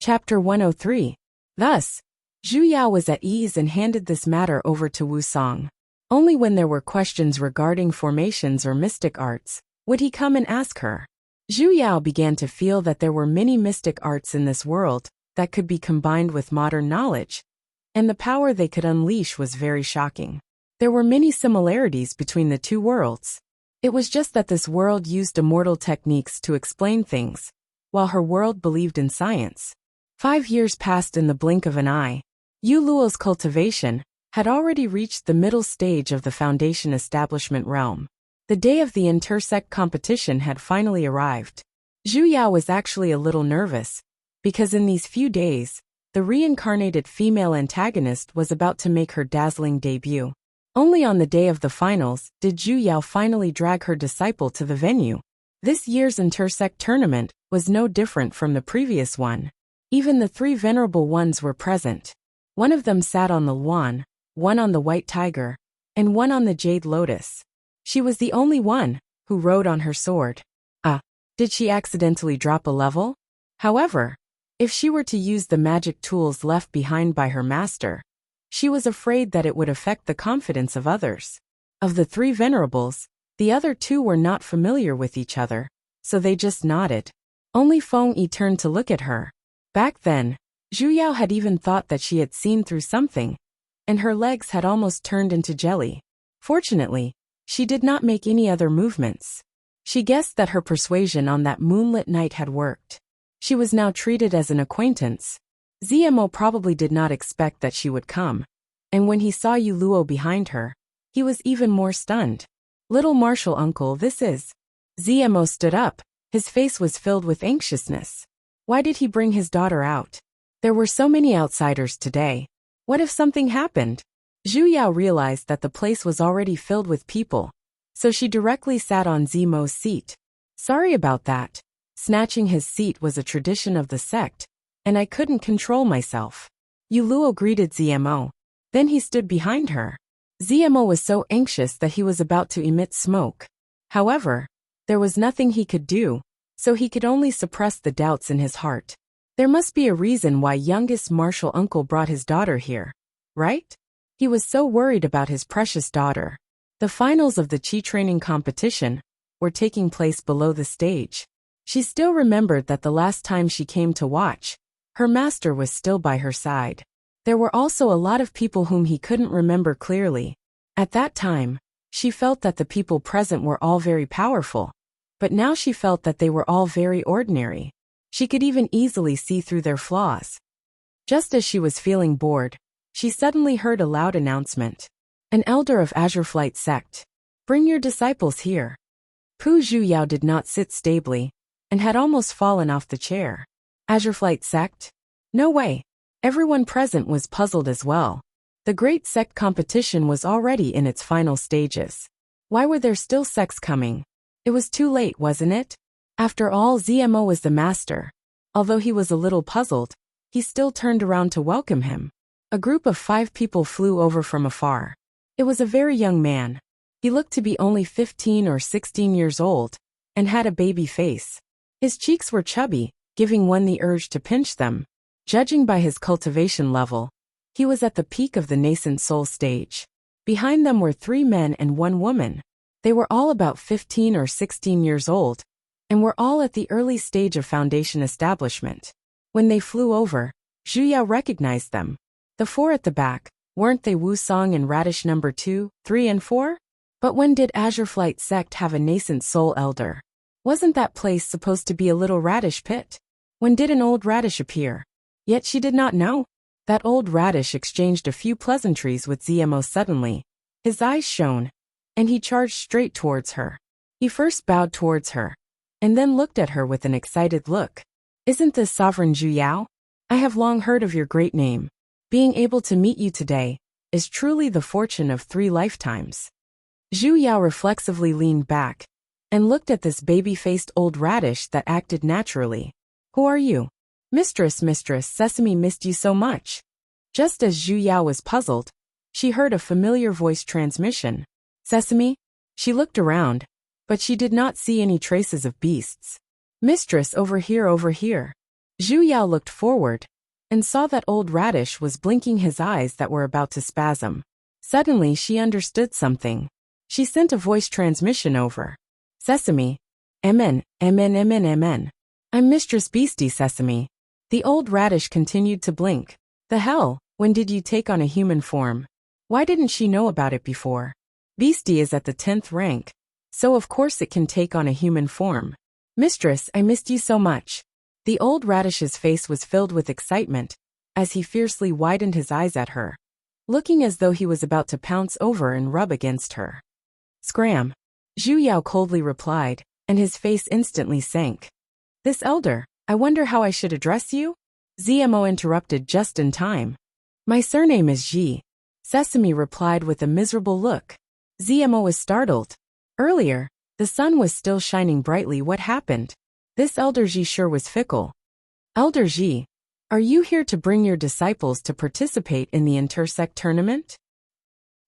Chapter 103. Thus, Zhu Yao was at ease and handed this matter over to Wu Song. Only when there were questions regarding formations or mystic arts would he come and ask her. Zhu Yao began to feel that there were many mystic arts in this world that could be combined with modern knowledge, and the power they could unleash was very shocking. There were many similarities between the two worlds. It was just that this world used immortal techniques to explain things, while her world believed in science. 5 years passed in the blink of an eye. Yu Luo's cultivation had already reached the middle stage of the foundation establishment realm. The day of the intersect competition had finally arrived. Zhu Yao was actually a little nervous, because in these few days, the reincarnated female antagonist was about to make her dazzling debut. Only on the day of the finals did Zhu Yao finally drag her disciple to the venue. This year's intersect tournament was no different from the previous one. Even the 3 venerable ones were present. One of them sat on the Luan, one on the white tiger, and one on the jade lotus. She was the only one who rode on her sword. Did she accidentally drop a level? However, if she were to use the magic tools left behind by her master, she was afraid that it would affect the confidence of others. Of the 3 venerables, the other 2 were not familiar with each other, so they just nodded. Only Feng Yi turned to look at her. Back then, Zhu Yao had even thought that she had seen through something, and her legs had almost turned into jelly. Fortunately, she did not make any other movements. She guessed that her persuasion on that moonlit night had worked. She was now treated as an acquaintance. Zmo probably did not expect that she would come, and when he saw Yu Luo behind her, he was even more stunned. "Little martial uncle, this is..." Zmo stood up. His face was filled with anxiousness. Why did he bring his daughter out? There were so many outsiders today. What if something happened? Zhu Yao realized that the place was already filled with people, so she directly sat on Zmo's seat. "Sorry about that. Snatching his seat was a tradition of the sect, and I couldn't control myself." Yu Luo greeted Zmo. Then he stood behind her. Zmo was so anxious that he was about to emit smoke. However, there was nothing he could do, so he could only suppress the doubts in his heart. There must be a reason why youngest martial uncle brought his daughter here, right? He was so worried about his precious daughter. The finals of the Qi training competition were taking place below the stage. She still remembered that the last time she came to watch, her master was still by her side. There were also a lot of people whom he couldn't remember clearly. At that time, she felt that the people present were all very powerful, but now she felt that they were all very ordinary. She could even easily see through their flaws. Just as she was feeling bored, she suddenly heard a loud announcement. "An elder of Azure Flight sect. Bring your disciples here." Zhu Yao did not sit stably, and had almost fallen off the chair. Azure Flight sect? No way. Everyone present was puzzled as well. The great sect competition was already in its final stages. Why were there still sects coming? It was too late, wasn't it? After all, Zmo was the master. Although he was a little puzzled, he still turned around to welcome him. A group of 5 people flew over from afar. It was a very young man. He looked to be only 15 or 16 years old, and had a baby face. His cheeks were chubby, giving one the urge to pinch them. Judging by his cultivation level, he was at the peak of the nascent soul stage. Behind them were 3 men and 1 woman. They were all about 15 or 16 years old, and were all at the early stage of foundation establishment. When they flew over, Zhu Yao recognized them. The 4 at the back, weren't they Wu Song and Radish number 2, 3 and 4? But when did Azure Flight sect have a nascent soul elder? Wasn't that place supposed to be a little radish pit? When did an old radish appear? Yet she did not know. That old radish exchanged a few pleasantries with Zmo suddenly. His eyes shone, and he charged straight towards her. He first bowed towards her, and then looked at her with an excited look. "Isn't this Sovereign Zhu Yao? I have long heard of your great name. Being able to meet you today is truly the fortune of 3 lifetimes." Zhu Yao reflexively leaned back and looked at this baby-faced old radish that acted naturally. "Who are you?" Mistress Sesame missed you so much." Just as Zhu Yao was puzzled, she heard a familiar voice transmission. "Sesame?" She looked around, but she did not see any traces of beasts. "Mistress, over here, over here." Zhu Yao looked forward and saw that old radish was blinking his eyes that were about to spasm. Suddenly she understood something. She sent a voice transmission over. Sesame. Mn. I'm Mistress Beastie Sesame. The old radish continued to blink. The hell, when did you take on a human form? Why didn't she know about it before? Beastie is at the 10th rank, so of course it can take on a human form. Mistress, I missed you so much. The old radish's face was filled with excitement as he fiercely widened his eyes at her, looking as though he was about to pounce over and rub against her. Scram. Zhu Yao coldly replied, and his face instantly sank. This elder, I wonder how I should address you? ZMO interrupted just in time. My surname is Ji. Sesame replied with a miserable look. ZMO was startled. Earlier, the sun was still shining brightly. What happened? This Elder Ji sure was fickle. Elder Ji, are you here to bring your disciples to participate in the intersect tournament?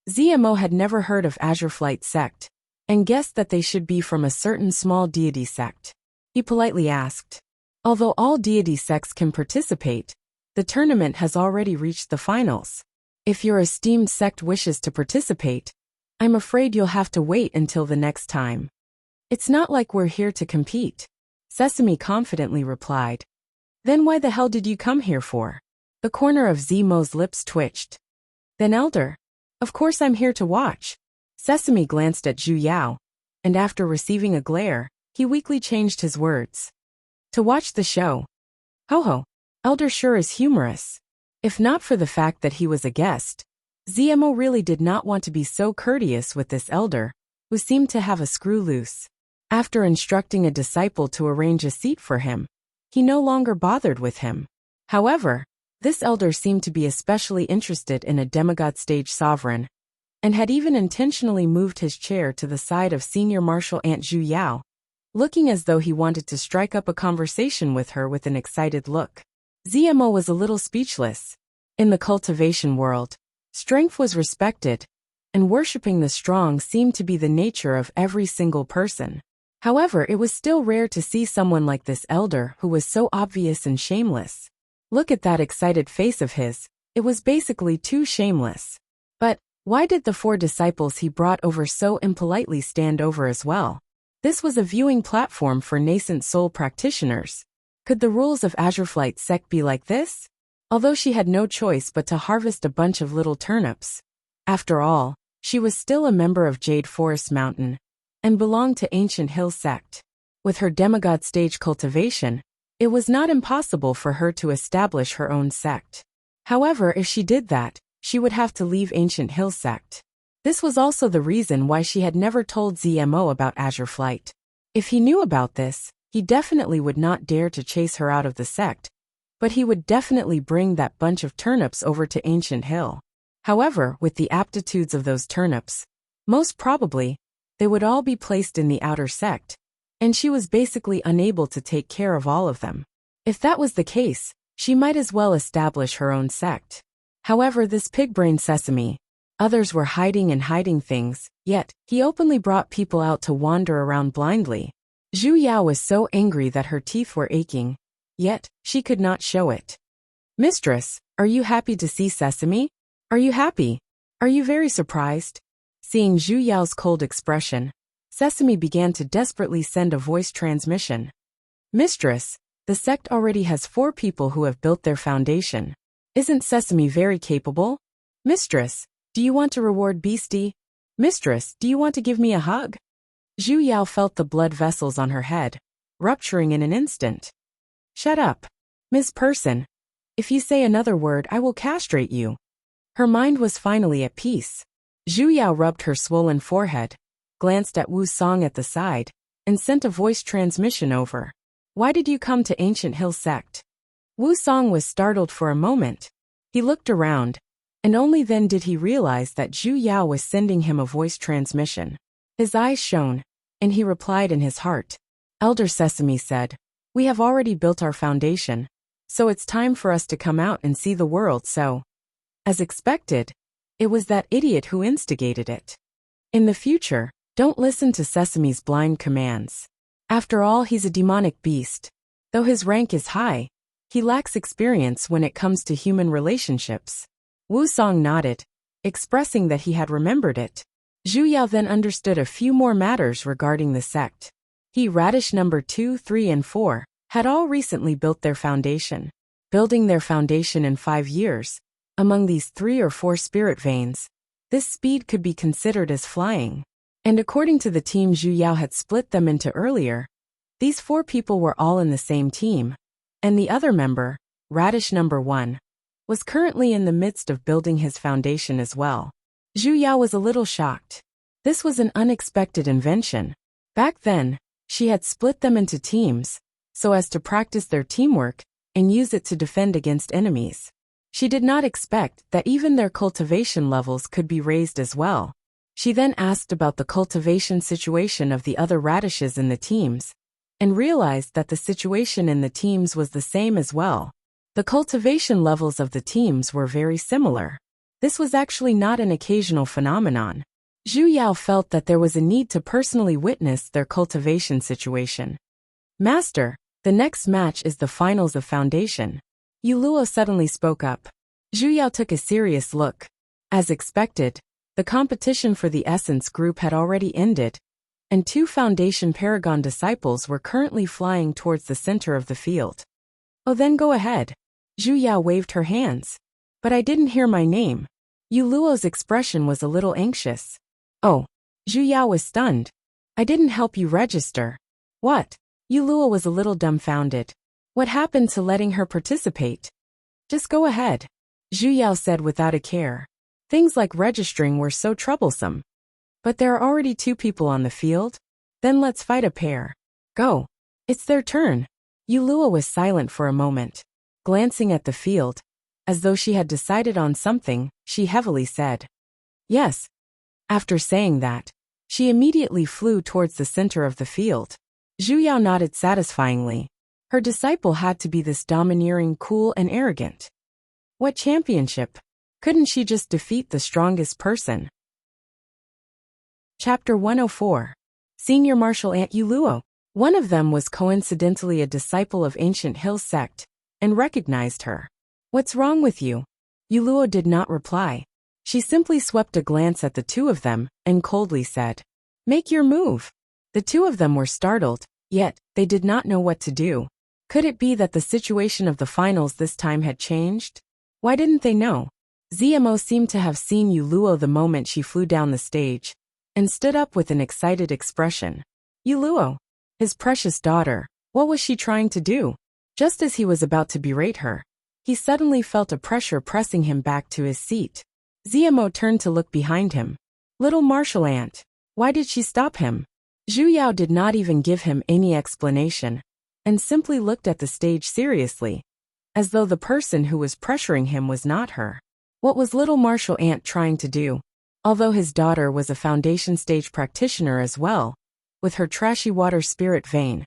ZMO had never heard of Azure Flight sect, and guessed that they should be from a certain small deity sect. He politely asked. Although all deity sects can participate, the tournament has already reached the finals. If your esteemed sect wishes to participate, I'm afraid you'll have to wait until the next time. It's not like we're here to compete. Sesame confidently replied. Then why the hell did you come here for? The corner of Zemo's lips twitched. Then Elder, of course I'm here to watch. Sesame glanced at Zhu Yao, and after receiving a glare, he weakly changed his words. To watch the show. Ho ho, Elder sure is humorous. If not for the fact that he was a guest, ZMO really did not want to be so courteous with this elder, who seemed to have a screw loose. After instructing a disciple to arrange a seat for him, he no longer bothered with him. However, this elder seemed to be especially interested in a demigod stage sovereign, and had even intentionally moved his chair to the side of Senior Marshal Aunt Zhu Yao, looking as though he wanted to strike up a conversation with her with an excited look. ZMO was a little speechless. In the cultivation world, strength was respected, and worshipping the strong seemed to be the nature of every single person. However, it was still rare to see someone like this elder who was so obvious and shameless. Look at that excited face of his, it was basically too shameless. But why did the 4 disciples he brought over so impolitely stand over as well? This was a viewing platform for nascent soul practitioners. Could the rules of Azure Flight sect be like this? Although she had no choice but to harvest a bunch of little turnips. After all, she was still a member of Jade Forest Mountain, and belonged to Ancient Hill sect. With her demigod stage cultivation, it was not impossible for her to establish her own sect. However, if she did that, she would have to leave Ancient Hill sect. This was also the reason why she had never told ZMO about Azure Flight. If he knew about this, he definitely would not dare to chase her out of the sect, but he would definitely bring that bunch of turnips over to Ancient Hill. However, with the aptitudes of those turnips, most probably, they would all be placed in the outer sect, and she was basically unable to take care of all of them. If that was the case, she might as well establish her own sect. However, this pig-brain Sesame, others were hiding things, yet he openly brought people out to wander around blindly. Zhu Yao was so angry that her teeth were aching, yet she could not show it. Mistress, are you happy to see Sesame? Are you happy? Are you very surprised? Seeing Zhu Yao's cold expression, Sesame began to desperately send a voice transmission. Mistress, the sect already has 4 people who have built their foundation. Isn't Sesame very capable? Mistress, do you want to reward Beastie? Mistress, do you want to give me a hug? Zhu Yao felt the blood vessels on her head, rupturing in an instant. Shut up. Miss Person. If you say another word, I will castrate you. Her mind was finally at peace. Zhu Yao rubbed her swollen forehead, glanced at Wu Song at the side, and sent a voice transmission over. Why did you come to Ancient Hill sect? Wu Song was startled for a moment. He looked around, and only then did he realize that Zhu Yao was sending him a voice transmission. His eyes shone, and he replied in his heart. Elder Sesame said, we have already built our foundation, so it's time for us to come out and see the world. So, as expected, it was that idiot who instigated it. In the future, don't listen to Sesame's blind commands. After all, he's a demonic beast. Though his rank is high, He lacks experience when it comes to human relationships. Wuxia nodded, expressing that he had remembered it. Zhu Yao then understood a few more matters regarding the sect. He, Radish number 2, 3, and 4, had all recently built their foundation. Building their foundation in 5 years, among these 3 or 4 spirit veins, this speed could be considered as flying. And according to the team Zhu Yao had split them into earlier, these 4 people were all in the same team, and the other member, Radish number 1, was currently in the midst of building his foundation as well. Zhu Yao was a little shocked. This was an unexpected invention. Back then, she had split them into teams, so as to practice their teamwork and use it to defend against enemies. She did not expect that even their cultivation levels could be raised as well. She then asked about the cultivation situation of the other radishes in the teams, and realized that the situation in the teams was the same as well. The cultivation levels of the teams were very similar. This was actually not an occasional phenomenon. Zhu Yao felt that there was a need to personally witness their cultivation situation. Master, the next match is the finals of foundation. Yu Luo suddenly spoke up. Zhu Yao took a serious look. As expected, the competition for the essence group had already ended, and 2 Foundation Paragon disciples were currently flying towards the center of the field. Oh, then go ahead. Zhu Yao waved her hands. But I didn't hear my name. Yu Luo's expression was a little anxious. Oh. Zhu Yao was stunned. I didn't help you register. What? Yu Luo was a little dumbfounded. What happened to letting her participate? Just go ahead. Zhu Yao said without a care. Things like registering were so troublesome. But there are already 2 people on the field? Then let's fight a pair. Go. It's their turn. Yu Luo was silent for a moment. Glancing at the field, as though she had decided on something, she heavily said, yes. After saying that, she immediately flew towards the center of the field. Zhu Yao nodded satisfyingly. Her disciple had to be this domineering, cool, and arrogant. What championship? Couldn't she just defeat the strongest person? Chapter 104. Senior Martial Ant Yu Luo. One of them was coincidentally a disciple of Ancient Hill sect, and recognized her. What's wrong with you? Yu Luo did not reply. She simply swept a glance at the 2 of them, and coldly said, make your move. The 2 of them were startled, yet they did not know what to do. Could it be that the situation of the finals this time had changed? Why didn't they know? ZMO seemed to have seen Yu Luo the moment she flew down the stage, and stood up with an excited expression. Yu Luo, his precious daughter, what was she trying to do? Just as he was about to berate her, he suddenly felt a pressure pressing him back to his seat. ZMO turned to look behind him. Little martial ant, why did she stop him? Zhu Yao did not even give him any explanation, and simply looked at the stage seriously, as though the person who was pressuring him was not her. What was little martial ant trying to do? Although his daughter was a foundation stage practitioner as well, with her trashy water spirit vein,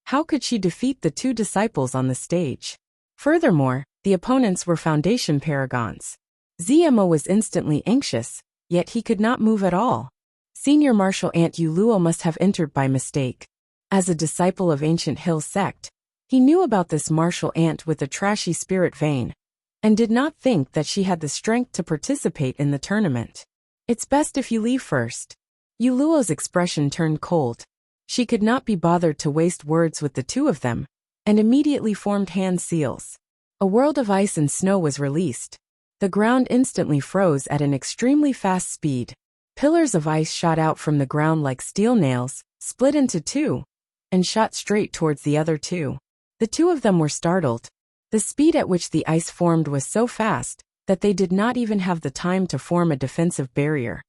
how could she defeat the 2 disciples on the stage? Furthermore, the opponents were foundation paragons. ZMO was instantly anxious, yet he could not move at all. Senior Martial Ant Yu Luo must have entered by mistake. As a disciple of Ancient Hill sect, he knew about this martial ant with a trashy spirit vein, and did not think that she had the strength to participate in the tournament. It's best if you leave first. Yu Luo's expression turned cold. She could not be bothered to waste words with the 2 of them, and immediately formed hand seals. A world of ice and snow was released. The ground instantly froze at an extremely fast speed. Pillars of ice shot out from the ground like steel nails, split into 2, and shot straight towards the other 2. The 2 of them were startled. The speed at which the ice formed was so fast that they did not even have the time to form a defensive barrier,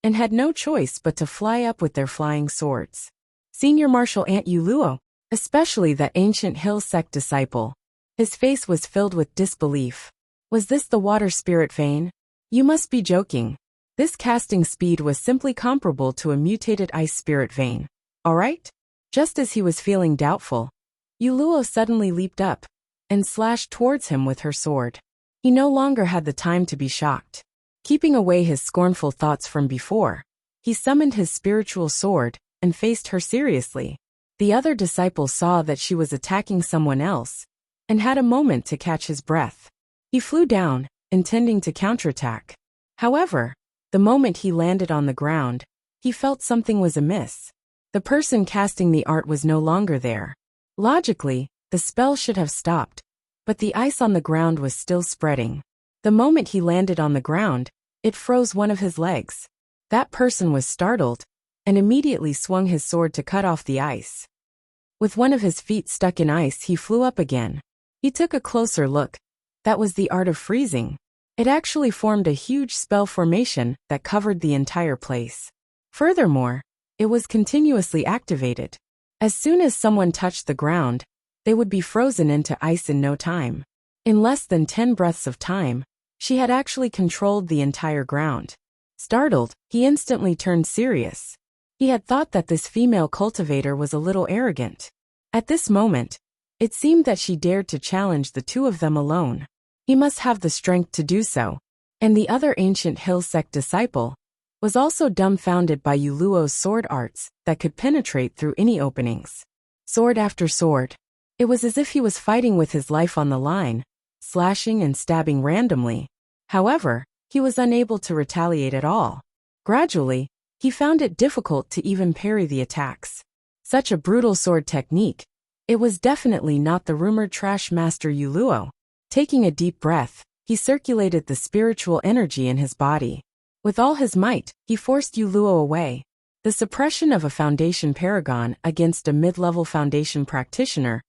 and had no choice but to fly up with their flying swords. Senior Martial Ant Yu Luo, especially that Ancient Hill sect disciple, his face was filled with disbelief. Was this the water spirit vein? You must be joking. This casting speed was simply comparable to a mutated ice spirit vein. Alright? Just as he was feeling doubtful, Yu Luo suddenly leaped up, and slashed towards him with her sword. He no longer had the time to be shocked. Keeping away his scornful thoughts from before, he summoned his spiritual sword, and faced her seriously. The other disciple saw that she was attacking someone else, and had a moment to catch his breath. He flew down, intending to counterattack. However, the moment he landed on the ground, he felt something was amiss. The person casting the art was no longer there. Logically, the spell should have stopped, but the ice on the ground was still spreading. The moment he landed on the ground, it froze one of his legs. That person was startled, and immediately swung his sword to cut off the ice. With one of his feet stuck in ice, he flew up again. He took a closer look. That was the art of freezing. It actually formed a huge spell formation that covered the entire place. Furthermore, it was continuously activated. As soon as someone touched the ground, they would be frozen into ice in no time. In less than 10 breaths of time, she had actually controlled the entire ground. Startled, he instantly turned serious. He had thought that this female cultivator was a little arrogant. At this moment, it seemed that she dared to challenge the two of them alone. He must have the strength to do so. And the other ancient hill sect disciple was also dumbfounded by Yuluo's sword arts that could penetrate through any openings. Sword after sword. It was as if he was fighting with his life on the line, slashing and stabbing randomly. However, he was unable to retaliate at all. Gradually, he found it difficult to even parry the attacks. Such a brutal sword technique. It was definitely not the rumored trash master Yuluo. Taking a deep breath, he circulated the spiritual energy in his body. With all his might, he forced Yuluo away. The suppression of a foundation paragon against a mid-level foundation practitioner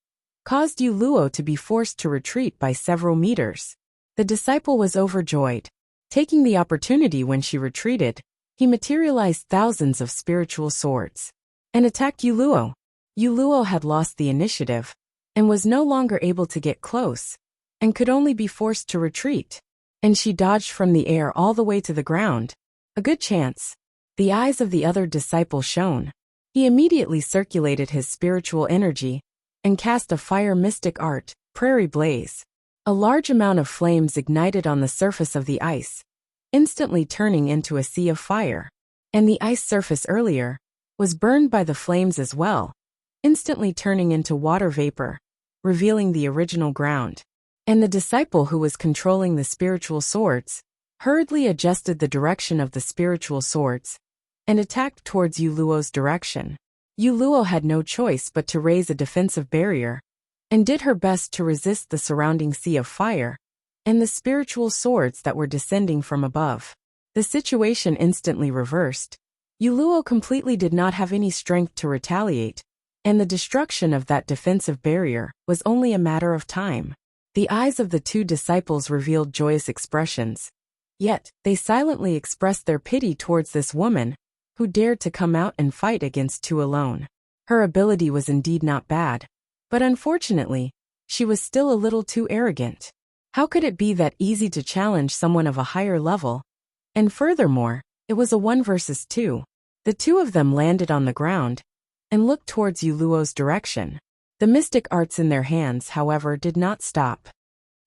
caused Yuluo to be forced to retreat by several meters. The disciple was overjoyed. Taking the opportunity when she retreated, he materialized thousands of spiritual swords and attacked Yuluo. Yuluo had lost the initiative and was no longer able to get close and could only be forced to retreat. And she dodged from the air all the way to the ground. A good chance. The eyes of the other disciple shone. He immediately circulated his spiritual energy and cast a fire mystic art, Prairie Blaze. A large amount of flames ignited on the surface of the ice, instantly turning into a sea of fire. And the ice surface earlier was burned by the flames as well, instantly turning into water vapor, revealing the original ground. And the disciple who was controlling the spiritual swords hurriedly adjusted the direction of the spiritual swords and attacked towards Yuluo's direction. Yuluo had no choice but to raise a defensive barrier and did her best to resist the surrounding sea of fire and the spiritual swords that were descending from above. The situation instantly reversed. Yuluo completely did not have any strength to retaliate, and the destruction of that defensive barrier was only a matter of time. The eyes of the two disciples revealed joyous expressions. Yet, they silently expressed their pity towards this woman, who dared to come out and fight against two alone. Her ability was indeed not bad, but unfortunately, she was still a little too arrogant. How could it be that easy to challenge someone of a higher level? And furthermore, it was a 1 versus 2. The two of them landed on the ground and looked towards Yuluo's direction. The mystic arts in their hands, however, did not stop.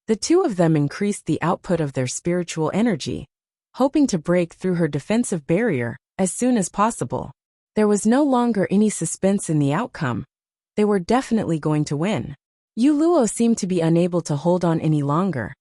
The two of them increased the output of their spiritual energy, hoping to break through her defensive barrier as soon as possible. There was no longer any suspense in the outcome. They were definitely going to win. Yuluo seemed to be unable to hold on any longer.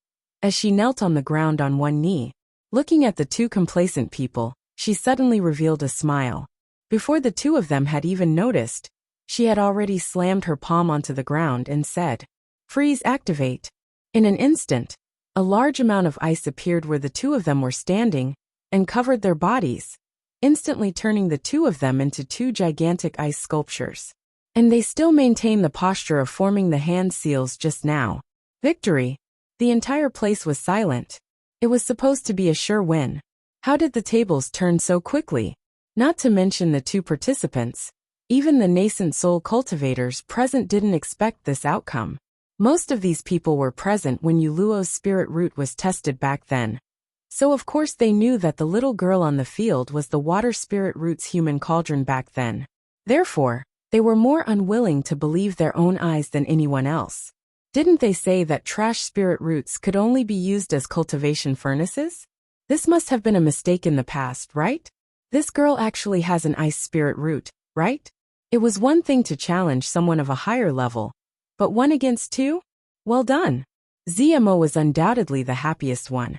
As she knelt on the ground on one knee, looking at the two complacent people, she suddenly revealed a smile. Before the two of them had even noticed, she had already slammed her palm onto the ground and said, "Freeze, activate." In an instant, a large amount of ice appeared where the two of them were standing and covered their bodies, instantly turning the two of them into two gigantic ice sculptures. And they still maintained the posture of forming the hand seals just now. Victory! The entire place was silent. It was supposed to be a sure win. How did the tables turn so quickly? Not to mention the two participants. Even the nascent soul cultivators present didn't expect this outcome. Most of these people were present when Yuluo's spirit root was tested back then. So of course they knew that the little girl on the field was the water spirit root's human cauldron back then. Therefore, they were more unwilling to believe their own eyes than anyone else. Didn't they say that trash spirit roots could only be used as cultivation furnaces? This must have been a mistake in the past, right? This girl actually has an ice spirit root, right? It was one thing to challenge someone of a higher level, but 1 against 2? Well done. Zmo was undoubtedly the happiest one.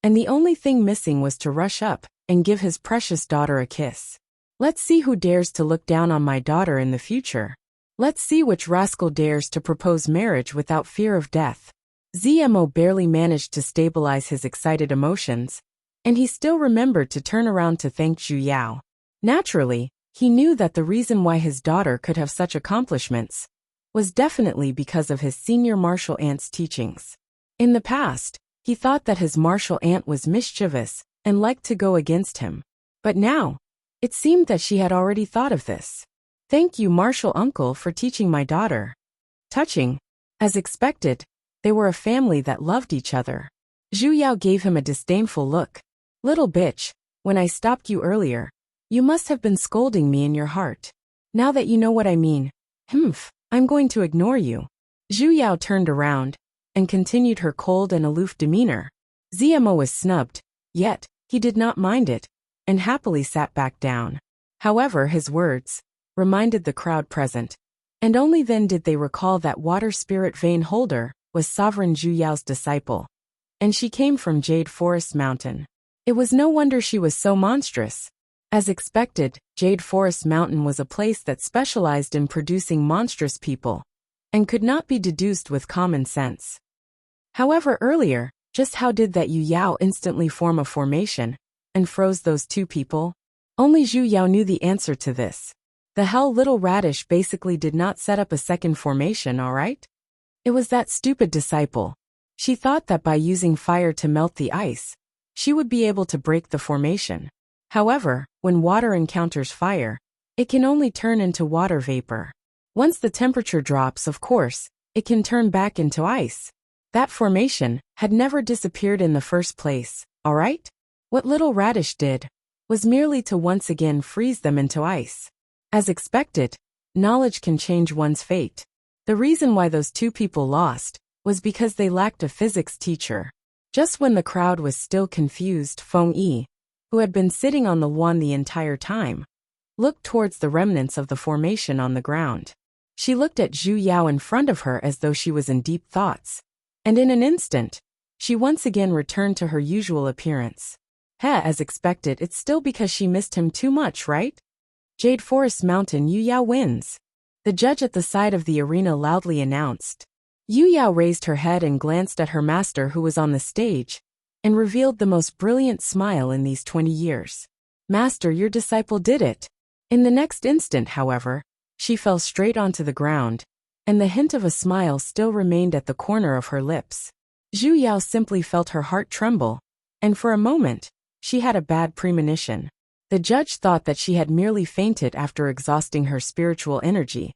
And the only thing missing was to rush up and give his precious daughter a kiss. Let's see who dares to look down on my daughter in the future. Let's see which rascal dares to propose marriage without fear of death. Zmo barely managed to stabilize his excited emotions, and he still remembered to turn around to thank Zhu Yao. Naturally, he knew that the reason why his daughter could have such accomplishments was definitely because of his senior martial aunt's teachings. In the past, he thought that his martial aunt was mischievous and liked to go against him. But now, it seemed that she had already thought of this. Thank you, martial uncle, for teaching my daughter. Touching. As expected, they were a family that loved each other. Zhu Yao gave him a disdainful look. Little bitch, when I stopped you earlier, you must have been scolding me in your heart. Now that you know what I mean, I'm going to ignore you. Zhu Yao turned around and continued her cold and aloof demeanor. Zmo was snubbed, yet he did not mind it, and happily sat back down. However, his words reminded the crowd present, and only then did they recall that water spirit vein holder was Sovereign Zhu Yao's disciple, and she came from Jade Forest Mountain. It was no wonder she was so monstrous. As expected, Jade Forest Mountain was a place that specialized in producing monstrous people, and could not be deduced with common sense. However, earlier, just how did that Yu Yao instantly form a formation and froze those two people? Only Zhu Yao knew the answer to this. The hell, little radish basically did not set up a second formation, alright? It was that stupid disciple. She thought that by using fire to melt the ice, she would be able to break the formation. However, when water encounters fire, it can only turn into water vapor. Once the temperature drops, of course, it can turn back into ice. That formation had never disappeared in the first place, alright? What little radish did was merely to once again freeze them into ice. As expected, knowledge can change one's fate. The reason why those two people lost was because they lacked a physics teacher. Just when the crowd was still confused, Feng Yi, who had been sitting on the lawn the entire time, looked towards the remnants of the formation on the ground. She looked at Zhu Yao in front of her as though she was in deep thoughts, and in an instant, she once again returned to her usual appearance. As expected, it's still because she missed him too much, right? Jade Forest Mountain, Yu Yao wins. The judge at the side of the arena loudly announced. Yu Yao raised her head and glanced at her master, who was on the stage, and revealed the most brilliant smile in these 20 years. Master, your disciple did it. In the next instant, however, she fell straight onto the ground, and the hint of a smile still remained at the corner of her lips. Zhu Yao simply felt her heart tremble, and for a moment, she had a bad premonition. The judge thought that she had merely fainted after exhausting her spiritual energy,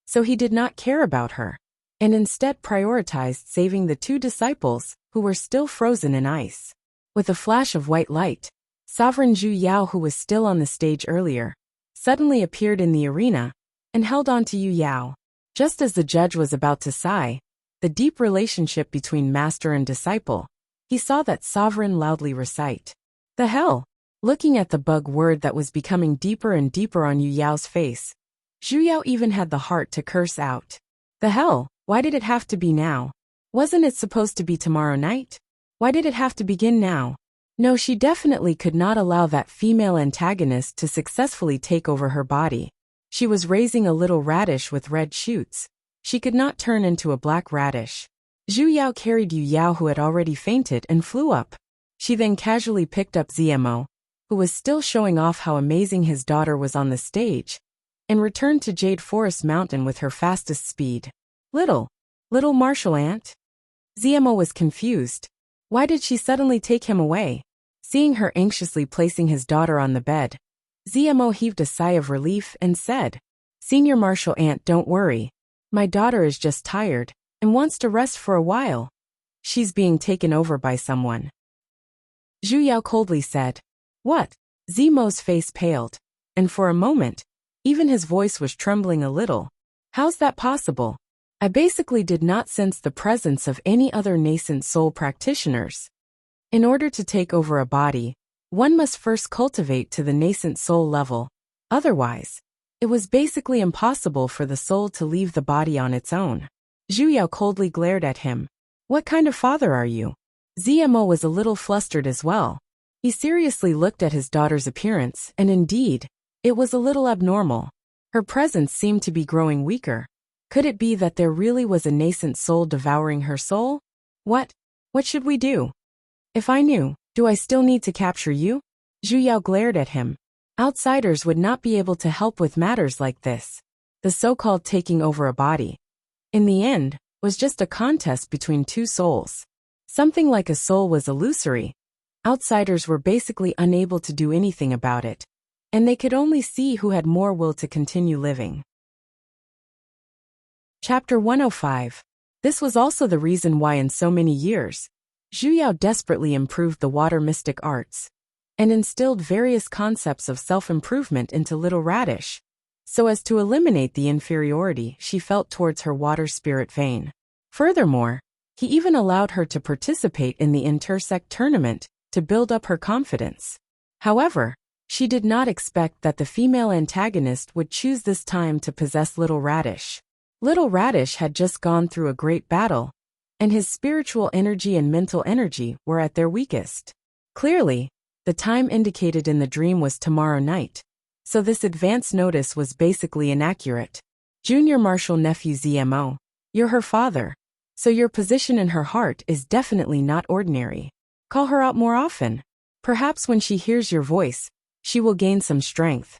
so he did not care about her, and instead prioritized saving the two disciples who were still frozen in ice. With a flash of white light, Sovereign Zhu Yao, who was still on the stage earlier, suddenly appeared in the arena and held on to Yu Yao. Just as the judge was about to sigh, the deep relationship between master and disciple, he saw that Sovereign loudly recite, "The hell?" Looking at the bug word that was becoming deeper and deeper on Yu Yao's face, Zhu Yao even had the heart to curse out. "The hell? Why did it have to be now? Wasn't it supposed to be tomorrow night? Why did it have to begin now?" No, she definitely could not allow that female antagonist to successfully take over her body. She was raising a little radish with red shoots. She could not turn into a black radish. Zhu Yao carried Yu Yao, who had already fainted, and flew up. She then casually picked up Zmo, who was still showing off how amazing his daughter was on the stage, and returned to Jade Forest Mountain with her fastest speed. Little martial aunt? Zmo was confused. Why did she suddenly take him away? Seeing her anxiously placing his daughter on the bed, Zmo heaved a sigh of relief and said, "Senior martial aunt, don't worry. My daughter is just tired and wants to rest for a while. She's being taken over by someone." Zhu Yao coldly said, "What?" Zmo's face paled, and for a moment, even his voice was trembling a little. "How's that possible? I basically did not sense the presence of any other nascent soul practitioners. In order to take over a body, one must first cultivate to the nascent soul level. Otherwise, it was basically impossible for the soul to leave the body on its own." Zhu Yao coldly glared at him. What kind of father are you? Zmo was a little flustered as well. He seriously looked at his daughter's appearance, and indeed, it was a little abnormal. Her presence seemed to be growing weaker. Could it be that there really was a nascent soul devouring her soul? What should we do? If I knew, do I still need to capture you? Zhu Yao glared at him. Outsiders would not be able to help with matters like this. The so-called taking over a body, in the end, was just a contest between two souls. Something like a soul was illusory. Outsiders were basically unable to do anything about it, and they could only see who had more will to continue living. Chapter 105. This was also the reason why in so many years, Zhu Yao desperately improved the water mystic arts, and instilled various concepts of self-improvement into Little Radish, so as to eliminate the inferiority she felt towards her water spirit vein. Furthermore, he even allowed her to participate in the intersect tournament to build up her confidence. However, she did not expect that the female antagonist would choose this time to possess Little Radish. Little Radish had just gone through a great battle, and his spiritual energy and mental energy were at their weakest. Clearly, the time indicated in the dream was tomorrow night, so this advance notice was basically inaccurate. Junior Marshal Nephew Zmo, you're her father, so your position in her heart is definitely not ordinary. Call her out more often. Perhaps when she hears your voice, she will gain some strength.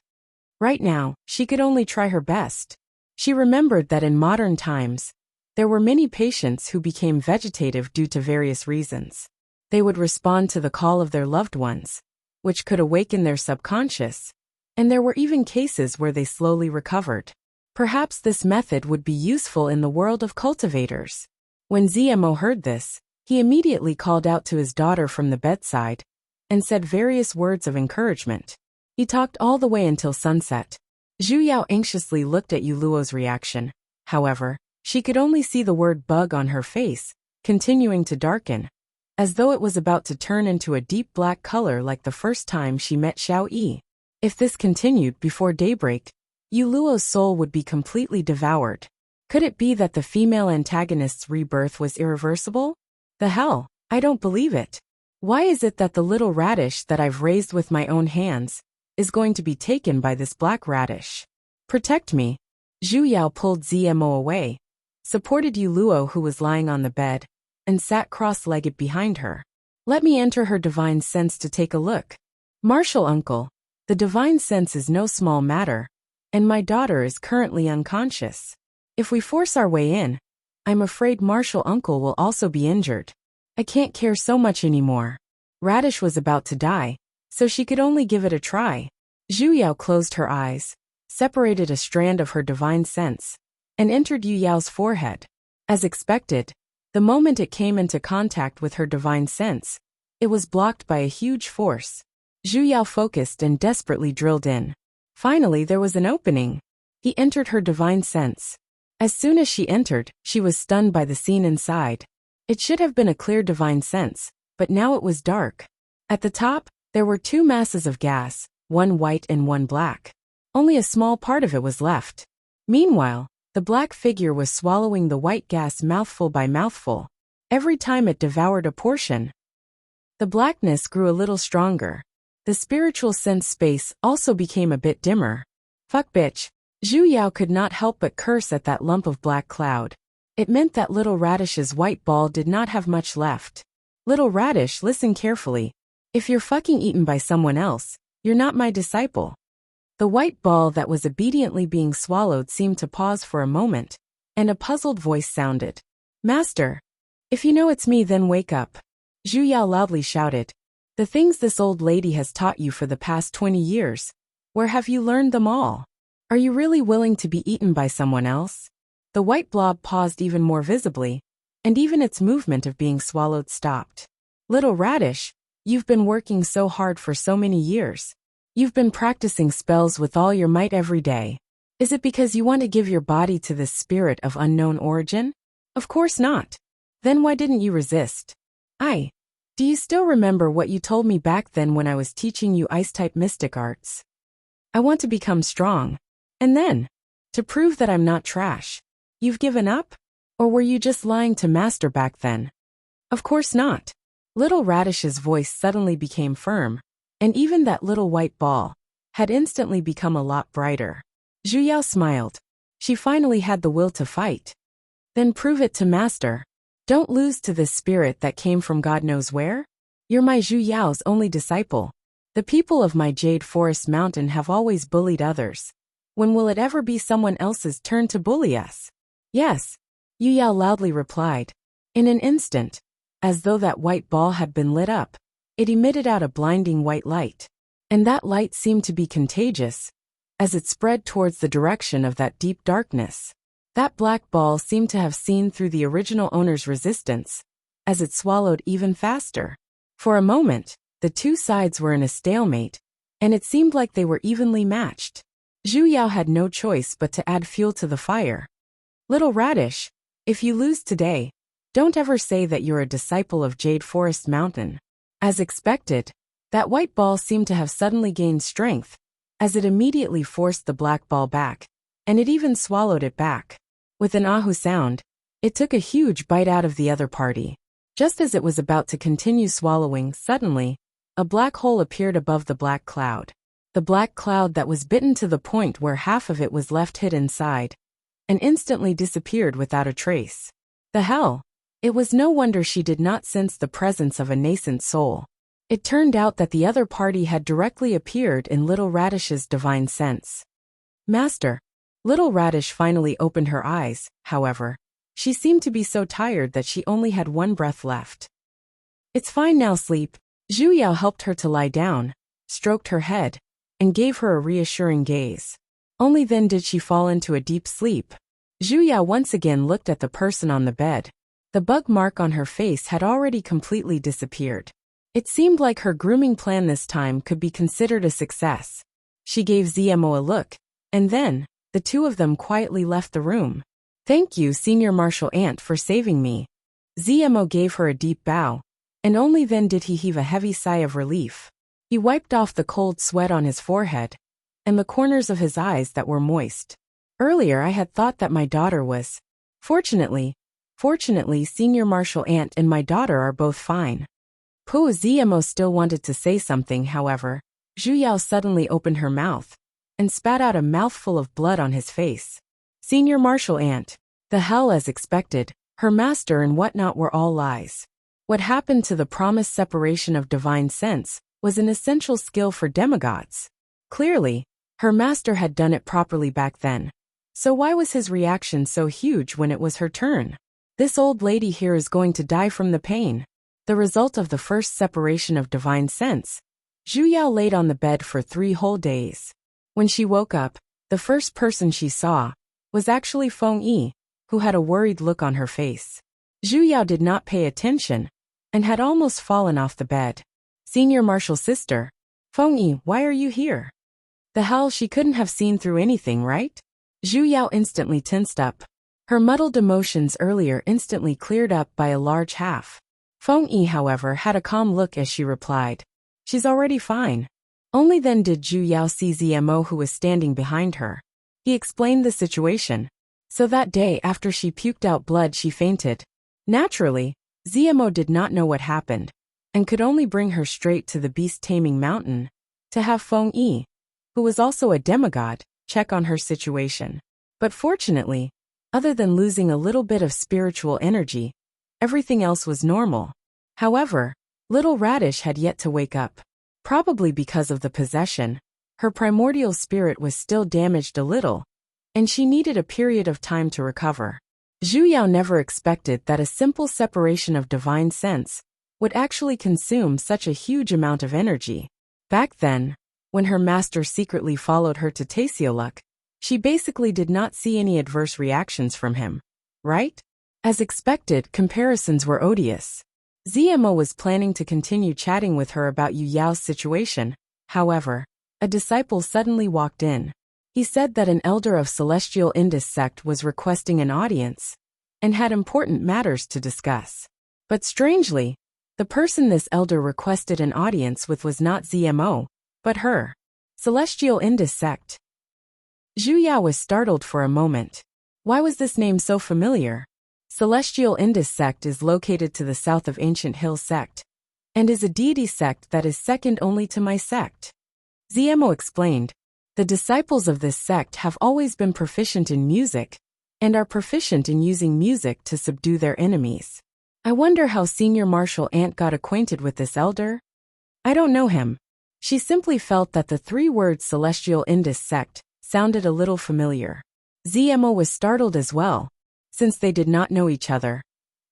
Right now, she could only try her best. She remembered that in modern times, there were many patients who became vegetative due to various reasons. They would respond to the call of their loved ones, which could awaken their subconscious, and there were even cases where they slowly recovered. Perhaps this method would be useful in the world of cultivators. When Zmo heard this, he immediately called out to his daughter from the bedside and said various words of encouragement. He talked all the way until sunset. Zhu Yao anxiously looked at Yuluo's reaction. However, she could only see the word bug on her face, continuing to darken, as though it was about to turn into a deep black color like the first time she met Xiao Yi. If this continued before daybreak, Yuluo's soul would be completely devoured. Could it be that the female antagonist's rebirth was irreversible? The hell, I don't believe it. Why is it that the little radish that I've raised with my own hands is going to be taken by this black radish? Protect me. Zhu Yao pulled Zmo away, supported Yuluo who was lying on the bed, and sat cross-legged behind her. Let me enter her divine sense to take a look. Marshal uncle, the divine sense is no small matter, and my daughter is currently unconscious. If we force our way in, I'm afraid Marshal uncle will also be injured. I can't care so much anymore. Radish was about to die, so she could only give it a try. Zhu Yao closed her eyes, separated a strand of her divine sense, and entered Yu Yao's forehead. As expected, the moment it came into contact with her divine sense, it was blocked by a huge force. Zhu Yao focused and desperately drilled in. Finally, there was an opening. He entered her divine sense. As soon as she entered, she was stunned by the scene inside. It should have been a clear divine sense, but now it was dark. At the top, there were two masses of gas, one white and one black. Only a small part of it was left. Meanwhile, the black figure was swallowing the white gas mouthful by mouthful. Every time it devoured a portion, the blackness grew a little stronger. The spiritual sense space also became a bit dimmer. Fuck bitch. Zhu Yao could not help but curse at that lump of black cloud. It meant that Little Radish's white ball did not have much left. Little Radish, listen carefully. If you're fucking eaten by someone else, you're not my disciple. The white ball that was obediently being swallowed seemed to pause for a moment, and a puzzled voice sounded. Master, if you know it's me, then wake up. Zhu Yao loudly shouted. The things this old lady has taught you for the past 20 years, where have you learned them all? Are you really willing to be eaten by someone else? The white blob paused even more visibly, and even its movement of being swallowed stopped. Little Radish, you've been working so hard for so many years. You've been practicing spells with all your might every day. Is it because you want to give your body to this spirit of unknown origin? Of course not. Then why didn't you resist? Do you still remember what you told me back then when I was teaching you ice-type mystic arts? I want to become strong. And then, to prove that I'm not trash, you've given up? Or were you just lying to Master back then? Of course not. Little Radish's voice suddenly became firm, and even that little white ball had instantly become a lot brighter. Zhu Yao smiled. She finally had the will to fight. Then prove it to Master. Don't lose to this spirit that came from God knows where. You're my Zhu Yao's only disciple. The people of my Jade Forest Mountain have always bullied others. When will it ever be someone else's turn to bully us? Yes, Yu Yao loudly replied. In an instant, as though that white ball had been lit up, it emitted out a blinding white light. And that light seemed to be contagious, as it spread towards the direction of that deep darkness. That black ball seemed to have seen through the original owner's resistance, as it swallowed even faster. For a moment, the two sides were in a stalemate, and it seemed like they were evenly matched. Zhu Yao had no choice but to add fuel to the fire. Little Radish, if you lose today, don't ever say that you're a disciple of Jade Forest Mountain. As expected, that white ball seemed to have suddenly gained strength, as it immediately forced the black ball back, and it even swallowed it back. With an ahu sound, it took a huge bite out of the other party. Just as it was about to continue swallowing, suddenly, a black hole appeared above the black cloud. The black cloud that was bitten to the point where half of it was left hid inside, and instantly disappeared without a trace. The hell! It was no wonder she did not sense the presence of a nascent soul. It turned out that the other party had directly appeared in Little Radish's divine sense. Master! Little Radish finally opened her eyes, however. She seemed to be so tired that she only had one breath left. It's fine now, sleep. Zhu Yao helped her to lie down, stroked her head, and gave her a reassuring gaze. Only then did she fall into a deep sleep. Zhu Yao once again looked at the person on the bed. The bug mark on her face had already completely disappeared. It seemed like her grooming plan this time could be considered a success. She gave Zmo a look, and then, the two of them quietly left the room. Thank you, Senior Martial Ant, for saving me. Zmo gave her a deep bow, and only then did he heave a heavy sigh of relief. He wiped off the cold sweat on his forehead, and the corners of his eyes that were moist. Earlier I had thought that my daughter was. Fortunately, Senior Martial Ant and my daughter are both fine. Zmo still wanted to say something, however. Zhu Yao suddenly opened her mouth, and spat out a mouthful of blood on his face. Senior Martial Ant. The hell, as expected, her master and whatnot were all lies. What happened to the promised separation of divine sense was an essential skill for demigods. Clearly, her master had done it properly back then. So why was his reaction so huge when it was her turn? This old lady here is going to die from the pain. The result of the first separation of divine sense. Zhu Yao laid on the bed for 3 whole days. When she woke up, the first person she saw was actually Feng Yi, who had a worried look on her face. Zhu Yao did not pay attention, and had almost fallen off the bed. Senior Martial Sister. Feng Yi, why are you here? The hell, she couldn't have seen through anything, right? Zhu Yao instantly tensed up. Her muddled emotions earlier instantly cleared up by a large half. Feng Yi, however, had a calm look as she replied. She's already fine. Only then did Zhu Yao see Zmo, who was standing behind her. He explained the situation. So that day after she puked out blood, she fainted. Naturally, Zmo did not know what happened, and could only bring her straight to the beast-taming mountain, to have Feng Yi, who was also a demigod, check on her situation. But fortunately, other than losing a little bit of spiritual energy, everything else was normal. However, Little Radish had yet to wake up. Probably because of the possession, her primordial spirit was still damaged a little, and she needed a period of time to recover. Zhu Yao never expected that a simple separation of divine sense would actually consume such a huge amount of energy. Back then, when her master secretly followed her to Tasioluk, she basically did not see any adverse reactions from him, right? As expected, comparisons were odious. Zmo was planning to continue chatting with her about Yu Yao's situation. However, a disciple suddenly walked in. He said that an elder of Celestial Indus sect was requesting an audience, and had important matters to discuss. But strangely, the person this elder requested an audience with was not Zmo, but her. Celestial Indus sect. Zhu Yao was startled for a moment. Why was this name so familiar? Celestial Indus sect is located to the south of Ancient Hill sect, and is a deity sect that is second only to my sect. Zemo explained. The disciples of this sect have always been proficient in music, and are proficient in using music to subdue their enemies. I wonder how Senior Martial Ant got acquainted with this elder? I don't know him. She simply felt that the 3 words Celestial Indus sect sounded a little familiar. Zemo was startled as well, since they did not know each other.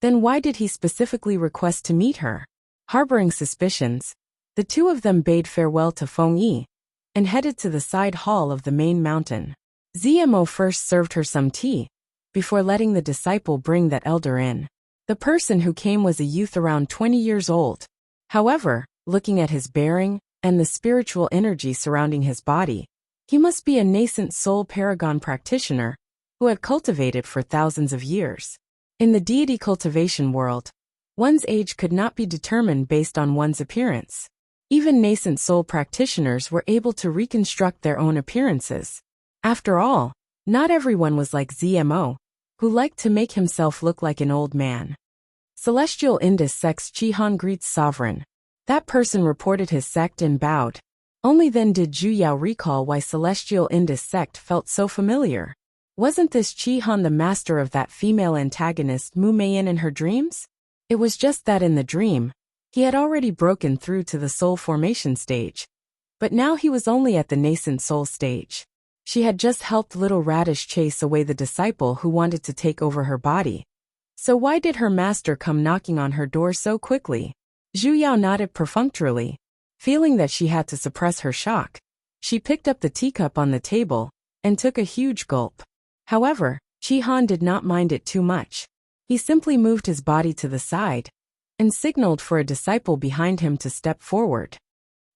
Then why did he specifically request to meet her? Harboring suspicions, the 2 of them bade farewell to Feng Yi, and headed to the side hall of the main mountain. Zemo first served her some tea, before letting the disciple bring that elder in. The person who came was a youth around 20 years old. However, looking at his bearing, and the spiritual energy surrounding his body, he must be a nascent soul paragon practitioner, who had cultivated for thousands of years. In the deity cultivation world, one's age could not be determined based on one's appearance. Even nascent soul practitioners were able to reconstruct their own appearances. After all, not everyone was like Zemo, who liked to make himself look like an old man. Celestial Indus sect's Chi-Han greets sovereign. That person reported his sect and bowed. Only then did Zhu Yao recall why Celestial Indus sect felt so familiar. Wasn't this Chi-Han the master of that female antagonist Mu Meiyin in her dreams? It was just that in the dream, he had already broken through to the soul formation stage. But now he was only at the nascent soul stage. She had just helped Little Radish chase away the disciple who wanted to take over her body. So why did her master come knocking on her door so quickly? Zhu Yao nodded perfunctorily. Feeling that she had to suppress her shock, she picked up the teacup on the table, and took a huge gulp. However, Chi-Han did not mind it too much. He simply moved his body to the side, and signaled for a disciple behind him to step forward.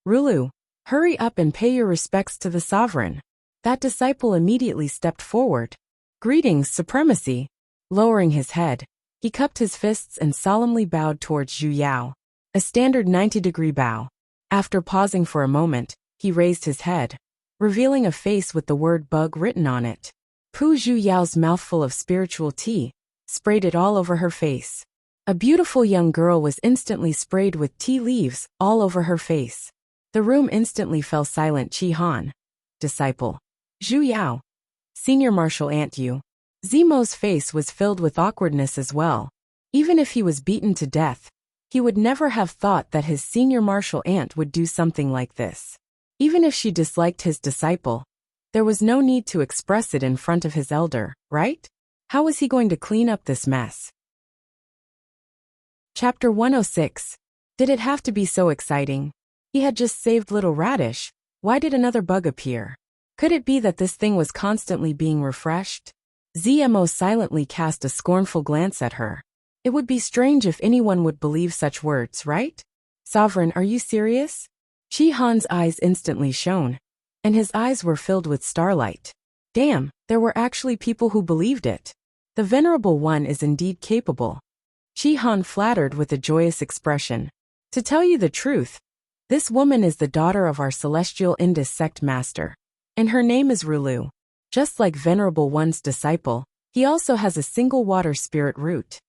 Rulu, hurry up and pay your respects to the sovereign. That disciple immediately stepped forward. Greetings, Supremacy. Lowering his head, he cupped his fists and solemnly bowed towards Zhu Yao. A standard 90-degree bow. After pausing for a moment, he raised his head, revealing a face with the word bug written on it. Zhu Yao's mouthful of spiritual tea sprayed it all over her face. A beautiful young girl was instantly sprayed with tea leaves all over her face. The room instantly fell silent. Chi-Han. Disciple. Zhu Yao. Senior Martial Ant Yu. Zemo's face was filled with awkwardness as well. Even if he was beaten to death, he would never have thought that his senior martial ant would do something like this. Even if she disliked his disciple, there was no need to express it in front of his elder, right? How was he going to clean up this mess? Chapter 106. Did it have to be so exciting? He had just saved Little Radish. Why did another bug appear? Could it be that this thing was constantly being refreshed? Zemo silently cast a scornful glance at her. It would be strange if anyone would believe such words, right? Sovereign, are you serious? Chi-Han's eyes instantly shone, and his eyes were filled with starlight. Damn, there were actually people who believed it. The Venerable One is indeed capable. Chi-Han flattered with a joyous expression. To tell you the truth, this woman is the daughter of our Celestial Indus sect master, and her name is Rulu. Just like Venerable One's disciple, he also has a single water spirit root.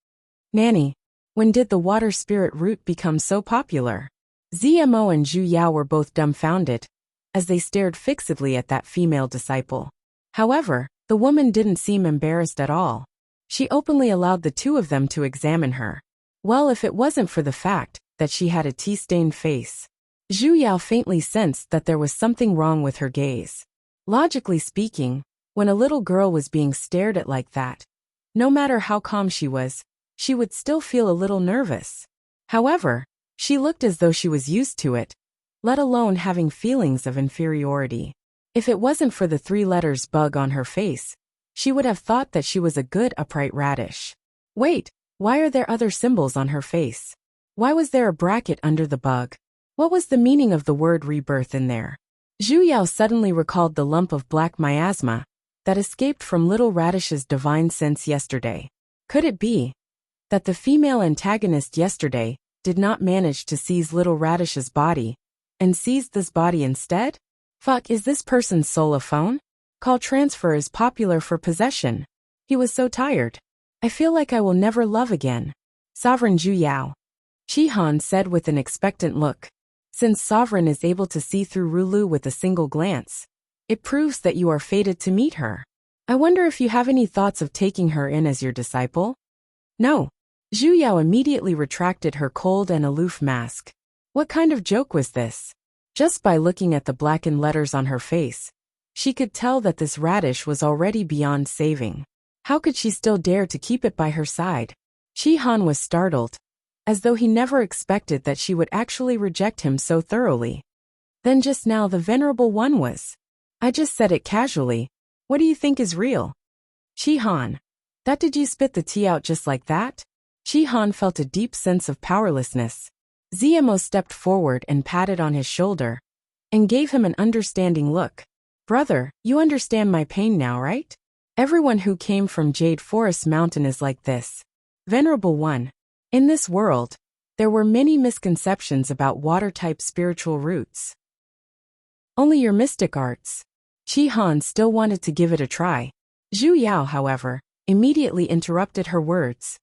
Nanny, when did the water spirit root become so popular? Zemo and Zhu Yao were both dumbfounded, as they stared fixedly at that female disciple. However, the woman didn't seem embarrassed at all. She openly allowed the 2 of them to examine her. Well, if it wasn't for the fact that she had a tea-stained face. Zhu Yao faintly sensed that there was something wrong with her gaze. Logically speaking, when a little girl was being stared at like that, no matter how calm she would still feel a little nervous. However, she looked as though she was used to it, let alone having feelings of inferiority. If it wasn't for the 3 letters bug on her face, she would have thought that she was a good upright radish. Wait, why are there other symbols on her face? Why was there a bracket under the bug? What was the meaning of the word rebirth in there? Zhu Yao suddenly recalled the lump of black miasma that escaped from Little Radish's divine sense yesterday. Could it be that the female antagonist yesterday did not manage to seize Little Radish's body, and seized this body instead? Fuck, is this person's soul a phone? Call transfer is popular for possession. He was so tired. I feel like I will never love again. Sovereign Zhu Yao. Chi-Han said with an expectant look. Since Sovereign is able to see through Rulu with a single glance, it proves that you are fated to meet her. I wonder if you have any thoughts of taking her in as your disciple? No. Zhu Yao immediately retracted her cold and aloof mask. What kind of joke was this? Just by looking at the blackened letters on her face, she could tell that this radish was already beyond saving. How could she still dare to keep it by her side? Chi-Han was startled, as though he never expected that she would actually reject him so thoroughly. Then just now the Venerable One was. I just said it casually. What do you think is real? Chi-Han. That did you spit the tea out just like that? Chi-Han felt a deep sense of powerlessness. ZMO stepped forward and patted on his shoulder, and gave him an understanding look. Brother, you understand my pain now, right? Everyone who came from Jade Forest Mountain is like this. Venerable One. In this world, there were many misconceptions about water-type spiritual roots. Only your mystic arts. Chi-Han still wanted to give it a try. Zhu Yao, however, immediately interrupted her words.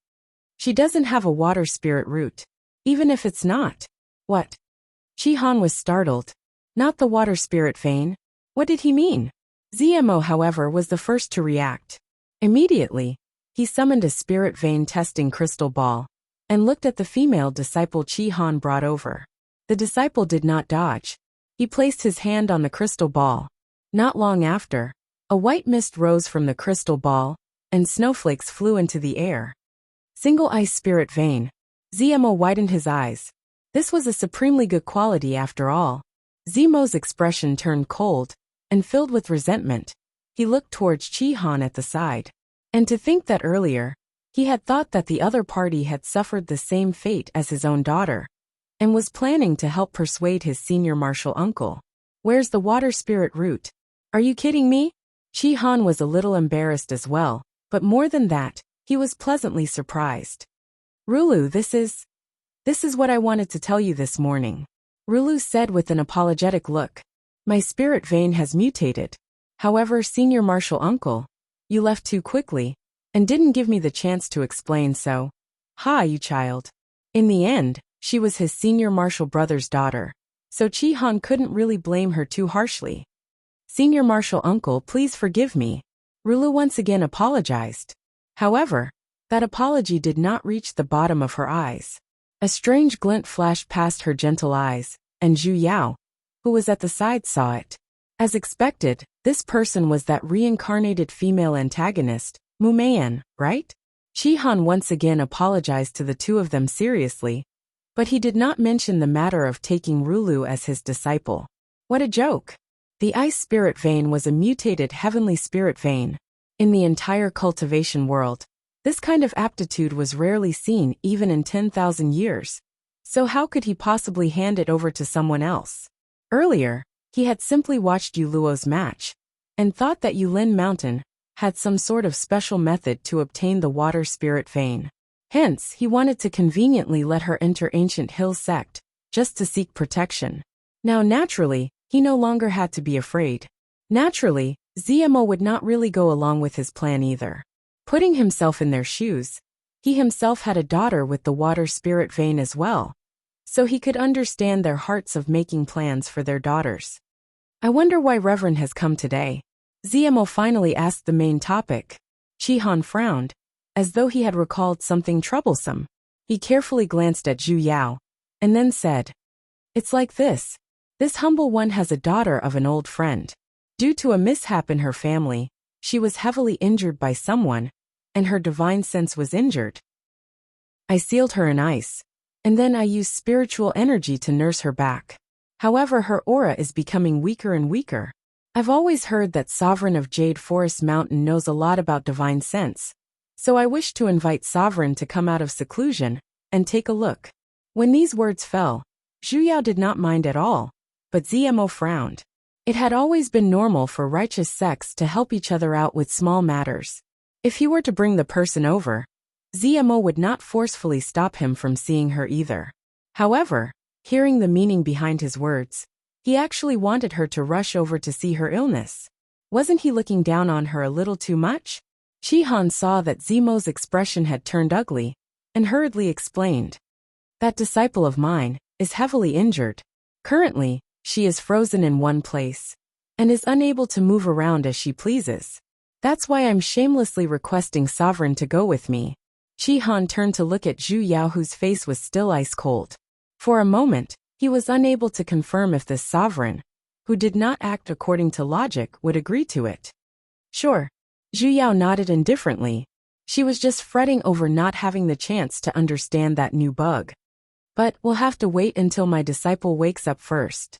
She doesn't have a water spirit root. Even if it's not. What? Chi-Han was startled. Not the water spirit vein? What did he mean? ZMO, however, was the first to react. Immediately, he summoned a spirit vein testing crystal ball, and looked at the female disciple Chi-Han brought over. The disciple did not dodge. He placed his hand on the crystal ball. Not long after, a white mist rose from the crystal ball, and snowflakes flew into the air. Single ice spirit vein. ZMO widened his eyes. This was a supremely good quality after all. ZMO's expression turned cold, and filled with resentment. He looked towards Chi-Han at the side. And to think that earlier, he had thought that the other party had suffered the same fate as his own daughter, and was planning to help persuade his senior martial uncle. Where's the water spirit root? Are you kidding me? Chi-Han was a little embarrassed as well, but more than that, he was pleasantly surprised. Rulu, this is what I wanted to tell you this morning. Rulu said with an apologetic look. My spirit vein has mutated. However, senior martial uncle, you left too quickly, and didn't give me the chance to explain, so. Ha, you child. In the end, she was his senior martial brother's daughter, so Chi-Han couldn't really blame her too harshly. Senior martial uncle, please forgive me. Rulu once again apologized. However, that apology did not reach the bottom of her eyes. A strange glint flashed past her gentle eyes, and Zhu Yao, who was at the side, saw it. As expected, this person was that reincarnated female antagonist, Mumayan, right? Chi-Han once again apologized to the two of them seriously, but he did not mention the matter of taking Rulu as his disciple. What a joke! The ice spirit vein was a mutated heavenly spirit vein. In the entire cultivation world, this kind of aptitude was rarely seen even in 10,000 years. So how could he possibly hand it over to someone else? Earlier, he had simply watched Yuluo's match, and thought that Yulin Mountain had some sort of special method to obtain the water spirit vein. Hence, he wanted to conveniently let her enter Ancient Hill Sect, just to seek protection. Now naturally, he no longer had to be afraid. Naturally, ZMO would not really go along with his plan either. Putting himself in their shoes, he himself had a daughter with the water spirit vein as well, so he could understand their hearts of making plans for their daughters. I wonder why Reverend has come today. ZMO finally asked the main topic. Chi-Han frowned, as though he had recalled something troublesome. He carefully glanced at Zhu Yao, and then said, It's like this. This humble one has a daughter of an old friend. Due to a mishap in her family, she was heavily injured by someone, and her divine sense was injured. I sealed her in ice, and then I used spiritual energy to nurse her back. However, her aura is becoming weaker and weaker. I've always heard that Sovereign of Jade Forest Mountain knows a lot about divine sense, so I wish to invite Sovereign to come out of seclusion and take a look. When these words fell, Zhu Yao did not mind at all, but ZMO frowned. It had always been normal for righteous sects to help each other out with small matters. If he were to bring the person over, ZMO would not forcefully stop him from seeing her either. However, hearing the meaning behind his words, he actually wanted her to rush over to see her illness. Wasn't he looking down on her a little too much? Han saw that Zemo's expression had turned ugly, and hurriedly explained. That disciple of mine is heavily injured. Currently, she is frozen in one place, and is unable to move around as she pleases. That's why I'm shamelessly requesting Sovereign to go with me. Han turned to look at Zhu Yao, whose face was still ice cold. For a moment, he was unable to confirm if this Sovereign, who did not act according to logic, would agree to it. Sure. Zhu Yao nodded indifferently. She was just fretting over not having the chance to understand that new bug. But we'll have to wait until my disciple wakes up first.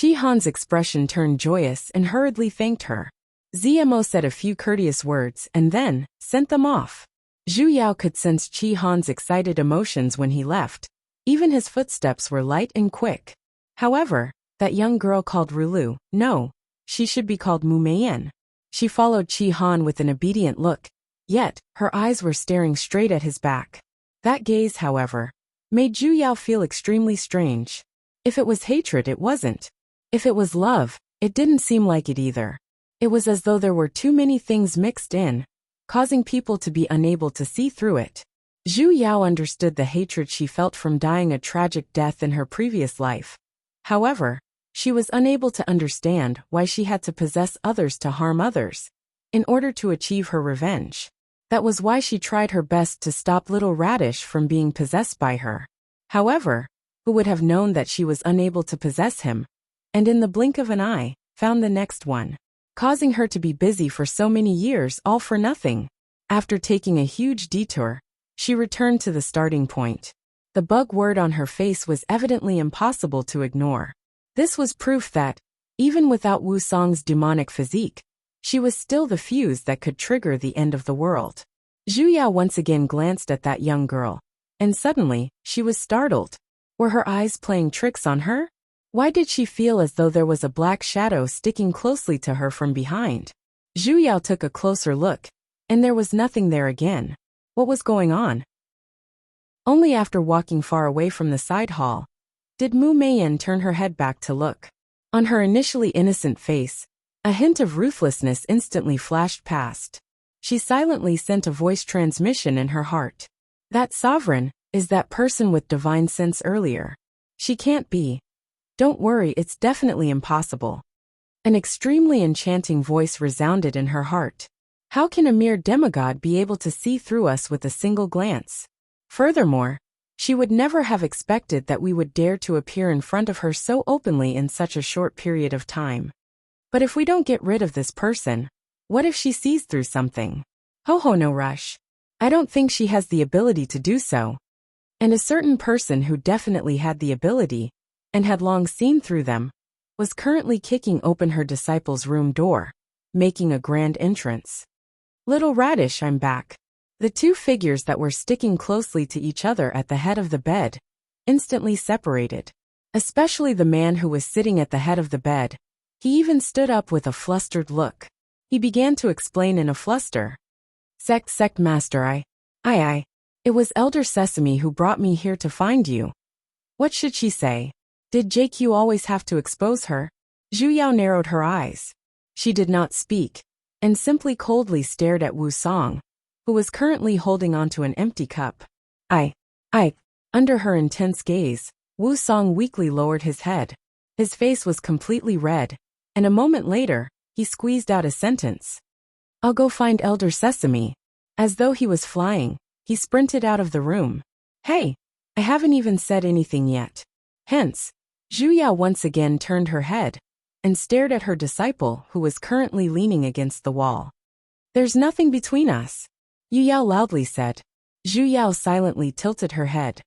Han's expression turned joyous and hurriedly thanked her. Zemo said a few courteous words and then sent them off. Zhu Yao could sense Han's excited emotions when he left. Even his footsteps were light and quick. However, that young girl called Rulu, no, she should be called Mu Meiyan. She followed Han with an obedient look, yet her eyes were staring straight at his back. That gaze, however, made Zhu Yao feel extremely strange. If it was hatred, it wasn't. If it was love, it didn't seem like it either. It was as though there were too many things mixed in, causing people to be unable to see through it. Zhu Yao understood the hatred she felt from dying a tragic death in her previous life. However, she was unable to understand why she had to possess others to harm others, in order to achieve her revenge. That was why she tried her best to stop Little Radish from being possessed by her. However, who would have known that she was unable to possess him, and in the blink of an eye, found the next one, causing her to be busy for so many years all for nothing. After taking a huge detour, she returned to the starting point. The bug word on her face was evidently impossible to ignore. This was proof that, even without Wu Song's demonic physique, she was still the fuse that could trigger the end of the world. Zhu Yao once again glanced at that young girl, and suddenly, she was startled. Were her eyes playing tricks on her? Why did she feel as though there was a black shadow sticking closely to her from behind? Zhu Yao took a closer look, and there was nothing there again. What was going on? Only after walking far away from the side hall did Mu Meiyan turn her head back to look. On her initially innocent face, a hint of ruthlessness instantly flashed past. She silently sent a voice transmission in her heart. That Sovereign is that person with divine sense earlier. She can't be. Don't worry, it's definitely impossible. An extremely enchanting voice resounded in her heart. How can a mere demigod be able to see through us with a single glance? Furthermore, she would never have expected that we would dare to appear in front of her so openly in such a short period of time. But if we don't get rid of this person, what if she sees through something? Ho, no rush. I don't think she has the ability to do so. And a certain person who definitely had the ability, and had long seen through them, was currently kicking open her disciple's room door, making a grand entrance. Little Radish, I'm back. The two figures that were sticking closely to each other at the head of the bed instantly separated. Especially the man who was sitting at the head of the bed. He even stood up with a flustered look. He began to explain in a fluster. Sect master, I. It was Elder Sesame who brought me here to find you. What should she say? Did JQ always have to expose her? Zhu Yao narrowed her eyes. She did not speak, and simply coldly stared at Wu Song, who was currently holding onto an empty cup. Under her intense gaze, Wu Song weakly lowered his head. His face was completely red, and a moment later, he squeezed out a sentence. I'll go find Elder Sesame. As though he was flying, he sprinted out of the room. Hey, I haven't even said anything yet. Hence, Zhu Yao once again turned her head and stared at her disciple who was currently leaning against the wall. There's nothing between us, Yu Yao loudly said. Zhu Yao silently tilted her head.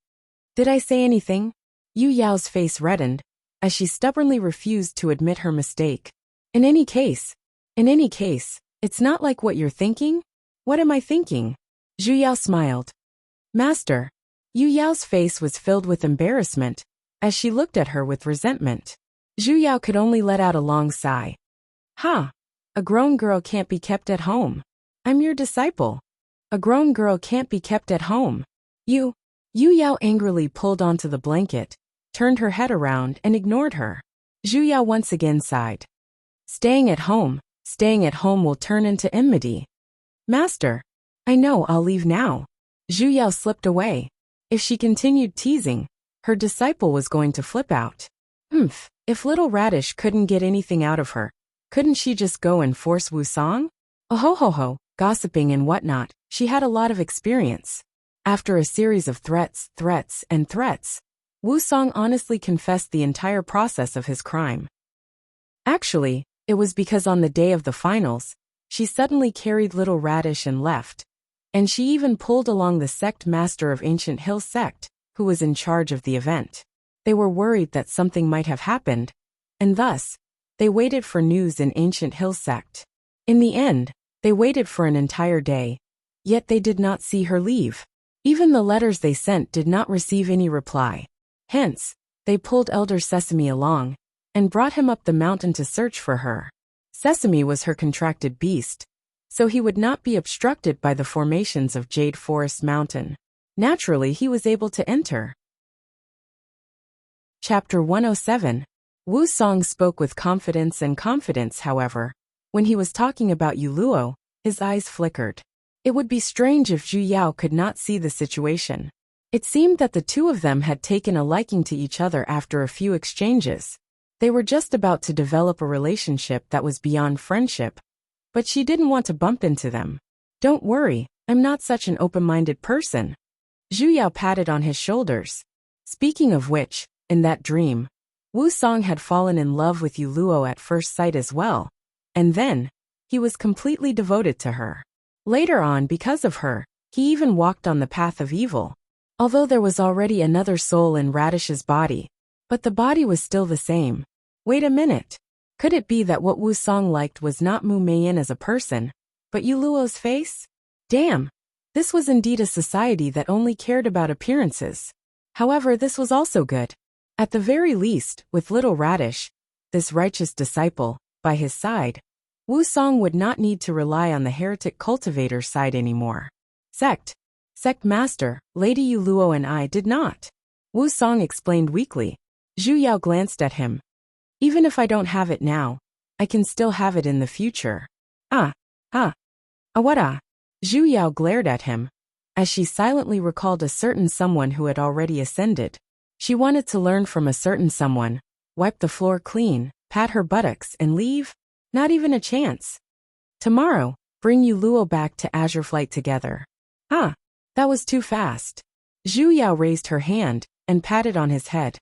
Did I say anything? Yu Yao's face reddened, as she stubbornly refused to admit her mistake. In any case, it's not like what you're thinking? What am I thinking? Zhu Yao smiled. Master. Yu Yao's face was filled with embarrassment, as she looked at her with resentment. Zhu Yao could only let out a long sigh. Ha! A grown girl can't be kept at home. I'm your disciple. A grown girl can't be kept at home. Yu Yao angrily pulled onto the blanket, turned her head around and ignored her. Zhu Yao once again sighed. Staying at home will turn into enmity. Master, I know I'll leave now. Zhu Yao slipped away. If she continued teasing, her disciple was going to flip out. If Little Radish couldn't get anything out of her, couldn't she just go and force Wusong? Oh ho ho ho, gossiping and whatnot, she had a lot of experience. After a series of threats, Wusong honestly confessed the entire process of his crime. Actually, it was because on the day of the finals, she suddenly carried Little Radish and left. And she even pulled along the sect master of Ancient Hill sect, who was in charge of the event. They were worried that something might have happened, and thus, they waited for news in Ancient Hill sect. In the end, they waited for an entire day, yet they did not see her leave. Even the letters they sent did not receive any reply. Hence, they pulled Elder Sesame along, and brought him up the mountain to search for her. Sesame was her contracted beast, so he would not be obstructed by the formations of Jade Forest Mountain. Naturally, he was able to enter. Chapter 107. Wusong spoke with confidence, however. When he was talking about Yuluo, his eyes flickered. It would be strange if Zhu Yao could not see the situation. It seemed that the two of them had taken a liking to each other after a few exchanges. They were just about to develop a relationship that was beyond friendship, but she didn't want to bump into them. Don't worry, I'm not such an open-minded person. Zhu Yao patted on his shoulders. Speaking of which, in that dream, Wusong had fallen in love with Yuluo at first sight as well, and then, he was completely devoted to her. Later on, because of her, he even walked on the path of evil. Although there was already another soul in Radish's body, but the body was still the same. Wait a minute. Could it be that what Wusong liked was not Mu Meiyin as a person, but Yuluo's face? Damn! This was indeed a society that only cared about appearances. However, this was also good. At the very least, with Little Radish, this righteous disciple, by his side, Wusong would not need to rely on the heretic cultivator side anymore. Sect Master, Lady Yuluo and I did not. Wusong explained weakly. Zhu Yao glanced at him. Even if I don't have it now, I can still have it in the future. What? Zhu Yao glared at him, as she silently recalled a certain someone who had already ascended. She wanted to learn from a certain someone, wipe the floor clean, pat her buttocks, and leave? Not even a chance. Tomorrow, bring Yuluo back to Azure Flight together. That was too fast. Zhu Yao raised her hand and patted on his head.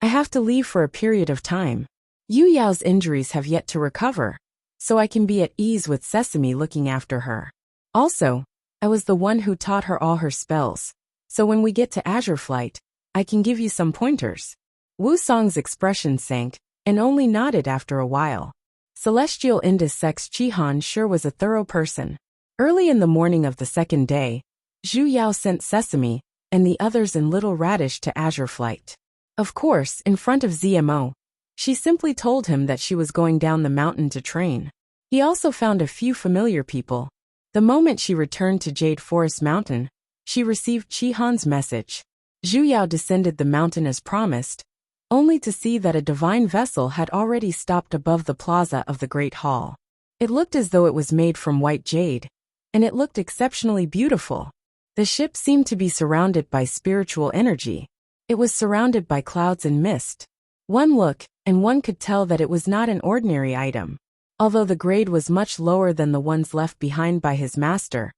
I have to leave for a period of time. Yu Yao's injuries have yet to recover, so I can be at ease with Sesame looking after her. Also, I was the one who taught her all her spells, so when we get to Azure Flight, I can give you some pointers. Wusong's expression sank, and only nodded after a while. Celestial Indus Sex Chihan sure was a thorough person. Early in the morning of the second day, Zhu Yao sent Sesame and the others in Little Radish to Azure Flight. Of course, in front of ZMO, she simply told him that she was going down the mountain to train. He also found a few familiar people. The moment she returned to Jade Forest Mountain, she received Chihan's message. Zhu Yao descended the mountain as promised, only to see that a divine vessel had already stopped above the plaza of the Great Hall. It looked as though it was made from white jade, and it looked exceptionally beautiful. The ship seemed to be surrounded by spiritual energy. It was surrounded by clouds and mist. One look, and one could tell that it was not an ordinary item. Although the grade was much lower than the ones left behind by his master,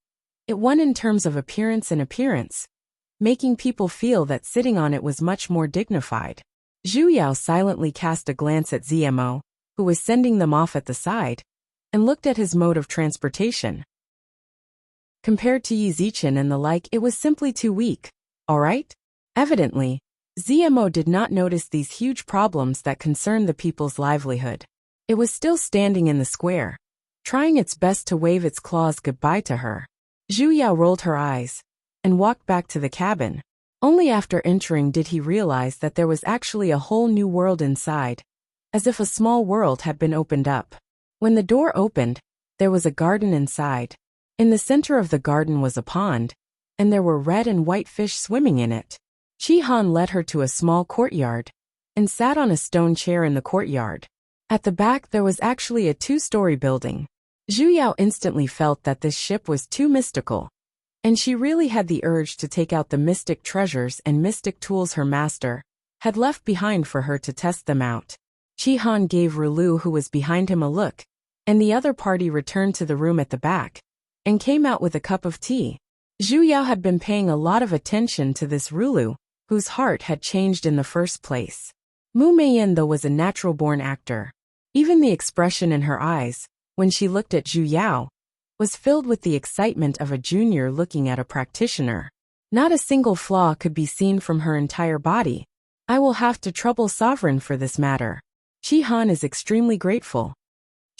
it won in terms of appearance, making people feel that sitting on it was much more dignified. Zhu Yao silently cast a glance at ZMO, who was sending them off at the side, and looked at his mode of transportation. Compared to Yi Zichen and the like, it was simply too weak. Alright? Evidently, ZMO did not notice these huge problems that concerned the people's livelihood. It was still standing in the square, trying its best to wave its claws goodbye to her. Zhu Yao rolled her eyes and walked back to the cabin. Only after entering did he realize that there was actually a whole new world inside, as if a small world had been opened up. When the door opened, there was a garden inside. In the center of the garden was a pond, and there were red and white fish swimming in it. Chihan led her to a small courtyard, and sat on a stone chair in the courtyard. At the back there was actually a two-story building. Zhu Yao instantly felt that this ship was too mystical, and she really had the urge to take out the mystic treasures and mystic tools her master had left behind for her to test them out. Chi Han gave Rulu, who was behind him, a look, and the other party returned to the room at the back and came out with a cup of tea. Zhu Yao had been paying a lot of attention to this Rulu, whose heart had changed in the first place. Mu Meiyan, though, was a natural-born actor. Even the expression in her eyes, when she looked at Zhu Yao, was filled with the excitement of a junior looking at a practitioner. Not a single flaw could be seen from her entire body. I will have to trouble Sovereign for this matter. Chi Han is extremely grateful.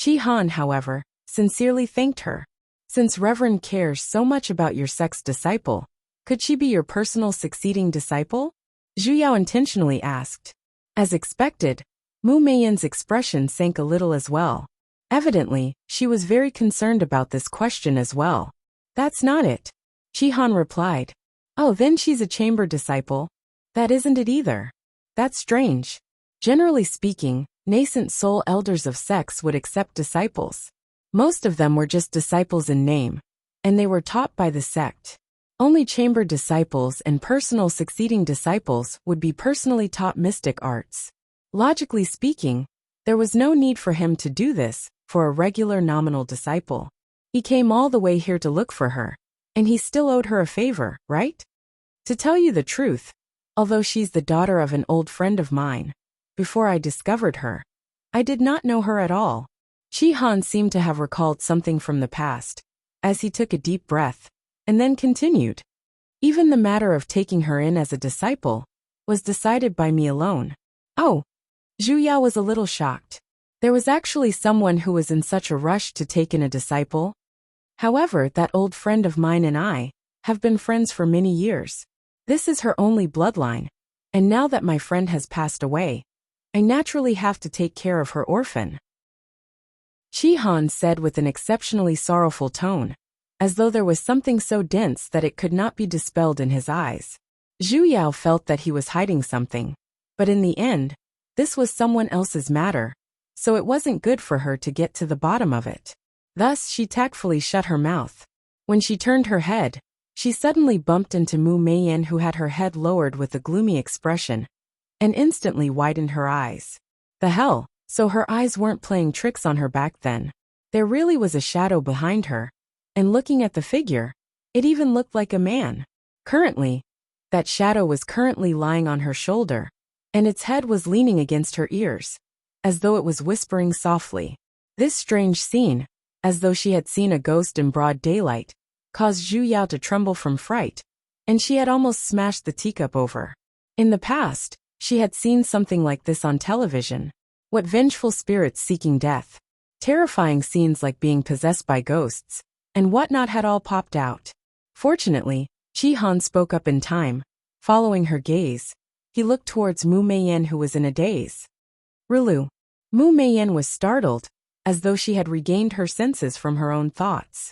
Chi Han, however, sincerely thanked her. Since Reverend cares so much about your sect's disciple, could she be your personal succeeding disciple? Zhu Yao intentionally asked. As expected, Mu Meiyan's expression sank a little as well. Evidently, she was very concerned about this question as well. That's not it, Chi Han replied. Oh, then she's a chamber disciple? That isn't it either. That's strange. Generally speaking, nascent soul elders of sects would accept disciples. Most of them were just disciples in name, and they were taught by the sect. Only chamber disciples and personal succeeding disciples would be personally taught mystic arts. Logically speaking, there was no need for him to do this for a regular nominal disciple. He came all the way here to look for her, and he still owed her a favor, right? To tell you the truth, although she's the daughter of an old friend of mine, before I discovered her, I did not know her at all. Chi Han seemed to have recalled something from the past, as he took a deep breath, and then continued. Even the matter of taking her in as a disciple was decided by me alone. Oh, Zhu Yao was a little shocked. There was actually someone who was in such a rush to take in a disciple. However, that old friend of mine and I have been friends for many years. This is her only bloodline, and now that my friend has passed away, I naturally have to take care of her orphan. Chi Han said with an exceptionally sorrowful tone, as though there was something so dense that it could not be dispelled in his eyes. Zhu Yao felt that he was hiding something, but in the end, this was someone else's matter, so it wasn't good for her to get to the bottom of it. Thus, she tactfully shut her mouth. When she turned her head, she suddenly bumped into Mu Meiyan, who had her head lowered with a gloomy expression, and instantly widened her eyes. The hell? So her eyes weren't playing tricks on her back then. There really was a shadow behind her, and looking at the figure, it even looked like a man. Currently, that shadow was currently lying on her shoulder, and its head was leaning against her ears, as though it was whispering softly. This strange scene, as though she had seen a ghost in broad daylight, caused Zhu Yao to tremble from fright, and she had almost smashed the teacup over. In the past, she had seen something like this on television. What vengeful spirits seeking death, terrifying scenes like being possessed by ghosts, and whatnot had all popped out. Fortunately, Chi Han spoke up in time. Following her gaze, he looked towards Mu Meiyan, who was in a daze. Rulu. Mu Meiyan was startled, as though she had regained her senses from her own thoughts.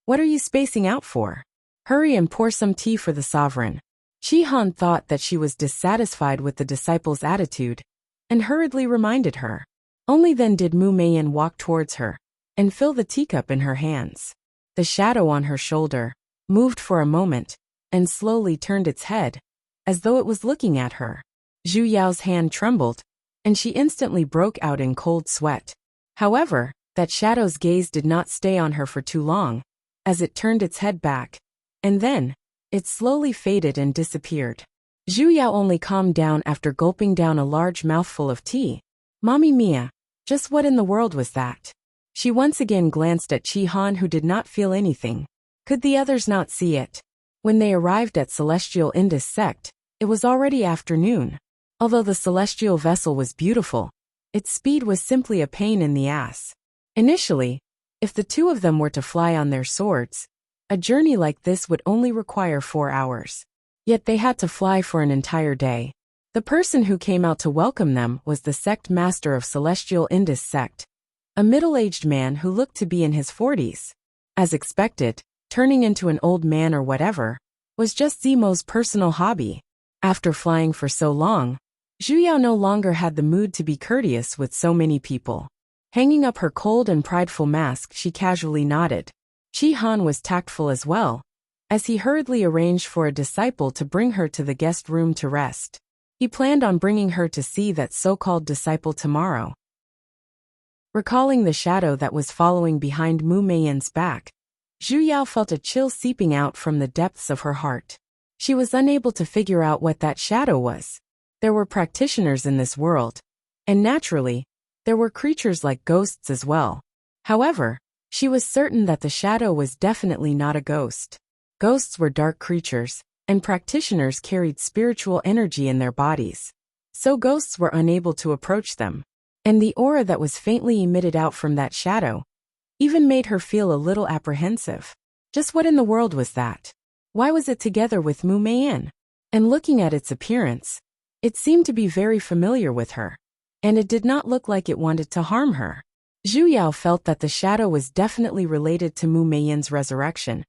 What are you spacing out for? Hurry and pour some tea for the sovereign. Chi Han thought that she was dissatisfied with the disciple's attitude, and hurriedly reminded her. Only then did Mu Meiyan walk towards her, and fill the teacup in her hands. The shadow on her shoulder moved for a moment, and slowly turned its head, as though it was looking at her. Zhu Yao's hand trembled, and she instantly broke out in cold sweat. However, that shadow's gaze did not stay on her for too long, as it turned its head back, and then, it slowly faded and disappeared. Zhu Yao only calmed down after gulping down a large mouthful of tea. Mamma mia, just what in the world was that? She once again glanced at Chi Han, who did not feel anything. Could the others not see it? When they arrived at Celestial Indus sect, it was already afternoon. Although the celestial vessel was beautiful, its speed was simply a pain in the ass. Initially, if the two of them were to fly on their swords, a journey like this would only require 4 hours. Yet they had to fly for an entire day. The person who came out to welcome them was the sect master of Celestial Indus sect, a middle-aged man who looked to be in his 40s. As expected, turning into an old man or whatever was just Zemo's personal hobby. After flying for so long, Zhu Yao no longer had the mood to be courteous with so many people. Hanging up her cold and prideful mask, she casually nodded. Chi Han was tactful as well, as he hurriedly arranged for a disciple to bring her to the guest room to rest. He planned on bringing her to see that so-called disciple tomorrow. Recalling the shadow that was following behind Mu Meiyan's back, Zhu Yao felt a chill seeping out from the depths of her heart. She was unable to figure out what that shadow was. There were practitioners in this world, and naturally, there were creatures like ghosts as well. However, she was certain that the shadow was definitely not a ghost. Ghosts were dark creatures, and practitioners carried spiritual energy in their bodies. So ghosts were unable to approach them. And the aura that was faintly emitted out from that shadow even made her feel a little apprehensive. Just what in the world was that? Why was it together with Mu Meiyan? And looking at its appearance, it seemed to be very familiar with her. And it did not look like it wanted to harm her. Zhu Yao felt that the shadow was definitely related to Mu Meiyan's resurrection,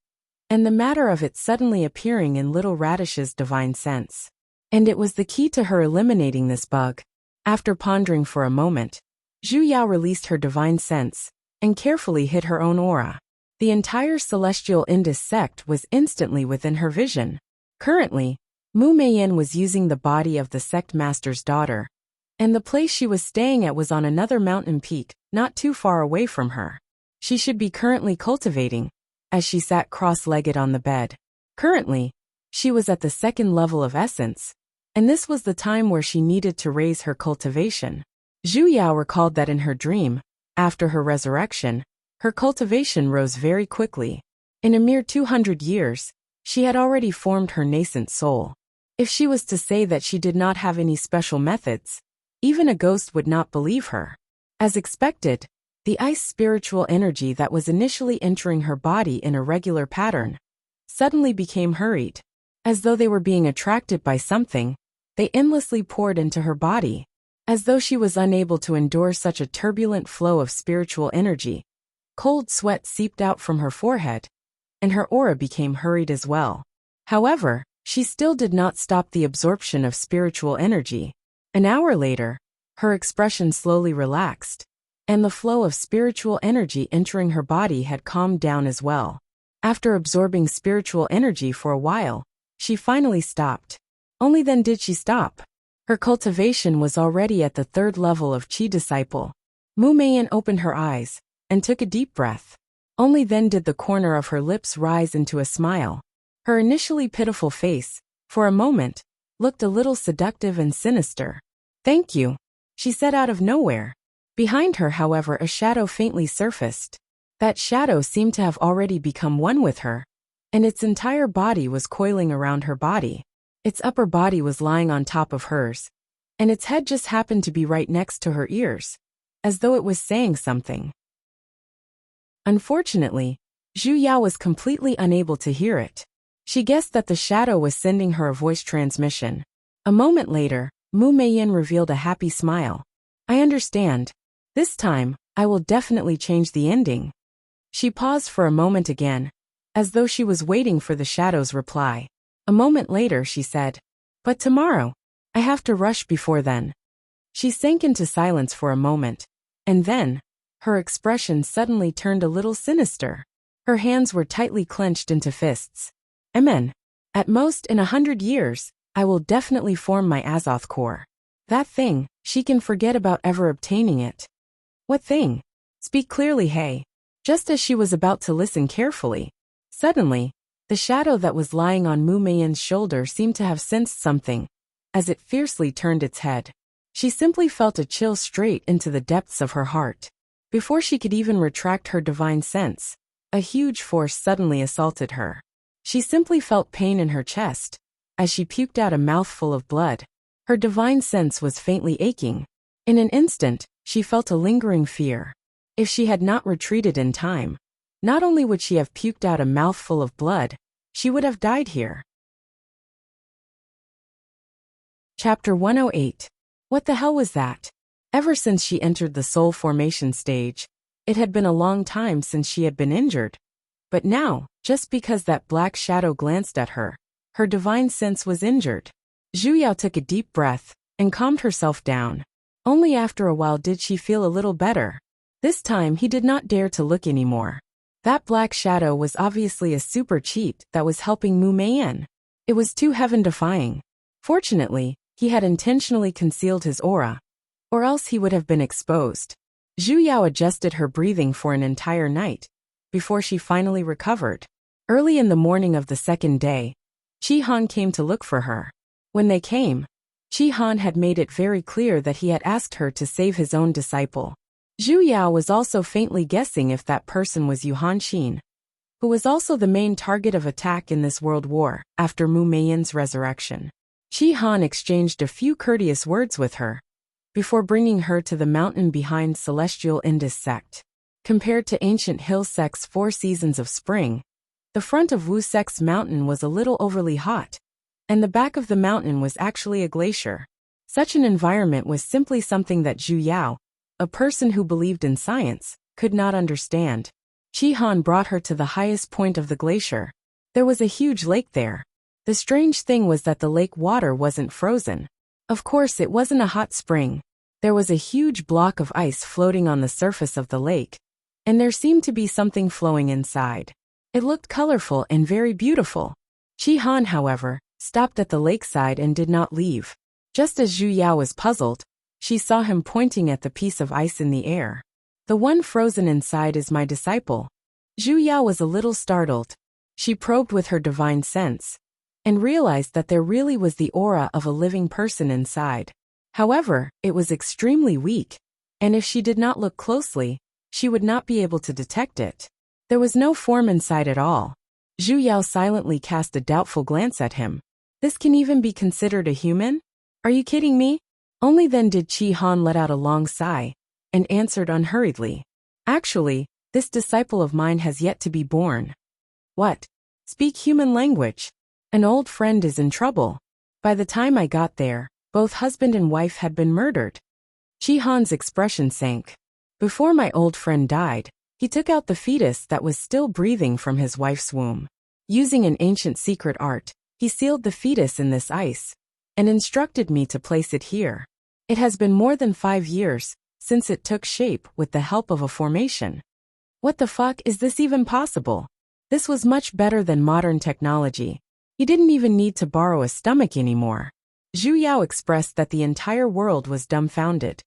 and the matter of it suddenly appearing in Little Radish's divine sense. And it was the key to her eliminating this bug. After pondering for a moment, Zhu Yao released her divine sense and carefully hid her own aura. The entire celestial Indus sect was instantly within her vision. Currently, Mu Meiyan was using the body of the sect master's daughter, and the place she was staying at was on another mountain peak, not too far away from her. She should be currently cultivating, as she sat cross-legged on the bed. Currently, she was at the second level of essence, and this was the time where she needed to raise her cultivation. Zhu Yao recalled that in her dream, after her resurrection, her cultivation rose very quickly. In a mere 200 years, she had already formed her nascent soul. If she was to say that she did not have any special methods, even a ghost would not believe her. As expected, the ice spiritual energy that was initially entering her body in a regular pattern suddenly became hurried. As though they were being attracted by something, they endlessly poured into her body. As though she was unable to endure such a turbulent flow of spiritual energy, cold sweat seeped out from her forehead, and her aura became hurried as well. However, she still did not stop the absorption of spiritual energy. An hour later, her expression slowly relaxed, and the flow of spiritual energy entering her body had calmed down as well. After absorbing spiritual energy for a while, she finally stopped. Only then did she stop. Her cultivation was already at the third level of Qi disciple. Mu Meiyan opened her eyes and took a deep breath. Only then did the corner of her lips rise into a smile. Her initially pitiful face, for a moment, looked a little seductive and sinister. "Thank you," she said out of nowhere. Behind her, however, a shadow faintly surfaced. That shadow seemed to have already become one with her, and its entire body was coiling around her body. Its upper body was lying on top of hers, and its head just happened to be right next to her ears, as though it was saying something. Unfortunately, Zhu Yao was completely unable to hear it. She guessed that the shadow was sending her a voice transmission. A moment later, Mu Meiyan revealed a happy smile. "I understand. This time, I will definitely change the ending." She paused for a moment again, as though she was waiting for the shadow's reply. A moment later she said, "But tomorrow, I have to rush before then." She sank into silence for a moment, and then, her expression suddenly turned a little sinister. Her hands were tightly clenched into fists. "Amen. At most in 100 years, I will definitely form my Azoth core. That thing, she can forget about ever obtaining it." "What thing? Speak clearly, hey." Just as she was about to listen carefully, suddenly, the shadow that was lying on Mu Meiyan's shoulder seemed to have sensed something, as it fiercely turned its head. She simply felt a chill straight into the depths of her heart. Before she could even retract her divine sense, a huge force suddenly assaulted her. She simply felt pain in her chest, as she puked out a mouthful of blood. Her divine sense was faintly aching. In an instant, she felt a lingering fear. If she had not retreated in time, not only would she have puked out a mouthful of blood, she would have died here. Chapter 108. What the hell was that? Ever since she entered the soul formation stage, it had been a long time since she had been injured. But now, just because that black shadow glanced at her, her divine sense was injured. Zhu Yao took a deep breath and calmed herself down. Only after a while did she feel a little better. This time he did not dare to look anymore. That black shadow was obviously a super cheat that was helping Mu Meian. It was too heaven-defying. Fortunately, he had intentionally concealed his aura, or else he would have been exposed. Zhu Yao adjusted her breathing for an entire night, before she finally recovered. Early in the morning of the second day, Qi Han came to look for her. When they came, Qi Han had made it very clear that he had asked her to save his own disciple. Zhu Yao was also faintly guessing if that person was Yu Hanxin, who was also the main target of attack in this world war after Mu Meian's resurrection. Qi Han exchanged a few courteous words with her before bringing her to the mountain behind Celestial Indus sect. Compared to ancient hill sect's 4 seasons of spring, the front of Wu sect's mountain was a little overly hot, and the back of the mountain was actually a glacier. Such an environment was simply something that Zhu Yao, a person who believed in science, could not understand. Qi Han brought her to the highest point of the glacier. There was a huge lake there. The strange thing was that the lake water wasn't frozen. Of course, it wasn't a hot spring. There was a huge block of ice floating on the surface of the lake, and there seemed to be something flowing inside. It looked colorful and very beautiful. Qi Han, however, stopped at the lakeside and did not leave. Just as Zhu Yao was puzzled, she saw him pointing at the piece of ice in the air. The one frozen inside is my disciple. Zhu Yao was a little startled. She probed with her divine sense, and realized that there really was the aura of a living person inside. However, it was extremely weak, and if she did not look closely, she would not be able to detect it. There was no form inside at all. Zhu Yao silently cast a doubtful glance at him. This can even be considered a human? Are you kidding me? Only then did Qi Han let out a long sigh, and answered unhurriedly. Actually, this disciple of mine has yet to be born. What? Speak human language. An old friend is in trouble. By the time I got there, both husband and wife had been murdered. Qi Han's expression sank. Before my old friend died, he took out the fetus that was still breathing from his wife's womb. Using an ancient secret art, he sealed the fetus in this ice, and instructed me to place it here. It has been more than 5 years since it took shape with the help of a formation. What the fuck, is this even possible? This was much better than modern technology. He didn't even need to borrow a stomach anymore. Zhu Yao expressed that the entire world was dumbfounded.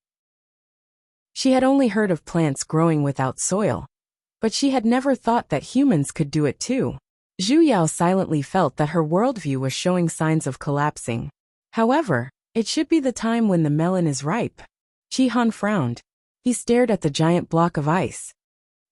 She had only heard of plants growing without soil, but she had never thought that humans could do it too. Zhu Yao silently felt that her worldview was showing signs of collapsing. However, it should be the time when the melon is ripe. Qi Han frowned. He stared at the giant block of ice.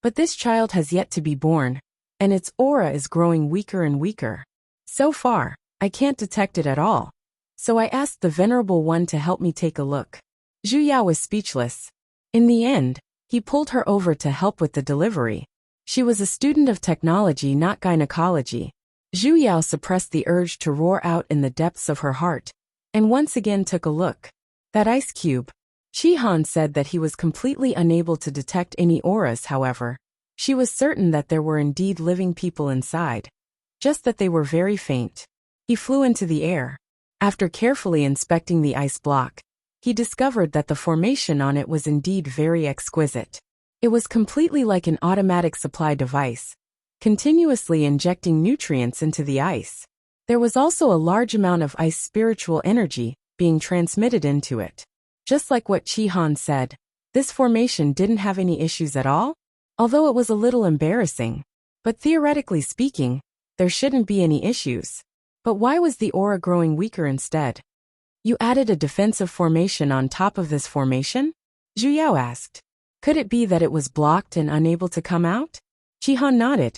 But this child has yet to be born, and its aura is growing weaker and weaker. So far, I can't detect it at all. So I asked the Venerable One to help me take a look. Zhu Yao was speechless. In the end, he pulled her over to help with the delivery. She was a student of technology, not gynecology. Zhu Yao suppressed the urge to roar out in the depths of her heart, and once again took a look. That ice cube. Qi Han said that he was completely unable to detect any auras. However, she was certain that there were indeed living people inside, just that they were very faint. He flew into the air. After carefully inspecting the ice block, he discovered that the formation on it was indeed very exquisite. It was completely like an automatic supply device, continuously injecting nutrients into the ice. There was also a large amount of ice spiritual energy being transmitted into it. Just like what Qi Han said, this formation didn't have any issues at all, although it was a little embarrassing. But theoretically speaking, there shouldn't be any issues. But why was the aura growing weaker instead? You added a defensive formation on top of this formation? Zhu Yao asked. Could it be that it was blocked and unable to come out? Qi Han nodded.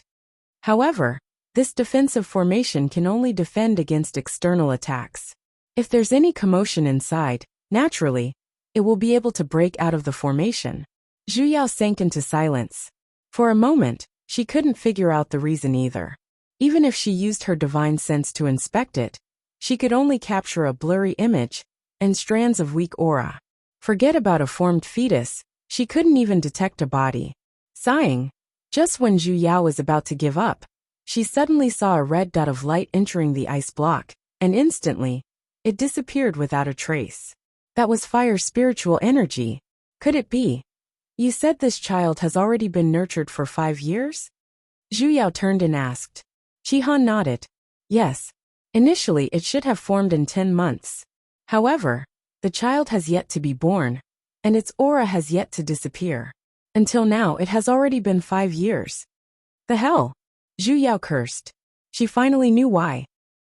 However, this defensive formation can only defend against external attacks. If there's any commotion inside, naturally, it will be able to break out of the formation. Zhu Yao sank into silence. For a moment, she couldn't figure out the reason either. Even if she used her divine sense to inspect it, she could only capture a blurry image and strands of weak aura. Forget about a formed fetus, she couldn't even detect a body. Sighing, just when Zhu Yao was about to give up, she suddenly saw a red dot of light entering the ice block, and instantly, it disappeared without a trace. That was fire spiritual energy. Could it be? You said this child has already been nurtured for 5 years? Zhu Yao turned and asked. Qihan nodded. Yes. Initially it should have formed in 10 months. However, the child has yet to be born, and its aura has yet to disappear. Until now it has already been 5 years. The hell? Zhu Yao cursed. She finally knew why.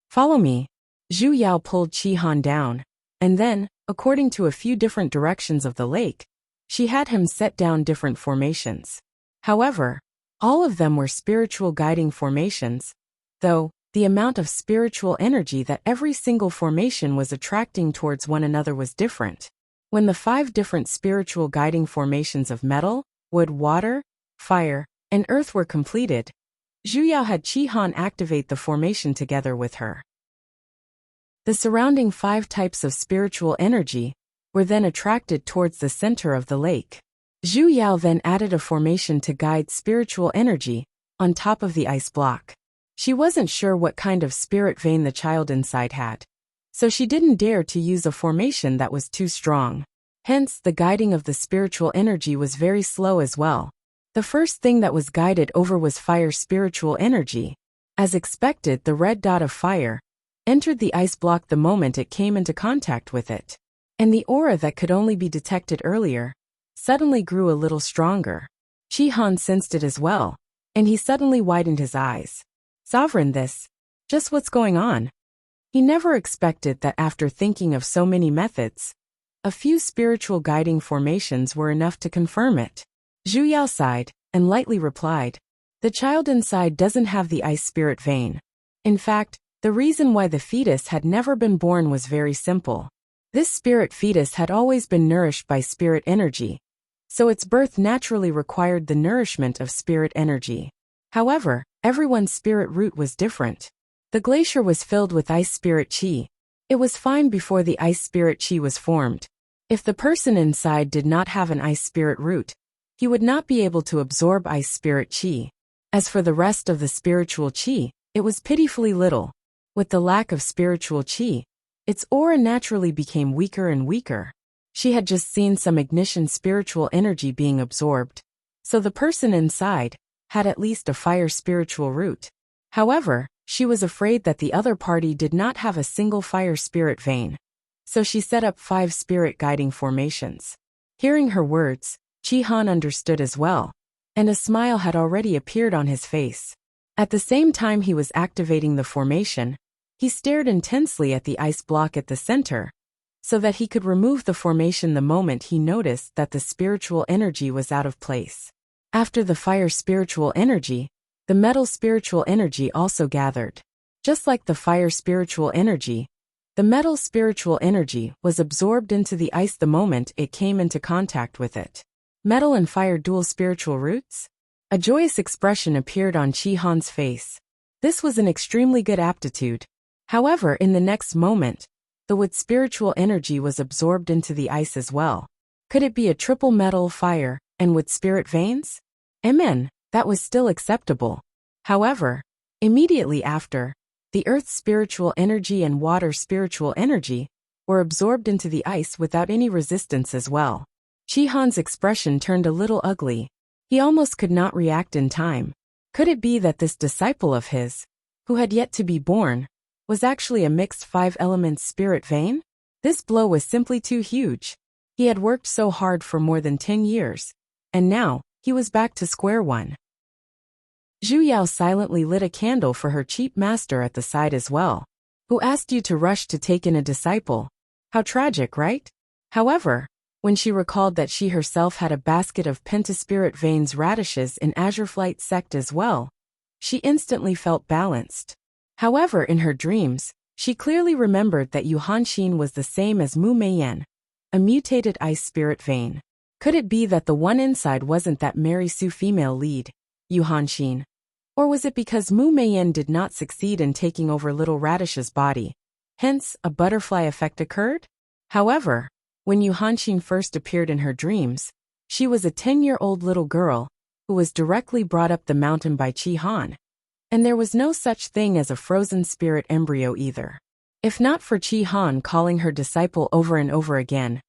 Follow me. Zhu Yao pulled Qihan down, and then, according to a few different directions of the lake, she had him set down different formations. However, all of them were spiritual guiding formations, though the amount of spiritual energy that every single formation was attracting towards one another was different. When the 5 different spiritual guiding formations of metal, wood, water, fire, and earth were completed, Zhu Yao had Qihan activate the formation together with her. The surrounding 5 types of spiritual energy were then attracted towards the center of the lake. Zhu Yao then added a formation to guide spiritual energy on top of the ice block. She wasn't sure what kind of spirit vein the child inside had, so she didn't dare to use a formation that was too strong. Hence, the guiding of the spiritual energy was very slow as well. The first thing that was guided over was fire spiritual energy. As expected, the red dot of fire entered the ice block the moment it came into contact with it, and the aura that could only be detected earlier suddenly grew a little stronger. Qihan sensed it as well, and he suddenly widened his eyes. Sovereign, just what's going on? He never expected that after thinking of so many methods, a few spiritual guiding formations were enough to confirm it. Zhu Yao sighed and lightly replied, the child inside doesn't have the ice spirit vein. In fact, the reason why the fetus had never been born was very simple. This spirit fetus had always been nourished by spirit energy, so its birth naturally required the nourishment of spirit energy. However, everyone's spirit root was different. The glacier was filled with ice spirit qi. It was fine before the ice spirit qi was formed. If the person inside did not have an ice spirit root, he would not be able to absorb ice spirit qi. As for the rest of the spiritual qi, it was pitifully little. With the lack of spiritual qi, its aura naturally became weaker and weaker. She had just seen some ignition spiritual energy being absorbed, so the person inside had at least a fire spiritual root. However, she was afraid that the other party did not have a single fire spirit vein, so she set up 5 spirit guiding formations. Hearing her words, Qihan understood as well, and a smile had already appeared on his face. At the same time he was activating the formation, he stared intensely at the ice block at the center, so that he could remove the formation the moment he noticed that the spiritual energy was out of place. After the fire spiritual energy, the metal spiritual energy also gathered. Just like the fire spiritual energy, the metal spiritual energy was absorbed into the ice the moment it came into contact with it. Metal and fire dual spiritual roots? A joyous expression appeared on Qihan's face. This was an extremely good aptitude. However, in the next moment, the wood spiritual energy was absorbed into the ice as well. Could it be a triple metal, fire, and wood spirit veins? Amen, that was still acceptable. However, immediately after, the earth spiritual energy and water spiritual energy were absorbed into the ice without any resistance as well. Qihan's expression turned a little ugly. He almost could not react in time. Could it be that this disciple of his, who had yet to be born, was actually a mixed 5-element spirit vein? This blow was simply too huge. He had worked so hard for more than 10 years, and now, he was back to square one. Zhu Yao silently lit a candle for her cheap master at the side as well. Who asked you to rush to take in a disciple? How tragic, right? However, when she recalled that she herself had a basket of pentaspirit veins radishes in Azure Flight sect as well, she instantly felt balanced. However, in her dreams, she clearly remembered that Yu Hanxin was the same as Mu Meiyan, a mutated ice spirit vein. Could it be that the one inside wasn't that Mary Sue female lead, Yu Hanxin? Or was it because Mu Meiyan did not succeed in taking over Little Radish's body, hence a butterfly effect occurred? However, when Yu Hanxin first appeared in her dreams, she was a 10-year-old little girl who was directly brought up the mountain by Qihan, and there was no such thing as a frozen spirit embryo either. If not for Qihan calling her disciple over and over again,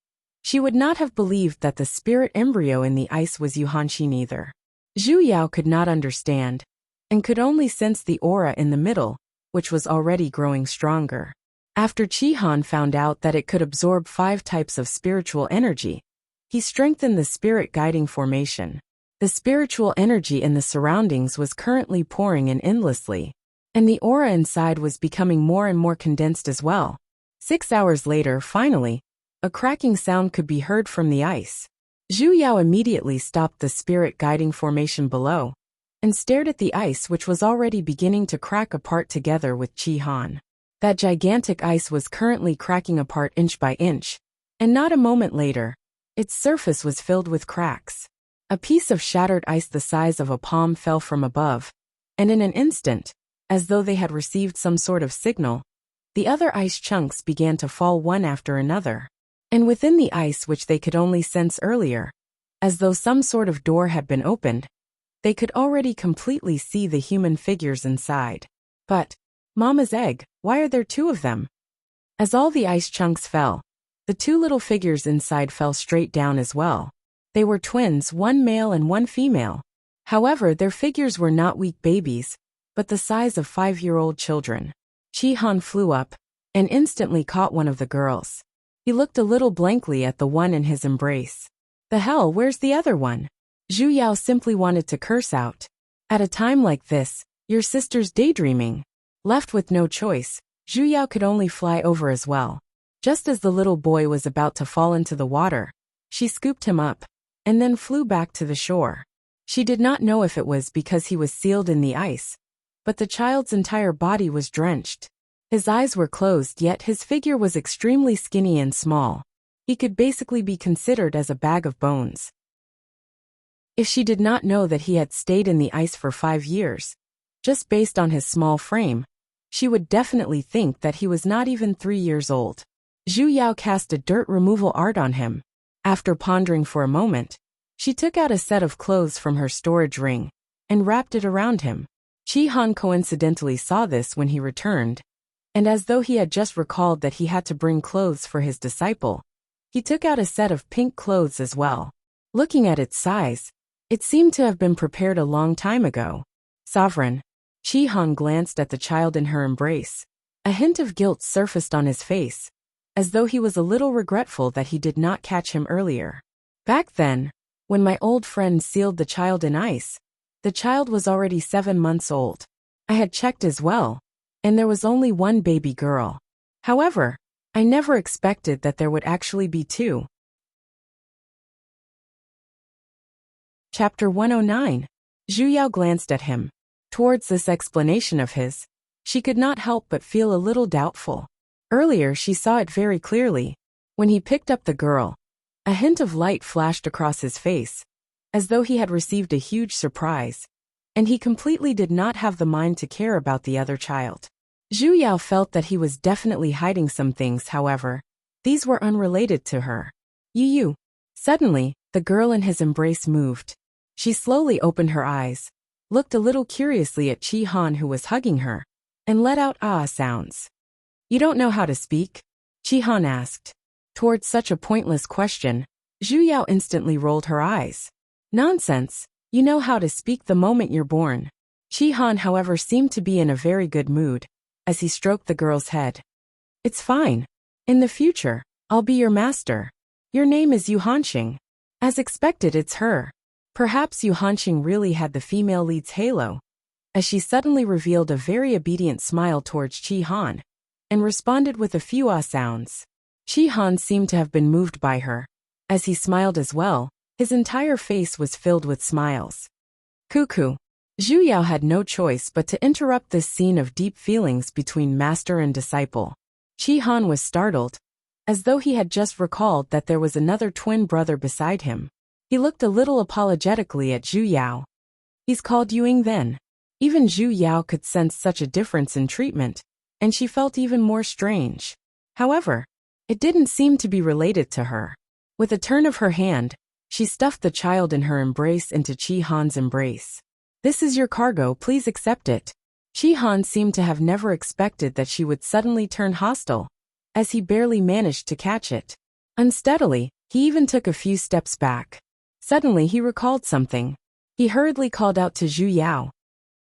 She would not have believed that the spirit embryo in the ice was Yuhanxin either. Zhu Yao could not understand, and could only sense the aura in the middle, which was already growing stronger. After Qihan found out that it could absorb 5 types of spiritual energy, he strengthened the spirit guiding formation. The spiritual energy in the surroundings was currently pouring in endlessly, and the aura inside was becoming more and more condensed as well. 6 hours later, finally, a cracking sound could be heard from the ice. Zhu Yao immediately stopped the spirit guiding formation below, and stared at the ice which was already beginning to crack apart together with Qihan. That gigantic ice was currently cracking apart inch by inch, and not a moment later, its surface was filled with cracks. A piece of shattered ice the size of a palm fell from above, and in an instant, as though they had received some sort of signal, the other ice chunks began to fall one after another. And within the ice which they could only sense earlier, as though some sort of door had been opened, they could already completely see the human figures inside. But, Mama's egg, why are there 2 of them? As all the ice chunks fell, the 2 little figures inside fell straight down as well. They were twins, 1 male and 1 female. However, their figures were not weak babies, but the size of 5-year-old children. Qihan flew up, and instantly caught one of the girls. He looked a little blankly at the one in his embrace. The hell, where's the other one? Zhu Yao simply wanted to curse out. At a time like this, your sister's daydreaming. Left with no choice, Zhu Yao could only fly over as well. Just as the little boy was about to fall into the water, she scooped him up, and then flew back to the shore. She did not know if it was because he was sealed in the ice, but the child's entire body was drenched. His eyes were closed, yet his figure was extremely skinny and small. He could basically be considered as a bag of bones. If she did not know that he had stayed in the ice for 5 years, just based on his small frame, she would definitely think that he was not even 3 years old. Zhu Yao cast a dirt removal art on him. After pondering for a moment, she took out a set of clothes from her storage ring and wrapped it around him. Qihan coincidentally saw this when he returned, and as though he had just recalled that he had to bring clothes for his disciple, he took out a set of pink clothes as well. Looking at its size, it seemed to have been prepared a long time ago. Sovereign. Qihan glanced at the child in her embrace. A hint of guilt surfaced on his face, as though he was a little regretful that he did not catch him earlier. Back then, when my old friend sealed the child in ice, the child was already 7 months old. I had checked as well, and there was only 1 baby girl. However, I never expected that there would actually be 2. Chapter 109. Zhu Yao glanced at him. Towards this explanation of his, she could not help but feel a little doubtful. Earlier she saw it very clearly. When he picked up the girl, a hint of light flashed across his face, as though he had received a huge surprise, and he completely did not have the mind to care about the other child. Zhu Yao felt that he was definitely hiding some things, however, these were unrelated to her. Yu. Suddenly, the girl in his embrace moved. She slowly opened her eyes, looked a little curiously at Qihan who was hugging her, and let out ah sounds. You don't know how to speak? Qihan asked. Towards such a pointless question, Zhu Yao instantly rolled her eyes. Nonsense, you know how to speak the moment you're born. Qihan, however, seemed to be in a very good mood, as he stroked the girl's head. It's fine. In the future, I'll be your master. Your name is Yuhanxing. As expected, it's her. Perhaps Yuhanxing really had the female lead's halo, as she suddenly revealed a very obedient smile towards Qihan, and responded with a few ah sounds. Qihan seemed to have been moved by her. As he smiled as well, his entire face was filled with smiles. Cuckoo. Zhu Yao had no choice but to interrupt this scene of deep feelings between master and disciple. Qihan was startled, as though he had just recalled that there was another twin brother beside him. He looked a little apologetically at Zhu Yao. He's called Yuing then. Even Zhu Yao could sense such a difference in treatment, and she felt even more strange. However, it didn't seem to be related to her. With a turn of her hand, she stuffed the child in her embrace into Qihan's embrace. This is your cargo, please accept it. Qihan seemed to have never expected that she would suddenly turn hostile, as he barely managed to catch it. Unsteadily, He even took a few steps back. Suddenly he recalled something. He hurriedly called out to Zhu Yao.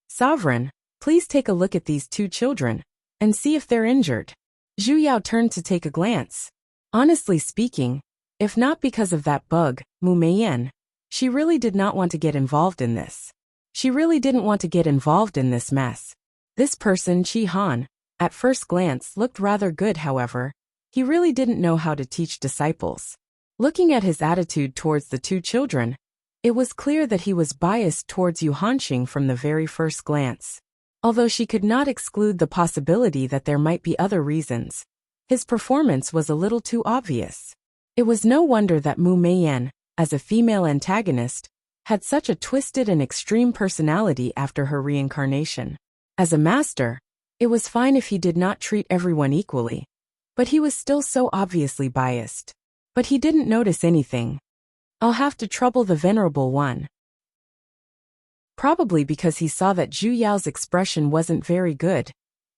"Sovereign, please take a look at these two children, and see if they're injured." Zhu Yao turned to take a glance. Honestly speaking, if not because of that bug, Mu Meiyan, she really did not want to get involved in this. She really didn't want to get involved in this mess. This person, Qi Han, at first glance looked rather good. However, he really didn't know how to teach disciples. Looking at his attitude towards the two children, it was clear that he was biased towards Yu Hanxing from the very first glance. Although she could not exclude the possibility that there might be other reasons, his performance was a little too obvious. It was no wonder that Mu Meiyan, as a female antagonist, had such a twisted and extreme personality after her reincarnation. As a master, it was fine if he did not treat everyone equally, but he was still so obviously biased. But he didn't notice anything. "I'll have to trouble the Venerable One." Probably because he saw that Zhu Yao's expression wasn't very good,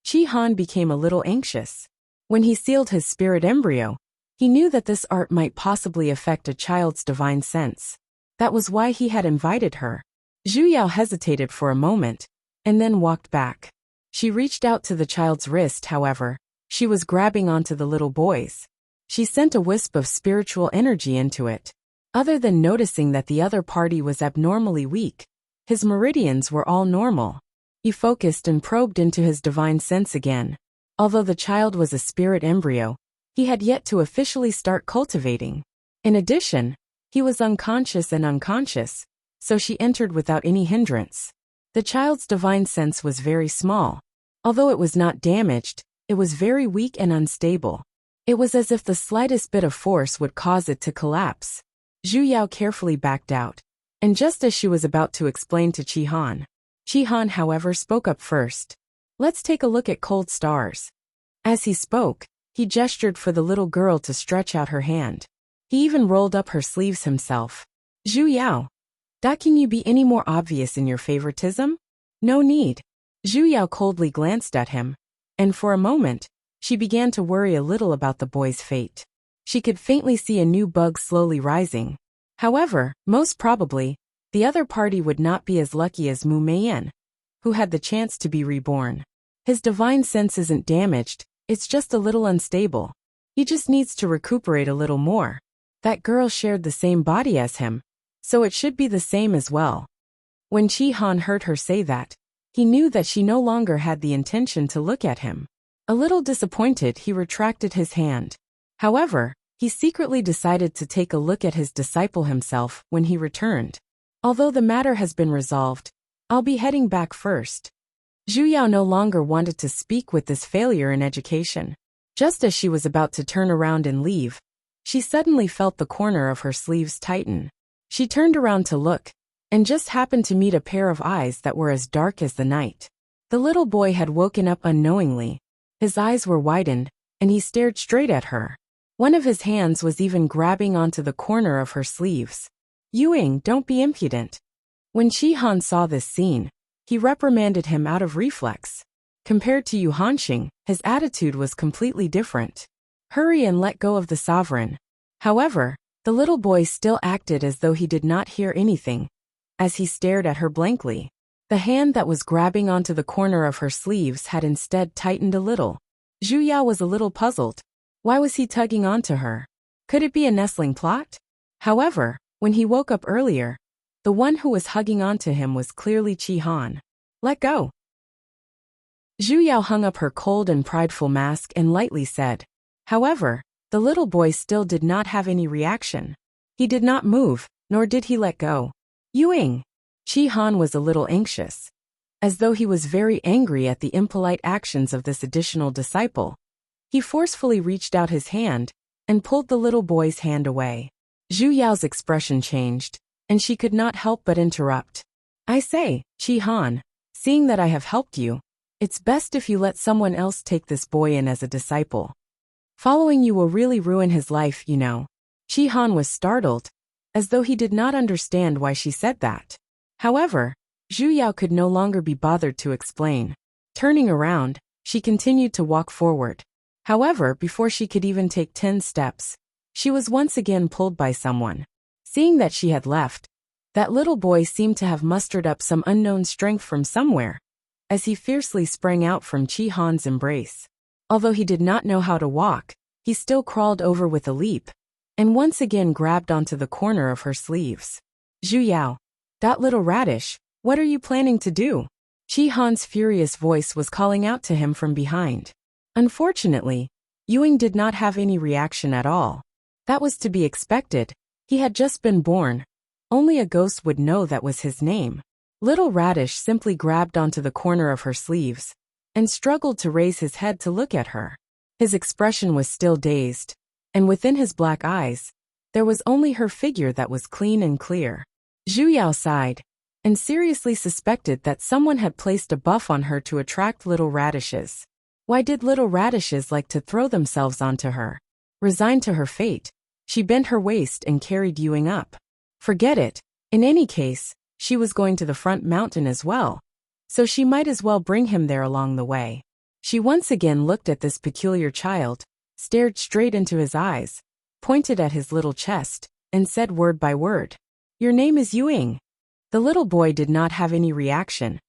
Qi Han became a little anxious. When he sealed his spirit embryo, he knew that this art might possibly affect a child's divine sense. That was why he had invited her. Zhu Yao hesitated for a moment, and then walked back. She reached out to the child's wrist. However, she was grabbing onto the little boy's. She sent a wisp of spiritual energy into it. Other than noticing that the other party was abnormally weak, his meridians were all normal. He focused and probed into his divine sense again. Although the child was a spirit embryo, he had yet to officially start cultivating. In addition, he was unconscious, so she entered without any hindrance. The child's divine sense was very small. Although it was not damaged, it was very weak and unstable. It was as if the slightest bit of force would cause it to collapse. Zhu Yao carefully backed out, and just as she was about to explain to Qi Han, however, spoke up first. "Let's take a look at cold stars." As he spoke, he gestured for the little girl to stretch out her hand. He even rolled up her sleeves himself. "Zhu Yao, can you be any more obvious in your favoritism?" "No need." Zhu Yao coldly glanced at him, and for a moment, she began to worry a little about the boy's fate. She could faintly see a new bug slowly rising. However, most probably, the other party would not be as lucky as Mu Meiyan, who had the chance to be reborn. His divine sense isn't damaged, it's just a little unstable. He just needs to recuperate a little more. That girl shared the same body as him, so it should be the same as well. When Qi Han heard her say that, he knew that she no longer had the intention to look at him. A little disappointed, he retracted his hand. However, he secretly decided to take a look at his disciple himself when he returned. "Although the matter has been resolved, I'll be heading back first." Zhu Yao no longer wanted to speak with this failure in education. Just as she was about to turn around and leave, she suddenly felt the corner of her sleeves tighten. She turned around to look, and just happened to meet a pair of eyes that were as dark as the night. The little boy had woken up unknowingly. His eyes were widened, and he stared straight at her. One of his hands was even grabbing onto the corner of her sleeves. "Yuing, don't be impudent." When Qi Han saw this scene, he reprimanded him out of reflex. Compared to Yu Hanxing, his attitude was completely different. "Hurry and let go of the sovereign." However, the little boy still acted as though he did not hear anything, as he stared at her blankly. The hand that was grabbing onto the corner of her sleeves had instead tightened a little. Zhu Yao was a little puzzled. Why was he tugging onto her? Could it be a nestling plot? However, when he woke up earlier, the one who was hugging onto him was clearly Qi Han. "Let go." Zhu Yao hung up her cold and prideful mask and lightly said. However, the little boy still did not have any reaction. He did not move, nor did he let go. "Yuing." Qi Han was a little anxious. As though he was very angry at the impolite actions of this additional disciple, he forcefully reached out his hand and pulled the little boy's hand away. Zhu Yao's expression changed, and she could not help but interrupt. "I say, Qi Han, seeing that I have helped you, it's best if you let someone else take this boy in as a disciple. Following you will really ruin his life, you know." Qi Han was startled, as though he did not understand why she said that. However, Zhu Yao could no longer be bothered to explain. Turning around, she continued to walk forward. However, before she could even take 10 steps, She was once again pulled by someone. Seeing that she had left, that little boy seemed to have mustered up some unknown strength from somewhere, as he fiercely sprang out from Chi Han's embrace. Although he did not know how to walk, he still crawled over with a leap, and once again grabbed onto the corner of her sleeves. Zhu Yao. That little radish, what are you planning to do? Chi Han's furious voice was calling out to him from behind. Unfortunately, Ewing did not have any reaction at all. That was to be expected. He had just been born. Only a ghost would know that was his name. Little Radish simply grabbed onto the corner of her sleeves and struggled to raise his head to look at her. His expression was still dazed, and within his black eyes, there was only her figure that was clean and clear. Zhu Yao sighed and seriously suspected that someone had placed a buff on her to attract little radishes. Why did little radishes like to throw themselves onto her? Resigned to her fate, she bent her waist and carried Ewing up. Forget it. In any case, she was going to the front mountain as well, so she might as well bring him there along the way. She once again looked at this peculiar child, stared straight into his eyes, pointed at his little chest, and said word by word, "Your name is Ewing." The little boy did not have any reaction,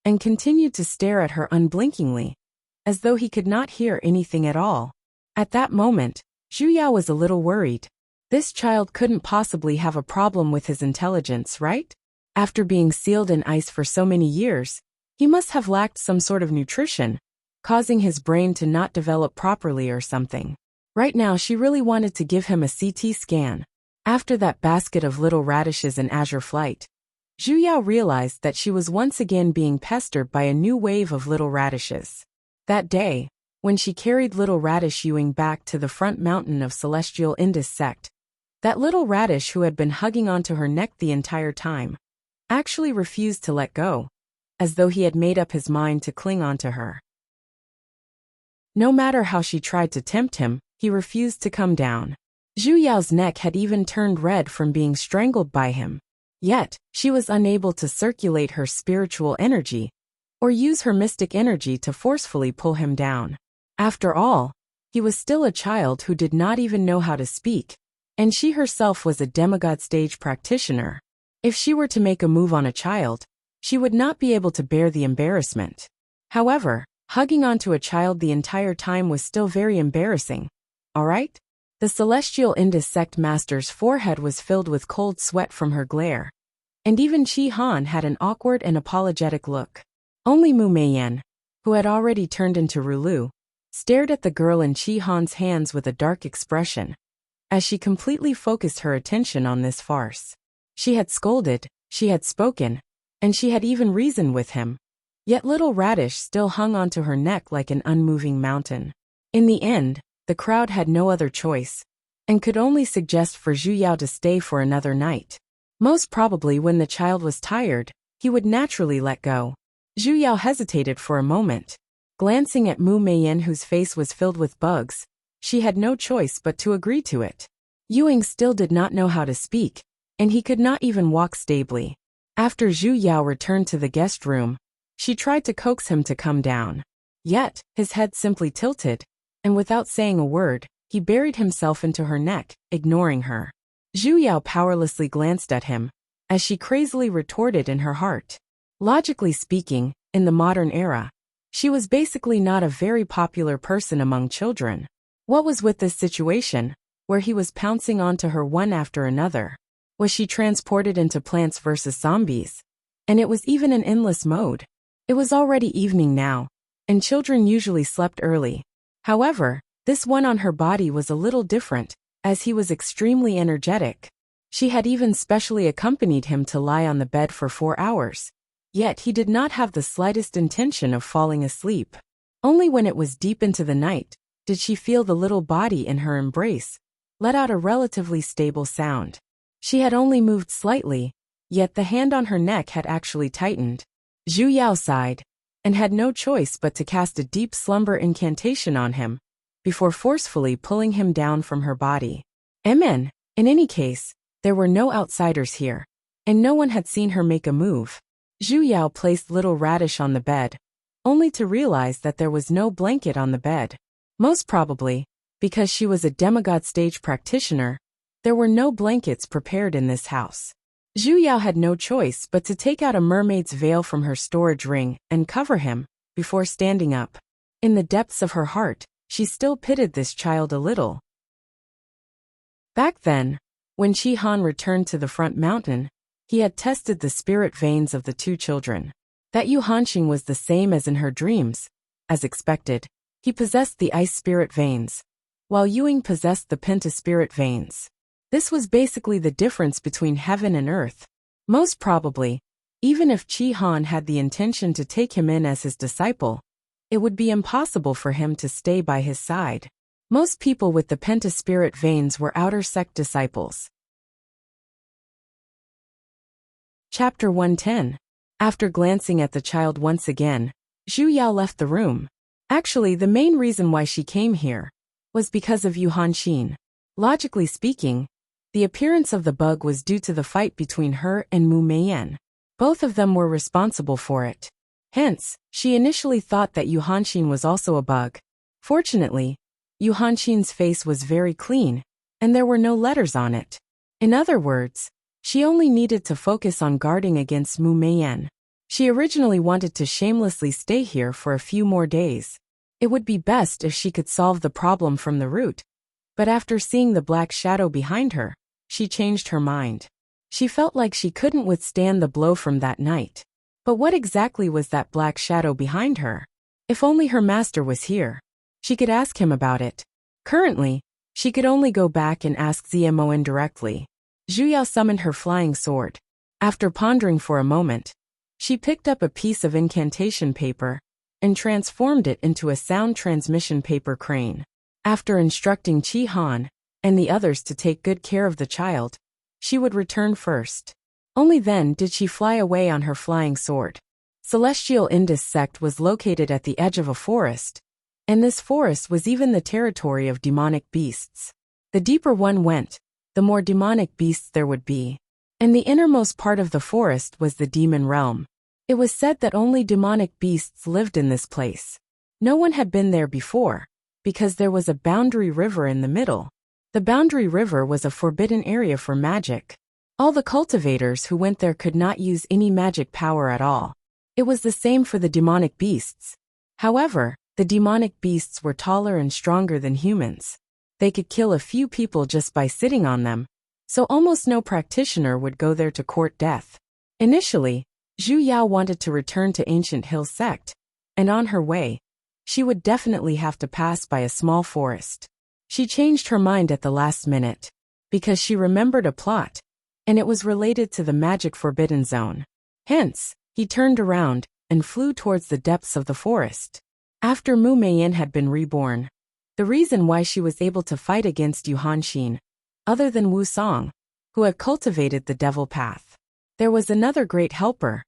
and continued to stare at her unblinkingly, as though he could not hear anything at all. At that moment, Zhu Yao was a little worried. This child couldn't possibly have a problem with his intelligence, right? After being sealed in ice for so many years, he must have lacked some sort of nutrition, causing his brain to not develop properly or something. Right now she really wanted to give him a CT scan. After that basket of little radishes in azure flight, Zhu Yao realized that she was once again being pestered by a new wave of little radishes. That day, when she carried little radish Ewing back to the front mountain of Celestial Indus sect, that little radish who had been hugging onto her neck the entire time actually refused to let go, as though he had made up his mind to cling onto her. No matter how she tried to tempt him, he refused to come down. Zhu Yao's neck had even turned red from being strangled by him. Yet, she was unable to circulate her spiritual energy, or use her mystic energy to forcefully pull him down. After all, he was still a child who did not even know how to speak, and she herself was a demigod stage practitioner. If she were to make a move on a child, she would not be able to bear the embarrassment. However, hugging onto a child the entire time was still very embarrassing. Alright? The Celestial Indus sect master's forehead was filled with cold sweat from her glare, and even Chi Han had an awkward and apologetic look. Only Mu Meiyan, who had already turned into Rulu, stared at the girl in Chi Han's hands with a dark expression, as she completely focused her attention on this farce. She had scolded, she had spoken, and she had even reasoned with him. Yet little Radish still hung onto her neck like an unmoving mountain. In the end, the crowd had no other choice, and could only suggest for Zhu Yao to stay for another night. Most probably when the child was tired, he would naturally let go. Zhu Yao hesitated for a moment. Glancing at Mu Meiyan whose face was filled with bugs, she had no choice but to agree to it. Ewing still did not know how to speak, and he could not even walk stably. After Zhu Yao returned to the guest room, she tried to coax him to come down. Yet, his head simply tilted, and without saying a word, he buried himself into her neck, ignoring her. Zhu Yao powerlessly glanced at him, as she crazily retorted in her heart. Logically speaking, in the modern era, she was basically not a very popular person among children. What was with this situation, where he was pouncing onto her one after another? Was she transported into Plants vs. Zombies? And it was even an endless mode. It was already evening now, and children usually slept early. However, this one on her body was a little different, as he was extremely energetic. She had even specially accompanied him to lie on the bed for 4 hours. Yet he did not have the slightest intention of falling asleep. Only when it was deep into the night did she feel the little body in her embrace let out a relatively stable sound. She had only moved slightly, yet the hand on her neck had actually tightened. Zhu Yao sighed, and had no choice but to cast a deep slumber incantation on him, before forcefully pulling him down from her body. Amen. In any case, there were no outsiders here, and no one had seen her make a move. Zhu Yao placed little Radish on the bed, only to realize that there was no blanket on the bed. Most probably, Because she was a demigod stage practitioner, there were no blankets prepared in this house. Zhu Yao had no choice but to take out a mermaid's veil from her storage ring and cover him, before standing up. In the depths of her heart, she still pitied this child a little. Back then, when Qi Han returned to the front mountain, he had tested the spirit veins of the two children. That Yu Hanxing was the same as in her dreams. As expected, he possessed the ice spirit veins, while Yuing possessed the pentaspirit veins. This was basically the difference between heaven and earth. Most probably, even if Qi Han had the intention to take him in as his disciple, it would be impossible for him to stay by his side. Most people with the pentaspirit veins were outer sect disciples. Chapter 110. After glancing at the child once again, Zhu Yao left the room. Actually, the main reason why she came here was because of Yu Hanxin. Logically speaking, the appearance of the bug was due to the fight between her and Mu Meiyan. Both of them were responsible for it. Hence, she initially thought that Yu Hanxin was also a bug. Fortunately, Yu Hanxin's face was very clean, and there were no letters on it. In other words, she only needed to focus on guarding against Mu Meiyan. She originally wanted to shamelessly stay here for a few more days. It would be best if she could solve the problem from the root. But after seeing the black shadow behind her, she changed her mind. She felt like she couldn't withstand the blow from that night. But what exactly was that black shadow behind her? If only her master was here, she could ask him about it. Currently, she could only go back and ask Zmo directly. Zhu Yao summoned her flying sword. After pondering for a moment, she picked up a piece of incantation paper and transformed it into a sound transmission paper crane. After instructing Qi Han and the others to take good care of the child, she would return first. Only then did she fly away on her flying sword. Celestial Indus sect was located at the edge of a forest, and this forest was even the territory of demonic beasts. The deeper one went, the more demonic beasts there would be. And the innermost part of the forest was the demon realm. It was said that only demonic beasts lived in this place. No one had been there before, because there was a boundary river in the middle. The boundary river was a forbidden area for magic. All the cultivators who went there could not use any magic power at all. It was the same for the demonic beasts. However, the demonic beasts were taller and stronger than humans. They could kill a few people just by sitting on them, so almost no practitioner would go there to court death. Initially, Zhu Yao wanted to return to Ancient Hill sect, and on her way, she would definitely have to pass by a small forest. She changed her mind at the last minute, because she remembered a plot, and it was related to the magic forbidden zone. Hence, he turned around and flew towards the depths of the forest. After Mu Meiyan had been reborn, the reason why she was able to fight against Yu Hanxin, other than Wu Song, who had cultivated the devil path, there was another great helper,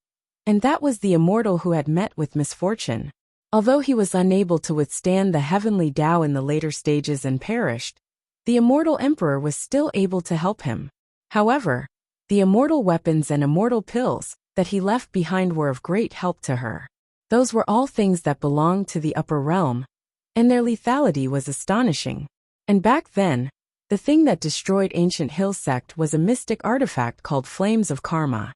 and that was the immortal who had met with misfortune. Although he was unable to withstand the heavenly Tao in the later stages and perished, the immortal emperor was still able to help him. However, the immortal weapons and immortal pills that he left behind were of great help to her. Those were all things that belonged to the upper realm, and their lethality was astonishing. And back then, the thing that destroyed Ancient Hill sect was a mystic artifact called Flames of Karma.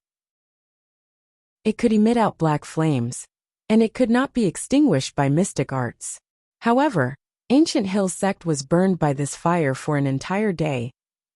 It could emit out black flames, and it could not be extinguished by mystic arts. However, Ancient Hill sect was burned by this fire for an entire day,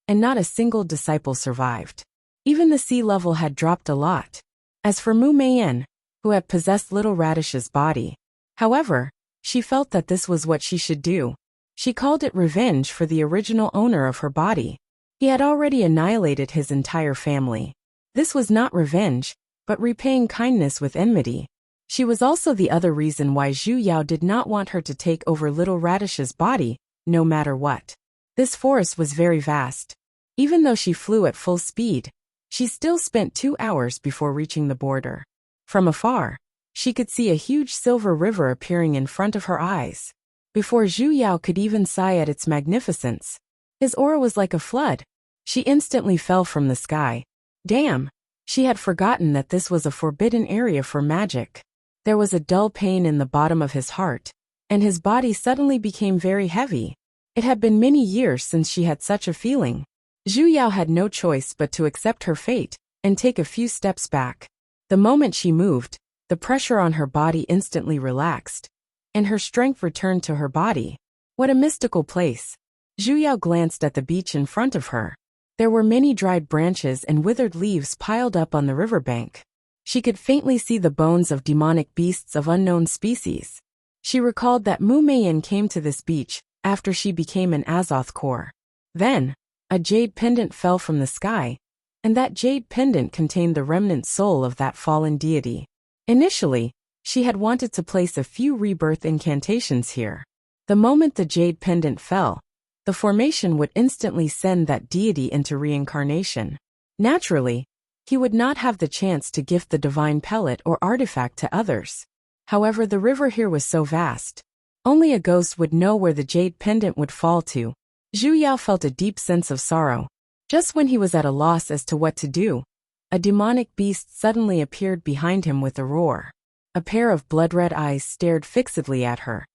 and not a single disciple survived. Even the sea level had dropped a lot. As for Mu Meiyan, who had possessed Little Radish's body, however, she felt that this was what she should do. She called it revenge for the original owner of her body. He had already annihilated his entire family. This was not revenge, but repaying kindness with enmity. She was also the other reason why Zhu Yao did not want her to take over Little Radish's body, no matter what. This forest was very vast. Even though she flew at full speed, she still spent 2 hours before reaching the border. From afar, she could see a huge silver river appearing in front of her eyes. Before Zhu Yao could even sigh at its magnificence, his aura was like a flood. She instantly fell from the sky. Damn! She had forgotten that this was a forbidden area for magic. There was a dull pain in the bottom of his heart, and his body suddenly became very heavy. It had been many years since she had such a feeling. Zhu Yao had no choice but to accept her fate and take a few steps back. The moment she moved, the pressure on her body instantly relaxed, and her strength returned to her body. What a mystical place. Zhu Yao glanced at the beach in front of her. There were many dried branches and withered leaves piled up on the riverbank. She could faintly see the bones of demonic beasts of unknown species. She recalled that Mu Meiyan came to this beach after she became an Azoth core. Then, a jade pendant fell from the sky, and that jade pendant contained the remnant soul of that fallen deity. Initially, she had wanted to place a few rebirth incantations here. The moment the jade pendant fell, the formation would instantly send that deity into reincarnation. Naturally, he would not have the chance to gift the divine pellet or artifact to others. However, the river here was so vast. Only a ghost would know where the jade pendant would fall to. Zhu Yao felt a deep sense of sorrow. Just when he was at a loss as to what to do, a demonic beast suddenly appeared behind him with a roar. A pair of blood-red eyes stared fixedly at her.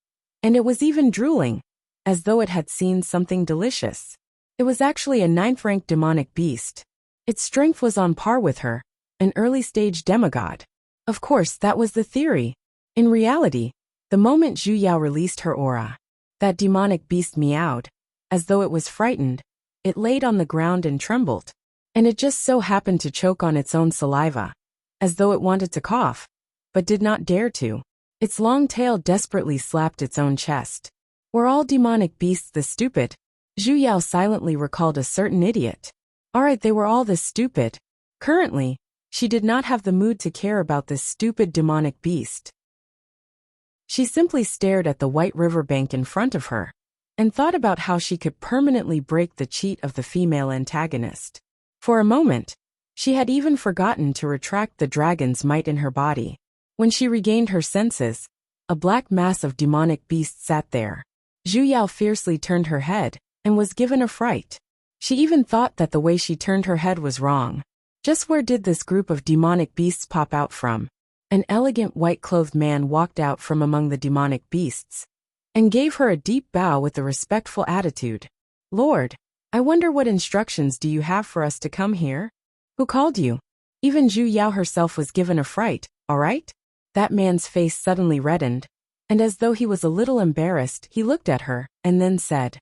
And it was even drooling, as though it had seen something delicious. It was actually a 9th-rank demonic beast. Its strength was on par with her, an early-stage demigod. Of course, that was the theory. In reality, the moment Zhu Yao released her aura, that demonic beast meowed. As though it was frightened, it laid on the ground and trembled. And it just so happened to choke on its own saliva, as though it wanted to cough, but did not dare to. Its long tail desperately slapped its own chest. Were all demonic beasts this stupid? Zhu Yao silently recalled a certain idiot. Alright, they were all this stupid. Currently, she did not have the mood to care about this stupid demonic beast. She simply stared at the white riverbank in front of her, and thought about how she could permanently break the cheat of the female antagonist. For a moment, she had even forgotten to retract the dragon's might in her body. When she regained her senses, a black mass of demonic beasts sat there. Zhu Yao fiercely turned her head, and was given a fright. She even thought that the way she turned her head was wrong. Just where did this group of demonic beasts pop out from? An elegant white-clothed man walked out from among the demonic beasts, and gave her a deep bow with a respectful attitude. Lord, I wonder what instructions do you have for us to come here? Who called you? Even Zhu Yao herself was given a fright, alright? That man's face suddenly reddened, and as though he was a little embarrassed, he looked at her, and then said,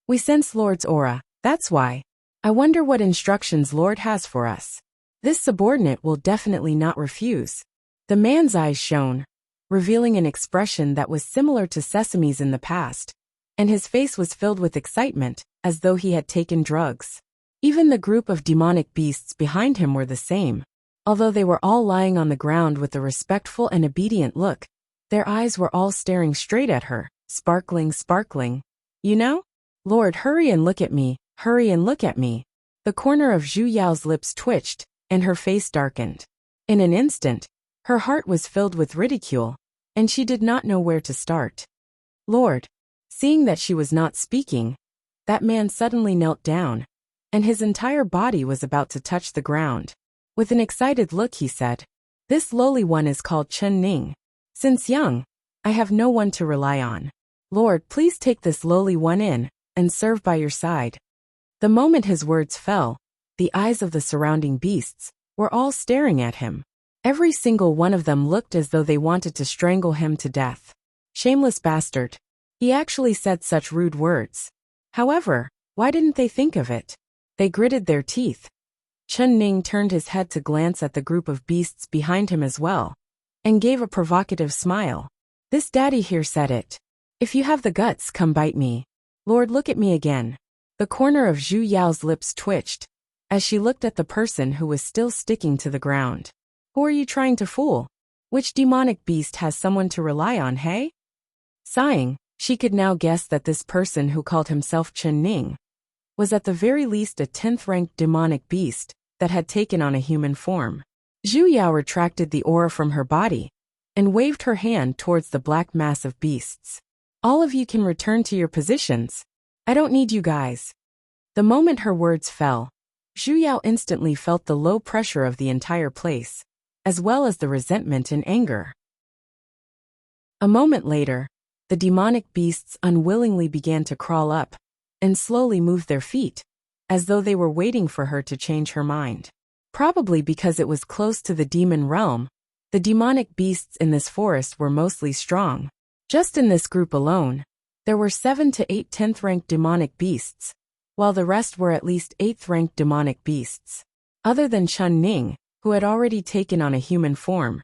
We sense Lord's aura, that's why. I wonder what instructions Lord has for us. This subordinate will definitely not refuse. The man's eyes shone, revealing an expression that was similar to Sesame's in the past, and his face was filled with excitement, as though he had taken drugs. Even the group of demonic beasts behind him were the same. Although they were all lying on the ground with a respectful and obedient look, their eyes were all staring straight at her, sparkling. You know? Lord, hurry and look at me, hurry and look at me. The corner of Zhu Yao's lips twitched, and her face darkened. In an instant, her heart was filled with ridicule, and she did not know where to start. Lord, seeing that she was not speaking, that man suddenly knelt down, and his entire body was about to touch the ground. With an excited look he said, This lowly one is called Chen Ning. Since young, I have no one to rely on. Lord, please take this lowly one in, and serve by your side. The moment his words fell, the eyes of the surrounding beasts were all staring at him. Every single one of them looked as though they wanted to strangle him to death. Shameless bastard. He actually said such rude words. However, why didn't they think of it? They gritted their teeth. Chen Ning turned his head to glance at the group of beasts behind him as well, and gave a provocative smile. This daddy here said it. If you have the guts, come bite me. Lord, look at me again. The corner of Zhu Yao's lips twitched, as she looked at the person who was still sticking to the ground. Who are you trying to fool? Which demonic beast has someone to rely on, hey? Sighing, she could now guess that this person who called himself Chen Ning was at the very least a 10th-ranked demonic beast that had taken on a human form. Zhu Yao retracted the aura from her body and waved her hand towards the black mass of beasts. All of you can return to your positions. I don't need you guys. The moment her words fell, Zhu Yao instantly felt the low pressure of the entire place, as well as the resentment and anger. A moment later, the demonic beasts unwillingly began to crawl up and slowly move their feet, as though they were waiting for her to change her mind. Probably because it was close to the demon realm, the demonic beasts in this forest were mostly strong. Just in this group alone, there were 7 to 8 10th-ranked demonic beasts, while the rest were at least 8th-ranked demonic beasts. Other than Chun Ning, who had already taken on a human form,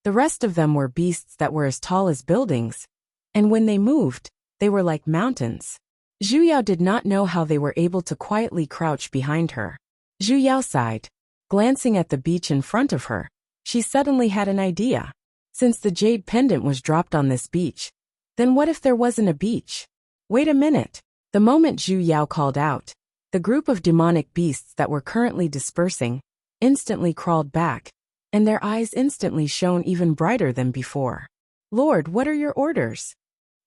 the rest of them were beasts that were as tall as buildings, and when they moved, they were like mountains. Zhu Yao did not know how they were able to quietly crouch behind her. Zhu Yao sighed. Glancing at the beach in front of her, she suddenly had an idea. Since the jade pendant was dropped on this beach, then what if there wasn't a beach? Wait a minute. The moment Zhu Yao called out, the group of demonic beasts that were currently dispersing instantly crawled back, and their eyes instantly shone even brighter than before. Lord, what are your orders?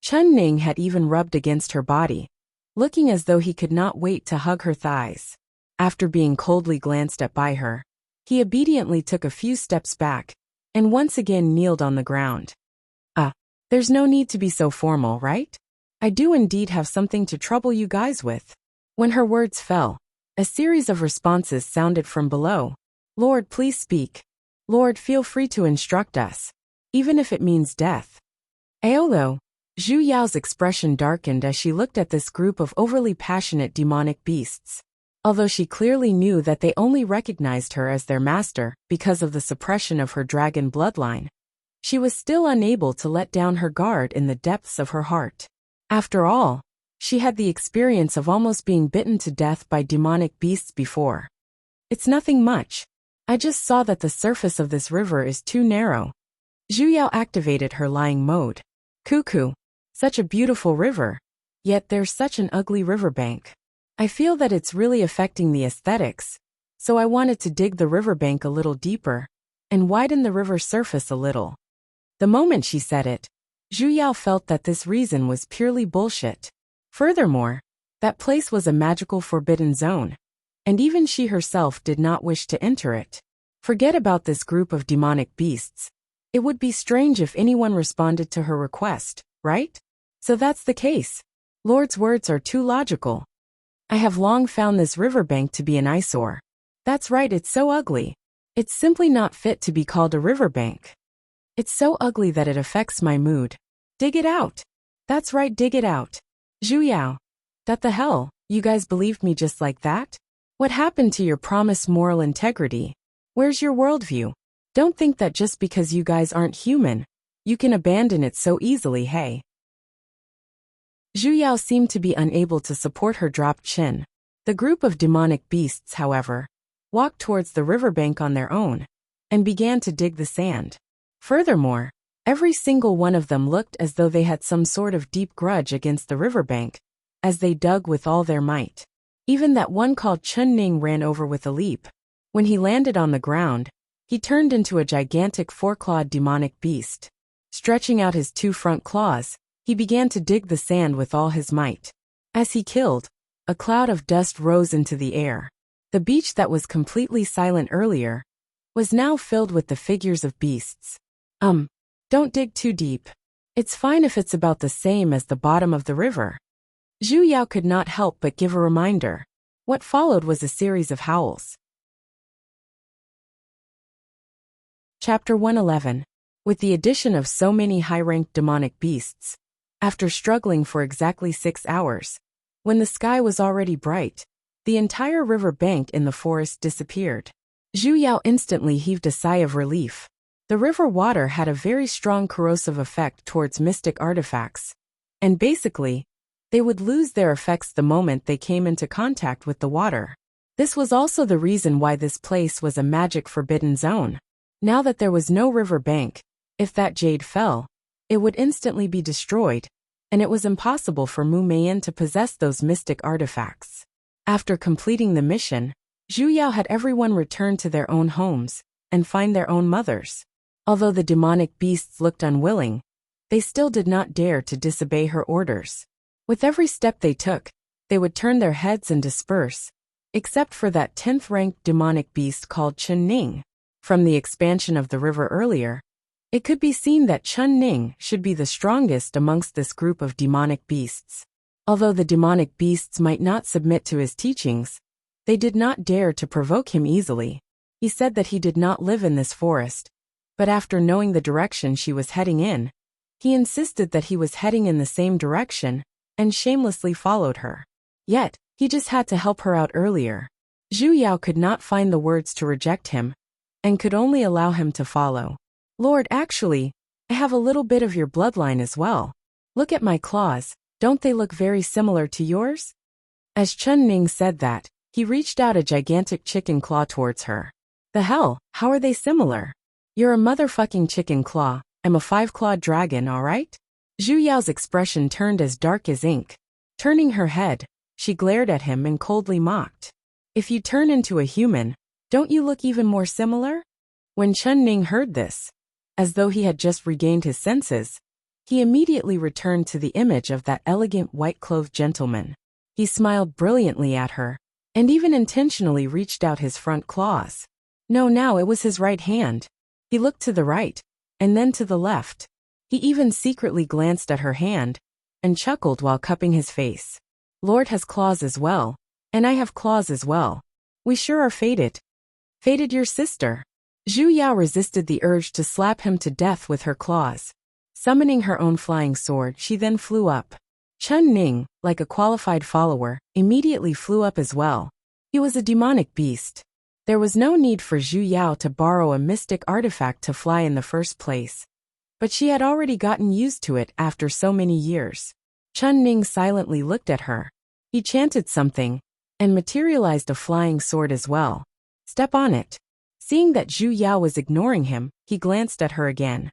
Chun Ning had even rubbed against her body, looking as though he could not wait to hug her thighs. After being coldly glanced at by her, he obediently took a few steps back, and once again kneeled on the ground. There's no need to be so formal, right? I do indeed have something to trouble you guys with. When her words fell, a series of responses sounded from below. Lord, please speak. Lord, feel free to instruct us, even if it means death. Aolo. Zhu Yao's expression darkened as she looked at this group of overly passionate demonic beasts. Although she clearly knew that they only recognized her as their master because of the suppression of her dragon bloodline, she was still unable to let down her guard in the depths of her heart. After all, she had the experience of almost being bitten to death by demonic beasts before. It's nothing much. I just saw that the surface of this river is too narrow. Zhu Yao activated her lying mode. Cuckoo. Such a beautiful river. Yet there's such an ugly riverbank. I feel that it's really affecting the aesthetics, so I wanted to dig the riverbank a little deeper and widen the river surface a little. The moment she said it, Zhu Yao felt that this reason was purely bullshit. Furthermore, that place was a magical forbidden zone, and even she herself did not wish to enter it. Forget about this group of demonic beasts. It would be strange if anyone responded to her request, right? So that's the case. Lord's words are too logical. I have long found this riverbank to be an eyesore. That's right, it's so ugly. It's simply not fit to be called a riverbank. It's so ugly that it affects my mood. Dig it out. That's right, dig it out. Zhu Yao. That the hell, you guys believed me just like that? What happened to your promised moral integrity? Where's your worldview? Don't think that just because you guys aren't human, you can abandon it so easily, hey? Zhu Yao seemed to be unable to support her dropped chin. The group of demonic beasts, however, walked towards the riverbank on their own and began to dig the sand. Furthermore, every single one of them looked as though they had some sort of deep grudge against the riverbank, as they dug with all their might. Even that one called Chun Ning ran over with a leap. When he landed on the ground, he turned into a gigantic four-clawed demonic beast. Stretching out his 2 front claws, he began to dig the sand with all his might. As he killed, a cloud of dust rose into the air. The beach that was completely silent earlier was now filled with the figures of beasts. Don't dig too deep. It's fine if it's about the same as the bottom of the river. Zhu Yao could not help but give a reminder. What followed was a series of howls. Chapter 111. With the addition of so many high-ranked demonic beasts, after struggling for exactly 6 hours, when the sky was already bright, the entire river bank in the forest disappeared. Zhu Yao instantly heaved a sigh of relief. The river water had a very strong corrosive effect towards mystic artifacts, and basically, they would lose their effects the moment they came into contact with the water. This was also the reason why this place was a magic forbidden zone. Now that there was no river bank, if that jade fell, it would instantly be destroyed, and it was impossible for Mu Meian to possess those mystic artifacts. After completing the mission, Zhu Yao had everyone return to their own homes and find their own mothers. Although the demonic beasts looked unwilling, they still did not dare to disobey her orders. With every step they took, they would turn their heads and disperse, except for that 10th-ranked demonic beast called Chun Ning. From the expansion of the river earlier, It could be seen that Chun Ning should be the strongest amongst this group of demonic beasts. Although the demonic beasts might not submit to his teachings, they did not dare to provoke him easily. He said that he did not live in this forest, but after knowing the direction she was heading in, he insisted that he was heading in the same direction and shamelessly followed her. Yet, he just had to help her out earlier. Zhu Yao could not find the words to reject him and could only allow him to follow. Lord, actually, I have a little bit of your bloodline as well. Look at my claws, don't they look very similar to yours? As Chun Ning said that, he reached out a gigantic chicken claw towards her. The hell, how are they similar? You're a motherfucking chicken claw, I'm a 5-clawed dragon, alright? Zhu Yao's expression turned as dark as ink. Turning her head, she glared at him and coldly mocked. If you turn into a human, don't you look even more similar? When Chun Ning heard this, as though he had just regained his senses, he immediately returned to the image of that elegant white-clothed gentleman. He smiled brilliantly at her, and even intentionally reached out his front claws. No, now it was his right hand. He looked to the right, and then to the left. He even secretly glanced at her hand, and chuckled while cupping his face. Lord has claws as well, and I have claws as well. We sure are fated. Fated your sister. Zhu Yao resisted the urge to slap him to death with her claws. Summoning her own flying sword, she then flew up. Chun Ning, like a qualified follower, immediately flew up as well. He was a demonic beast. There was no need for Zhu Yao to borrow a mystic artifact to fly in the first place. But she had already gotten used to it after so many years. Chun Ning silently looked at her. He chanted something, and materialized a flying sword as well. Step on it. Seeing that Zhu Yao was ignoring him, he glanced at her again.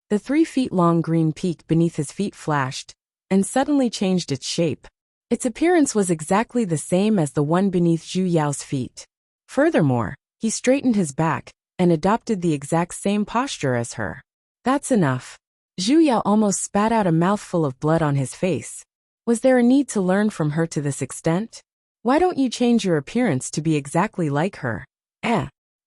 The 3-feet-long green peak beneath his feet flashed, and suddenly changed its shape. Its appearance was exactly the same as the one beneath Zhu Yao's feet. Furthermore, he straightened his back, and adopted the exact same posture as her. That's enough. Zhu Yao almost spat out a mouthful of blood on his face. Was there a need to learn from her to this extent? Why don't you change your appearance to be exactly like her?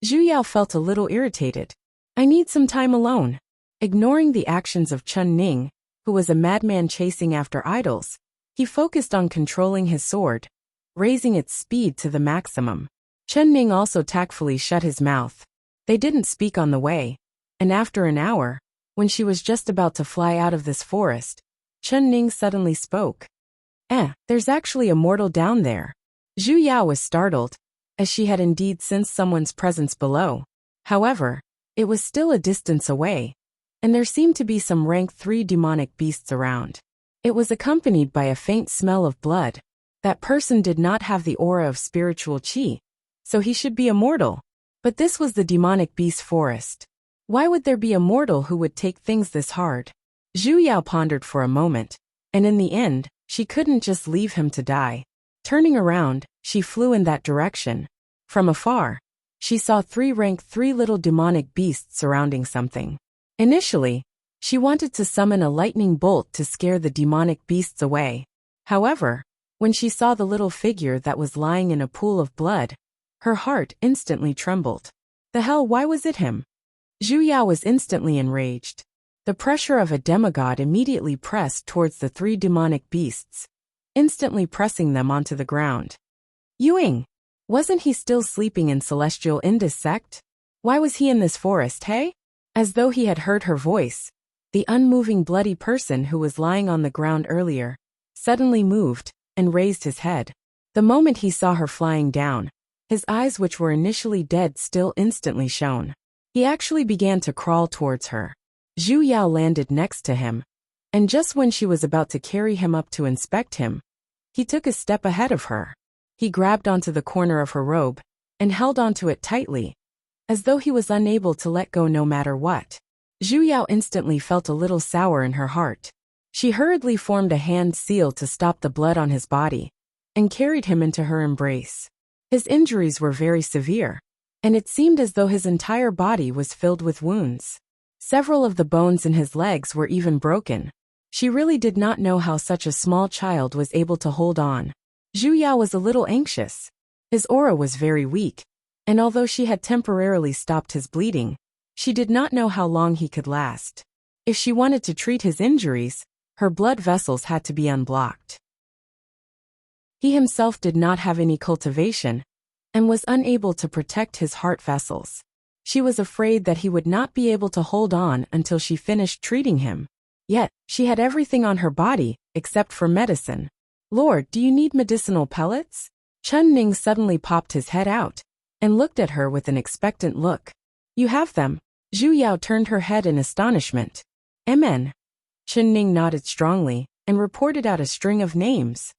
Zhu Yao felt a little irritated. I need some time alone. Ignoring the actions of Chun Ning, who was a madman chasing after idols, he focused on controlling his sword, raising its speed to the maximum. Chun Ning also tactfully shut his mouth. They didn't speak on the way, and after an hour, when she was just about to fly out of this forest, Chun Ning suddenly spoke. There's actually a mortal down there. Zhu Yao was startled, as she had indeed sensed someone's presence below. However, it was still a distance away, and there seemed to be some rank 3 demonic beasts around. It was accompanied by a faint smell of blood. That person did not have the aura of spiritual qi, so he should be a mortal. But this was the demonic beast forest. Why would there be a mortal who would take things this hard? Zhu Yao pondered for a moment, and in the end, she couldn't just leave him to die. Turning around, she flew in that direction. From afar, she saw 3 rank 3 little demonic beasts surrounding something. Initially, she wanted to summon a lightning bolt to scare the demonic beasts away. However, when she saw the little figure that was lying in a pool of blood, her heart instantly trembled. The hell, why was it him? Zhu Yao was instantly enraged. The pressure of a demigod immediately pressed towards the 3 demonic beasts, instantly pressing them onto the ground. Yuing! Wasn't he still sleeping in Celestial Indus sect? Why was he in this forest, hey? As though he had heard her voice, the unmoving bloody person who was lying on the ground earlier suddenly moved and raised his head. The moment he saw her flying down, his eyes, which were initially dead, still instantly shone. He actually began to crawl towards her. Zhu Yao landed next to him, and just when she was about to carry him up to inspect him, he took a step ahead of her. He grabbed onto the corner of her robe and held onto it tightly, as though he was unable to let go no matter what. Zhu Yao instantly felt a little sour in her heart. She hurriedly formed a hand seal to stop the blood on his body, and carried him into her embrace. His injuries were very severe, and it seemed as though his entire body was filled with wounds. Several of the bones in his legs were even broken. She really did not know how such a small child was able to hold on. Zhu Yao was a little anxious. His aura was very weak, and although she had temporarily stopped his bleeding, She did not know how long he could last. If she wanted to treat his injuries, her blood vessels had to be unblocked. He himself did not have any cultivation and was unable to protect his heart vessels. She was afraid that he would not be able to hold on until she finished treating him. Yet, she had everything on her body, except for medicine. "Lord, do you need medicinal pellets?" Chun Ning suddenly popped his head out and looked at her with an expectant look. "You have them?" Zhu Yao turned her head in astonishment. "Amen." Chun Ning nodded strongly and reported out a string of names.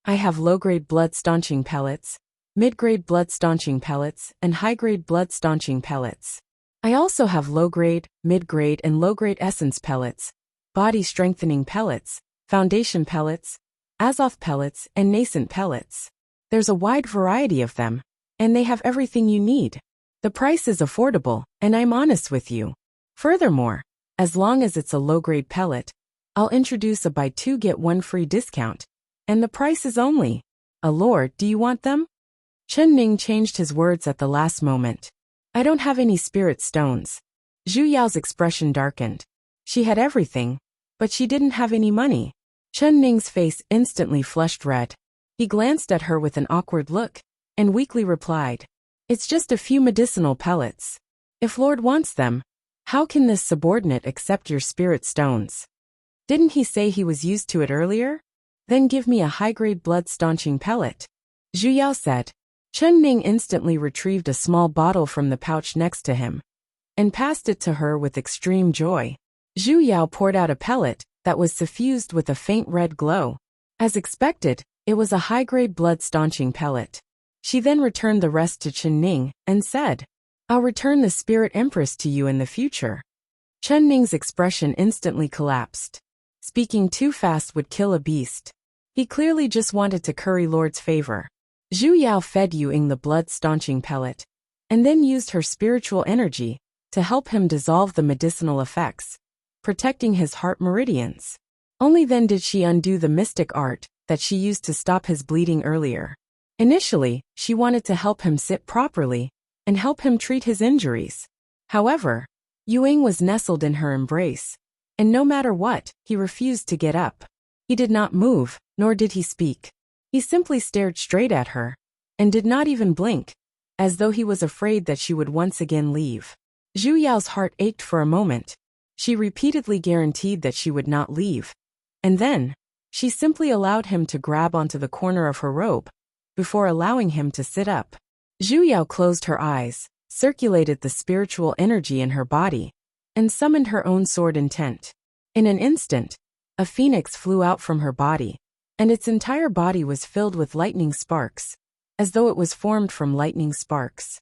"I have low-grade blood-staunching pellets, mid-grade blood-staunching pellets, and high-grade blood-staunching pellets. I also have low-grade, mid-grade, and low-grade essence pellets, body-strengthening pellets, foundation pellets, Azoth pellets, and nascent pellets. There's a wide variety of them, and they have everything you need. The price is affordable, and I'm honest with you. Furthermore, as long as it's a low-grade pellet, I'll introduce a buy two get one free discount, and the price is only. Lord, do you want them?" Chun Ning changed his words at the last moment. "I don't have any spirit stones." Zhu Yao's expression darkened. She had everything, but she didn't have any money. Chun Ning's face instantly flushed red. He glanced at her with an awkward look and weakly replied, "It's just a few medicinal pellets. If Lord wants them, how can this subordinate accept your spirit stones? Didn't he say he was used to it earlier? Then give me a high-grade blood-staunching pellet." Zhu Yao said. Chun Ning instantly retrieved a small bottle from the pouch next to him and passed it to her with extreme joy. Zhu Yao poured out a pellet that was suffused with a faint red glow. As expected, it was a high-grade blood-staunching pellet. She then returned the rest to Chun Ning and said, "I'll return the Spirit Empress to you in the future." Chun Ning's expression instantly collapsed. Speaking too fast would kill a beast. He clearly just wanted to curry Lord's favor. Zhu Yao fed Yuing the blood-staunching pellet, and then used her spiritual energy to help him dissolve the medicinal effects, protecting his heart meridians. Only then did she undo the mystic art that she used to stop his bleeding earlier. Initially, she wanted to help him sit properly and help him treat his injuries. However, Yuing was nestled in her embrace, and no matter what, he refused to get up. He did not move, nor did he speak. He simply stared straight at her, and did not even blink, as though he was afraid that she would once again leave. Zhu Yao's heart ached for a moment. She repeatedly guaranteed that she would not leave, and then, she simply allowed him to grab onto the corner of her robe, before allowing him to sit up. Zhu Yao closed her eyes, circulated the spiritual energy in her body, and summoned her own sword intent. In an instant, a phoenix flew out from her body, and its entire body was filled with lightning sparks, as though it was formed from lightning sparks.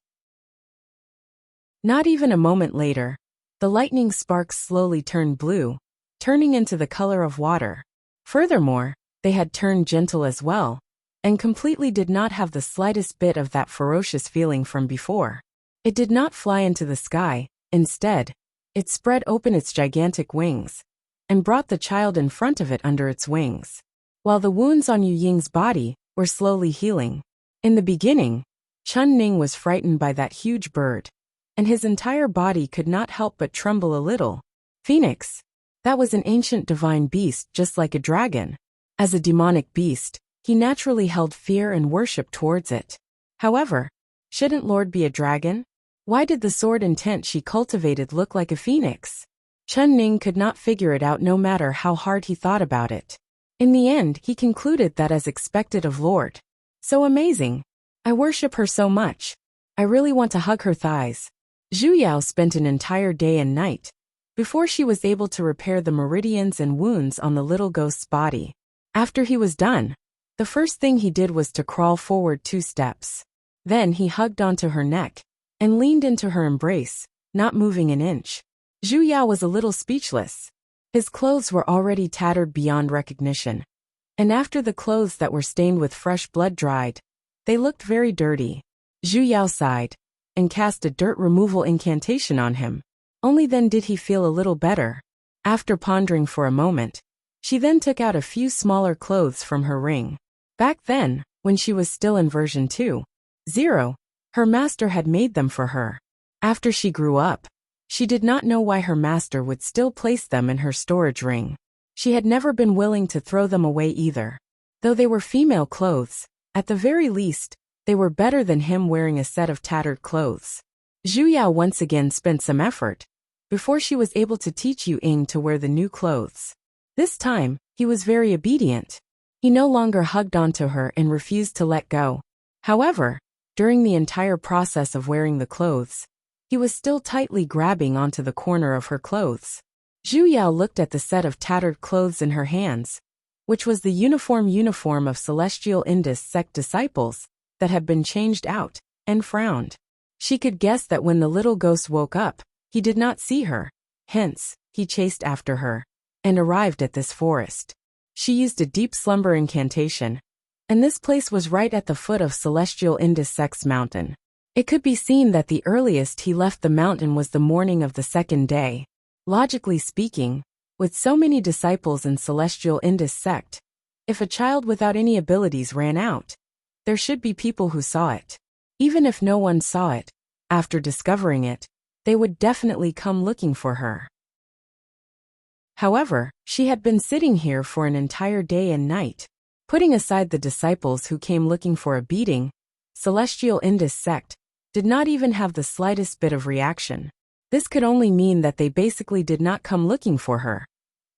Not even a moment later, the lightning sparks slowly turned blue, turning into the color of water. Furthermore, they had turned gentle as well, and completely did not have the slightest bit of that ferocious feeling from before. It did not fly into the sky. Instead, it spread open its gigantic wings, and brought the child in front of it under its wings, while the wounds on Yu Ying's body were slowly healing. In the beginning, Chun Ning was frightened by that huge bird, and his entire body could not help but tremble a little. Phoenix. That was an ancient divine beast just like a dragon. As a demonic beast, he naturally held fear and worship towards it. However, shouldn't Lord be a dragon? Why did the sword intent she cultivated look like a phoenix? Chun Ning could not figure it out no matter how hard he thought about it. In the end, he concluded that as expected of Lord. So amazing. I worship her so much. I really want to hug her thighs. Zhu Yao spent an entire day and night before she was able to repair the meridians and wounds on the little ghost's body. After he was done, the first thing he did was to crawl forward 2 steps. Then he hugged onto her neck and leaned into her embrace, not moving an inch. Zhu Yao was a little speechless. His clothes were already tattered beyond recognition, and after the clothes that were stained with fresh blood dried, they looked very dirty. Zhu Yao sighed and cast a dirt removal incantation on him. Only then did he feel a little better. After pondering for a moment, she then took out a few smaller clothes from her ring. Back then, when she was still in version 2.0, her master had made them for her. After she grew up, She did not know why her master would still place them in her storage ring. She had never been willing to throw them away either. Though they were female clothes, at the very least, they were better than him wearing a set of tattered clothes. Zhu Yao once again spent some effort before she was able to teach Yu Ying to wear the new clothes. This time, he was very obedient. He no longer hugged onto her and refused to let go. However, during the entire process of wearing the clothes, he was still tightly grabbing onto the corner of her clothes. Zhu Yao looked at the set of tattered clothes in her hands, which was the uniform of Celestial Indus sect disciples that had been changed out, and frowned. She could guess that when the little ghost woke up, he did not see her. Hence, he chased after her and arrived at this forest. She used a deep slumber incantation, and this place was right at the foot of Celestial Indus sect's mountain. It could be seen that the earliest he left the mountain was the morning of the second day. Logically speaking, with so many disciples in Celestial Indus sect, if a child without any abilities ran out, there should be people who saw it. Even if no one saw it, after discovering it, they would definitely come looking for her. However, she had been sitting here for an entire day and night. Putting aside the disciples who came looking for a beating, Celestial Indus sect did not even have the slightest bit of reaction. This could only mean that they basically did not come looking for her,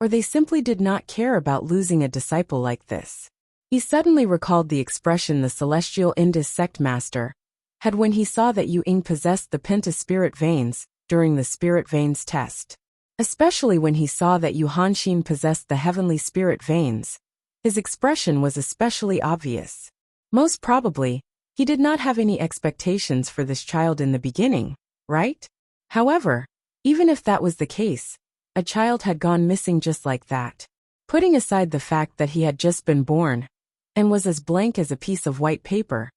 or they simply did not care about losing a disciple like this. He suddenly recalled the expression the Celestial Indus sect master had when he saw that Yu Ying possessed the penta-spirit veins during the spirit veins test. Especially when he saw that Yu Hanxin possessed the heavenly spirit veins, his expression was especially obvious. Most probably, he did not have any expectations for this child in the beginning, right? However, even if that was the case, a child had gone missing just like that. Putting aside the fact that he had just been born and was as blank as a piece of white paper,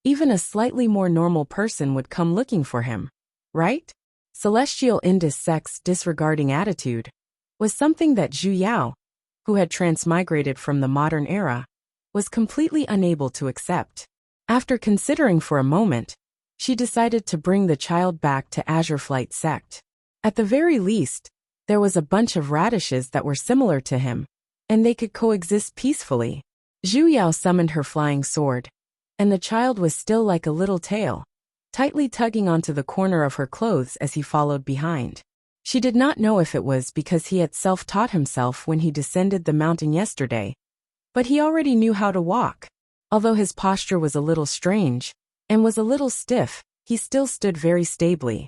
even a slightly more normal person would come looking for him, right? Celestial Indus sect's disregarding attitude was something that Zhu Yao, who had transmigrated from the modern era, was completely unable to accept. After considering for a moment, she decided to bring the child back to Azure Flight sect. At the very least, there was a bunch of radishes that were similar to him, and they could coexist peacefully. Zhu Yao summoned her flying sword, and the child was still like a little tail, tightly tugging onto the corner of her clothes as he followed behind. She did not know if it was because he had self-taught himself when he descended the mountain yesterday, but he already knew how to walk. Although his posture was a little strange and was a little stiff, he still stood very stably.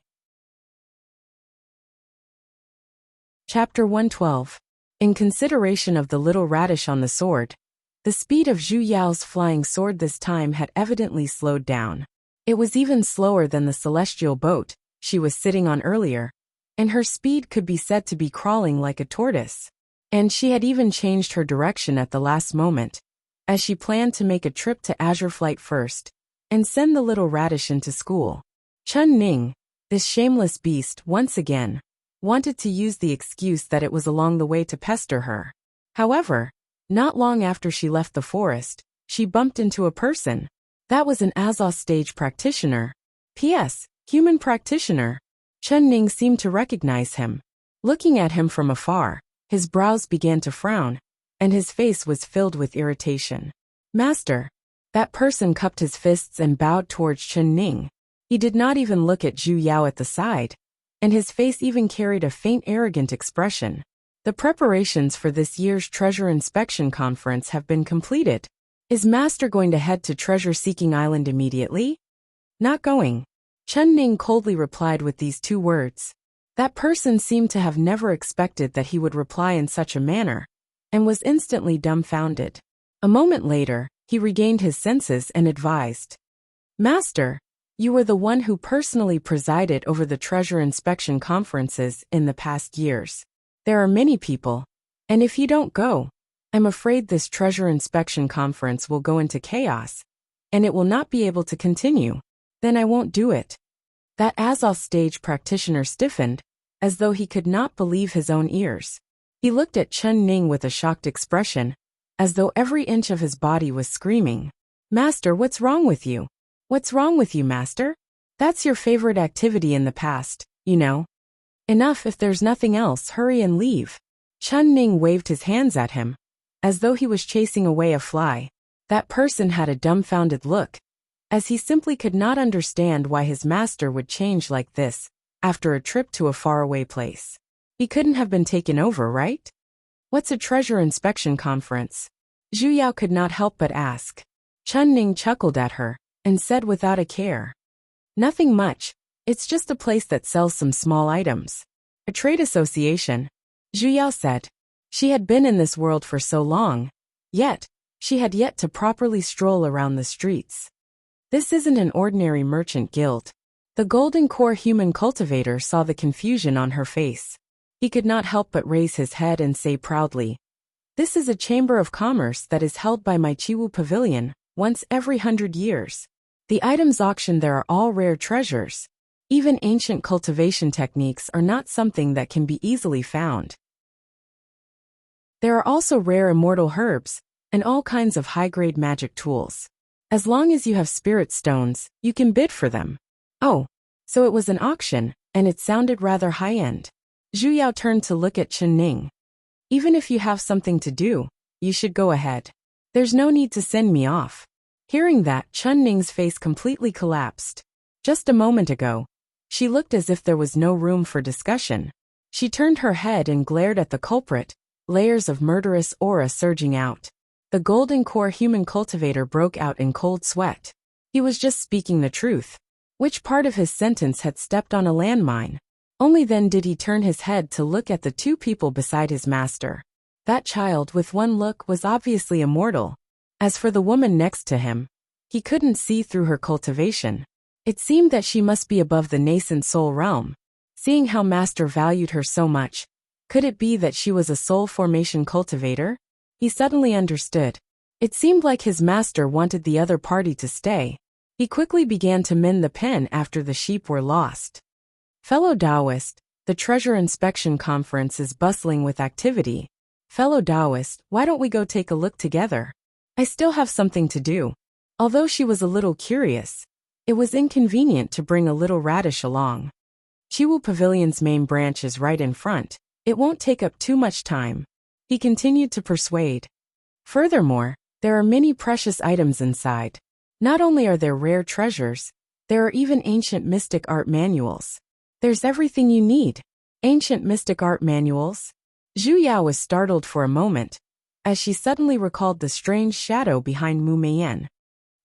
Chapter 112. In consideration of the little radish on the sword, the speed of Zhu Yao's flying sword this time had evidently slowed down. It was even slower than the celestial boat she was sitting on earlier, and her speed could be said to be crawling like a tortoise. And she had even changed her direction at the last moment, as she planned to make a trip to Azure Flight first, and send the little radish into school. Chun Ning, this shameless beast, once again, wanted to use the excuse that it was along the way to pester her. However, not long after she left the forest, she bumped into a person. That was an Azos stage practitioner. P.S. Human practitioner. Chun Ning seemed to recognize him. Looking at him from afar, his brows began to frown, and his face was filled with irritation. Master. That person cupped his fists and bowed towards Chun Ning. He did not even look at Zhu Yao at the side, and his face even carried a faint arrogant expression. The preparations for this year's Treasure Inspection Conference have been completed. Is Master going to head to Treasure Seeking Island immediately? Not going. Chun Ning coldly replied with these two words. That person seemed to have never expected that he would reply in such a manner, and was instantly dumbfounded. A moment later, he regained his senses and advised. Master, you were the one who personally presided over the treasure inspection conferences in the past years. There are many people, and if you don't go, I'm afraid this treasure inspection conference will go into chaos, and it will not be able to continue. Then I won't do it. That Azov stage practitioner stiffened, as though he could not believe his own ears. He looked at Chun Ning with a shocked expression, as though every inch of his body was screaming. Master, what's wrong with you? What's wrong with you, Master? That's your favorite activity in the past, you know. Enough, if there's nothing else, hurry and leave. Chun Ning waved his hands at him, as though he was chasing away a fly. That person had a dumbfounded look, as he simply could not understand why his master would change like this after a trip to a faraway place. He couldn't have been taken over, right? What's a treasure inspection conference? Zhu Yao could not help but ask. Chun Ning chuckled at her and said without a care. Nothing much, it's just a place that sells some small items. A trade association, Zhu Yao said. She had been in this world for so long, yet she had yet to properly stroll around the streets. This isn't an ordinary merchant guild. The golden core human cultivator saw the confusion on her face. He could not help but raise his head and say proudly, "This is a chamber of commerce that is held by my Chiwu Pavilion, once every 100 years. The items auctioned there are all rare treasures. Even ancient cultivation techniques are not something that can be easily found. There are also rare immortal herbs, and all kinds of high-grade magic tools. As long as you have spirit stones, you can bid for them." Oh, so it was an auction, and it sounded rather high-end. Zhu Yao turned to look at Chun Ning. "Even if you have something to do, you should go ahead. There's no need to send me off." Hearing that, Chun Ning's face completely collapsed. Just a moment ago, she looked as if there was no room for discussion. She turned her head and glared at the culprit, layers of murderous aura surging out. The golden core human cultivator broke out in cold sweat. He was just speaking the truth. Which part of his sentence had stepped on a landmine? Only then did he turn his head to look at the two people beside his master. That child with one look was obviously immortal. As for the woman next to him, he couldn't see through her cultivation. It seemed that she must be above the nascent soul realm. Seeing how master valued her so much, could it be that she was a soul formation cultivator? He suddenly understood. It seemed like his master wanted the other party to stay. He quickly began to mend the pen after the sheep were lost. Fellow Taoist, the treasure inspection conference is bustling with activity. Fellow Taoist, why don't we go take a look together? I still have something to do. Although she was a little curious, it was inconvenient to bring a little radish along. Chiwu Pavilion's main branch is right in front. It won't take up too much time. He continued to persuade. Furthermore, there are many precious items inside. Not only are there rare treasures, there are even ancient mystic art manuals. There's everything you need. Ancient mystic art manuals? Zhu Yao was startled for a moment, as she suddenly recalled the strange shadow behind Mu Meiyan.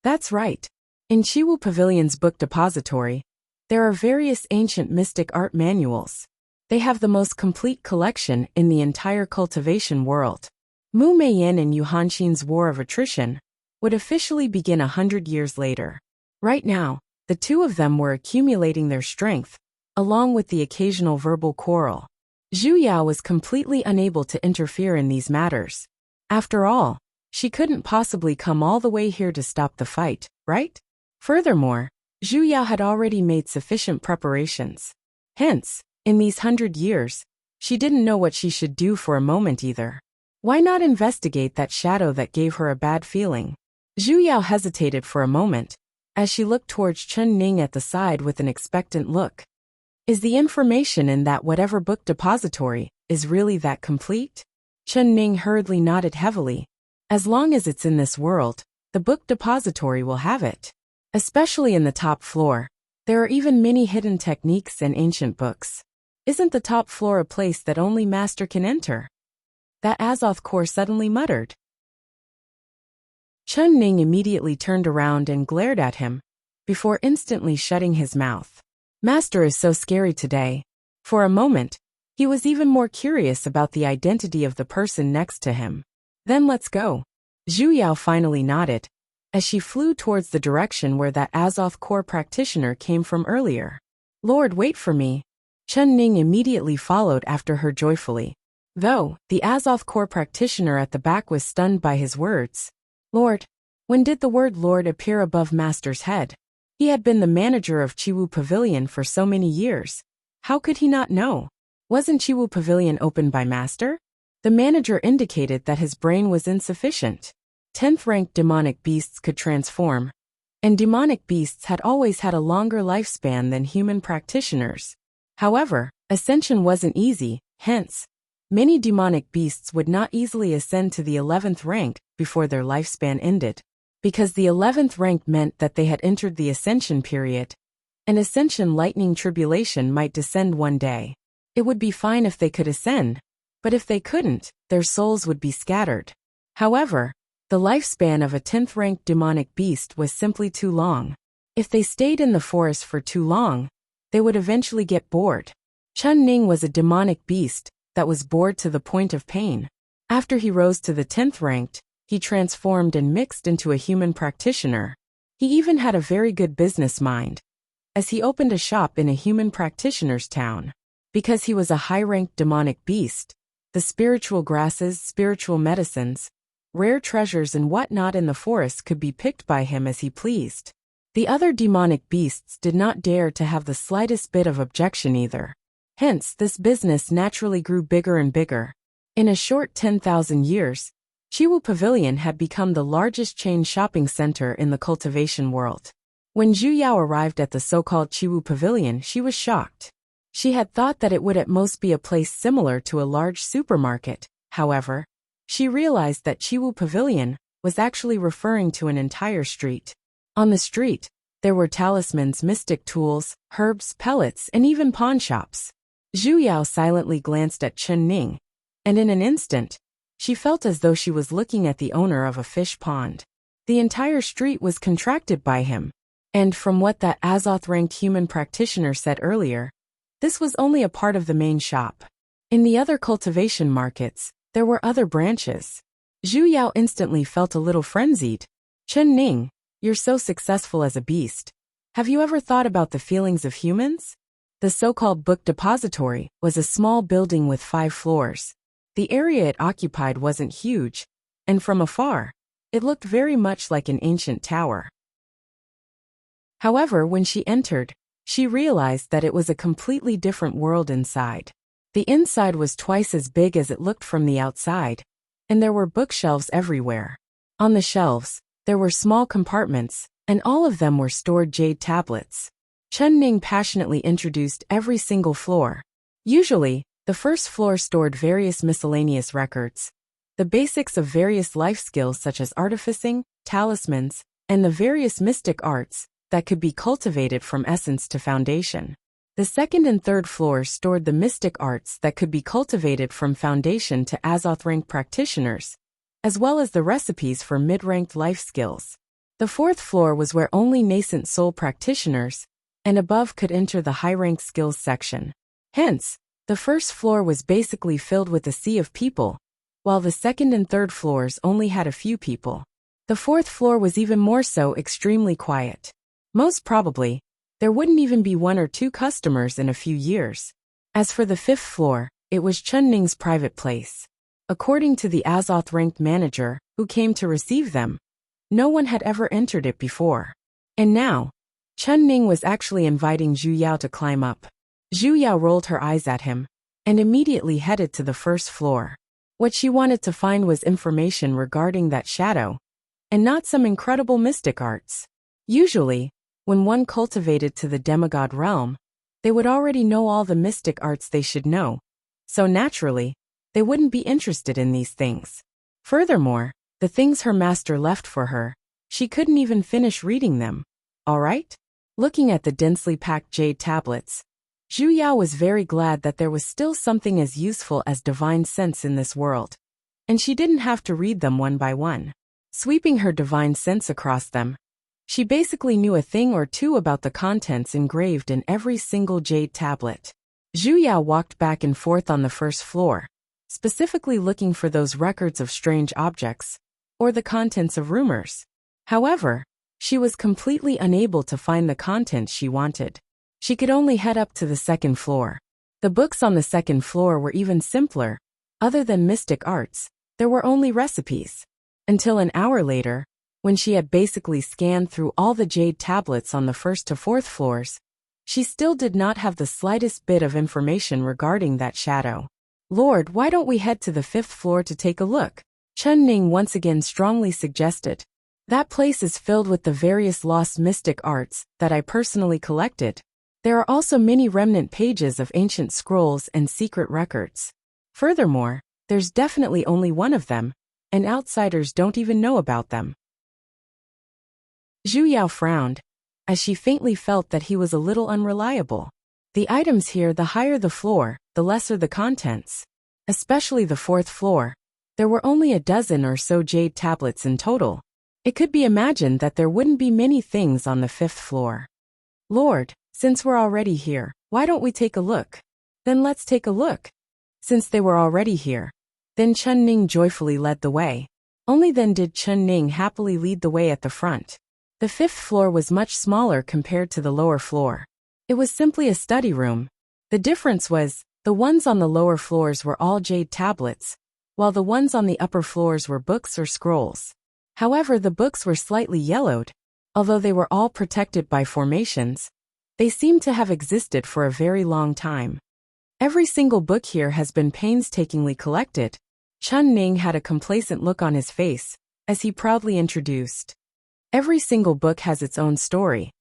That's right. In Chiwu Pavilion's book depository, there are various ancient mystic art manuals. They have the most complete collection in the entire cultivation world. Mu Meiyan and Yu Hanxin's war of attrition would officially begin 100 years later. Right now, the two of them were accumulating their strength, along with the occasional verbal quarrel. Zhu Yao was completely unable to interfere in these matters. After all, she couldn't possibly come all the way here to stop the fight, right? Furthermore, Zhu Yao had already made sufficient preparations. Hence, in these 100 years, she didn't know what she should do for a moment either. Why not investigate that shadow that gave her a bad feeling? Zhu Yao hesitated for a moment, as she looked towards Chun Ning at the side with an expectant look. Is the information in that whatever book depository is really that complete? Chun Ning hurriedly nodded heavily. As long as it's in this world, the book depository will have it. Especially in the top floor, there are even many hidden techniques and ancient books. Isn't the top floor a place that only master can enter? That Azoth core suddenly muttered. Chun Ning immediately turned around and glared at him, before instantly shutting his mouth. Master is so scary today. For a moment, he was even more curious about the identity of the person next to him. Then let's go. Zhu Yao finally nodded, as she flew towards the direction where that Azoth core practitioner came from earlier. Lord, wait for me. Chun Ning immediately followed after her joyfully. Though, the Azoth core practitioner at the back was stunned by his words. Lord, when did the word Lord appear above Master's head? He had been the manager of Chiwu Pavilion for so many years. How could he not know? Wasn't Chiwu Pavilion opened by Master? The manager indicated that his brain was insufficient. 10th-ranked demonic beasts could transform, and demonic beasts had always had a longer lifespan than human practitioners. However, Ascension wasn't easy, hence, many demonic beasts would not easily ascend to the 11th rank before their lifespan ended. Because the 11th rank meant that they had entered the ascension period. An ascension lightning tribulation might descend one day. It would be fine if they could ascend, but if they couldn't, their souls would be scattered. However, the lifespan of a 10th rank demonic beast was simply too long. If they stayed in the forest for too long, they would eventually get bored. Chun Ning was a demonic beast that was bored to the point of pain. After he rose to the 10th rank, he transformed and mixed into a human practitioner. He even had a very good business mind, as he opened a shop in a human practitioner's town. Because he was a high-ranked demonic beast, the spiritual grasses, spiritual medicines, rare treasures and whatnot in the forest could be picked by him as he pleased. The other demonic beasts did not dare to have the slightest bit of objection either. Hence, this business naturally grew bigger and bigger. In a short 10,000 years, Chiwu Pavilion had become the largest chain shopping center in the cultivation world. When Zhu Yao arrived at the so-called Chiwu Pavilion, she was shocked. She had thought that it would at most be a place similar to a large supermarket. However, she realized that Chiwu Pavilion was actually referring to an entire street. On the street, there were talismans, mystic tools, herbs, pellets, and even pawn shops. Zhu Yao silently glanced at Chun Ning, and in an instant, she felt as though she was looking at the owner of a fish pond. The entire street was contracted by him. And from what that Azoth-ranked human practitioner said earlier, this was only a part of the main shop. In the other cultivation markets, there were other branches. Zhu Yao instantly felt a little frenzied. Chun Ning, you're so successful as a beast. Have you ever thought about the feelings of humans? The so-called book depository was a small building with 5 floors. The area it occupied wasn't huge, and from afar, it looked very much like an ancient tower. However, when she entered, she realized that it was a completely different world inside. The inside was twice as big as it looked from the outside, and there were bookshelves everywhere. On the shelves, there were small compartments, and all of them were stored jade tablets. Chun Ning passionately introduced every single floor. Usually, the first floor stored various miscellaneous records, the basics of various life skills such as artificing, talismans, and the various mystic arts that could be cultivated from essence to foundation. The second and third floors stored the mystic arts that could be cultivated from foundation to Azoth-rank practitioners, as well as the recipes for mid-ranked life skills. The fourth floor was where only nascent soul practitioners and above could enter the high-rank skills section. Hence, the first floor was basically filled with a sea of people, while the second and third floors only had a few people. The fourth floor was even more so, extremely quiet. Most probably, there wouldn't even be 1 or 2 customers in a few years. As for the fifth floor, it was Chun Ning's private place. According to the Azoth-ranked manager, who came to receive them, no one had ever entered it before. And now, Chun Ning was actually inviting Zhu Yao to climb up. Zhu Yao rolled her eyes at him, and immediately headed to the first floor. What she wanted to find was information regarding that shadow, and not some incredible mystic arts. Usually, when one cultivated to the demigod realm, they would already know all the mystic arts they should know, so naturally, they wouldn't be interested in these things. Furthermore, the things her master left for her, she couldn't even finish reading them. Alright? Looking at the densely packed jade tablets, Zhu Yao was very glad that there was still something as useful as divine sense in this world, and she didn't have to read them one by one. Sweeping her divine sense across them, she basically knew a thing or two about the contents engraved in every single jade tablet. Zhu Yao walked back and forth on the first floor, specifically looking for those records of strange objects, or the contents of rumors. However, she was completely unable to find the contents she wanted. She could only head up to the second floor. The books on the second floor were even simpler. Other than mystic arts, there were only recipes. Until an hour later, when she had basically scanned through all the jade tablets on the first to fourth floors, she still did not have the slightest bit of information regarding that shadow. Lord, why don't we head to the fifth floor to take a look? Chun Ning once again strongly suggested. That place is filled with the various lost mystic arts that I personally collected. There are also many remnant pages of ancient scrolls and secret records. Furthermore, there's definitely only one of them, and outsiders don't even know about them. Zhu Yao frowned, as she faintly felt that he was a little unreliable. The items here, the higher the floor, the lesser the contents. Especially the fourth floor. There were only a dozen or so jade tablets in total. It could be imagined that there wouldn't be many things on the fifth floor. Lord, since we're already here, why don't we take a look? Then let's take a look. Since they were already here. Then Chun Ning joyfully led the way. Only then did Chun Ning happily lead the way at the front. The fifth floor was much smaller compared to the lower floor. It was simply a study room. The difference was, the ones on the lower floors were all jade tablets, while the ones on the upper floors were books or scrolls. However, the books were slightly yellowed. Although they were all protected by formations, they seemed to have existed for a very long time. Every single book here has been painstakingly collected. Chun Ning had a complacent look on his face, as he proudly introduced. Every single book has its own story,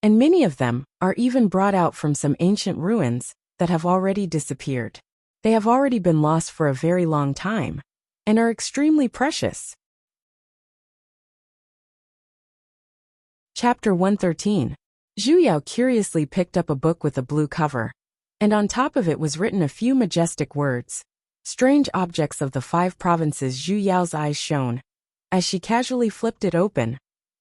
and many of them are even brought out from some ancient ruins that have already disappeared. They have already been lost for a very long time, and are extremely precious. Chapter 113. Zhu Yao curiously picked up a book with a blue cover, and on top of it was written a few majestic words. Strange objects of the 5 provinces. Zhu Yao's eyes shone, as she casually flipped it open,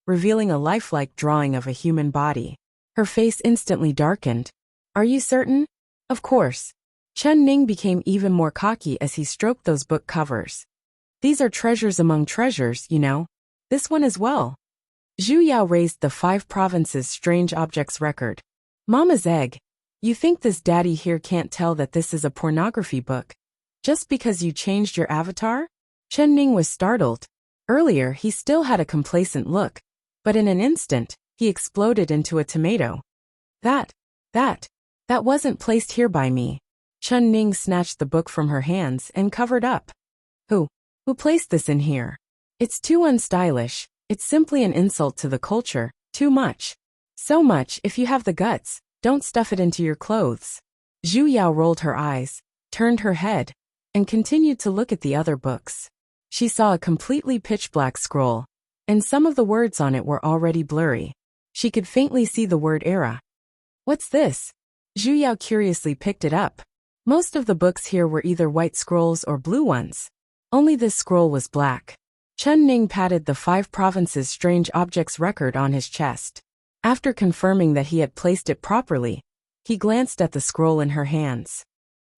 revealing a lifelike drawing of a human body. Her face instantly darkened. Are you certain? Of course. Chun Ning became even more cocky as he stroked those book covers. These are treasures among treasures, you know. This one as well. Zhu Yao raised the 5 provinces strange objects record. Mama's egg. You think this daddy here can't tell that this is a pornography book? Just because you changed your avatar? Chun Ning was startled. Earlier he still had a complacent look, but in an instant, he exploded into a tomato. That wasn't placed here by me. Chun Ning snatched the book from her hands and covered up. Who placed this in here? It's too unstylish. It's simply an insult to the culture, too much. So much, if you have the guts, don't stuff it into your clothes. Zhu Yao rolled her eyes, turned her head, and continued to look at the other books. She saw a completely pitch-black scroll, and some of the words on it were already blurry. She could faintly see the word era. What's this? Zhu Yao curiously picked it up. Most of the books here were either white scrolls or blue ones. Only this scroll was black. Chun Ning patted the 5 provinces strange objects record on his chest. After confirming that he had placed it properly, he glanced at the scroll in her hands.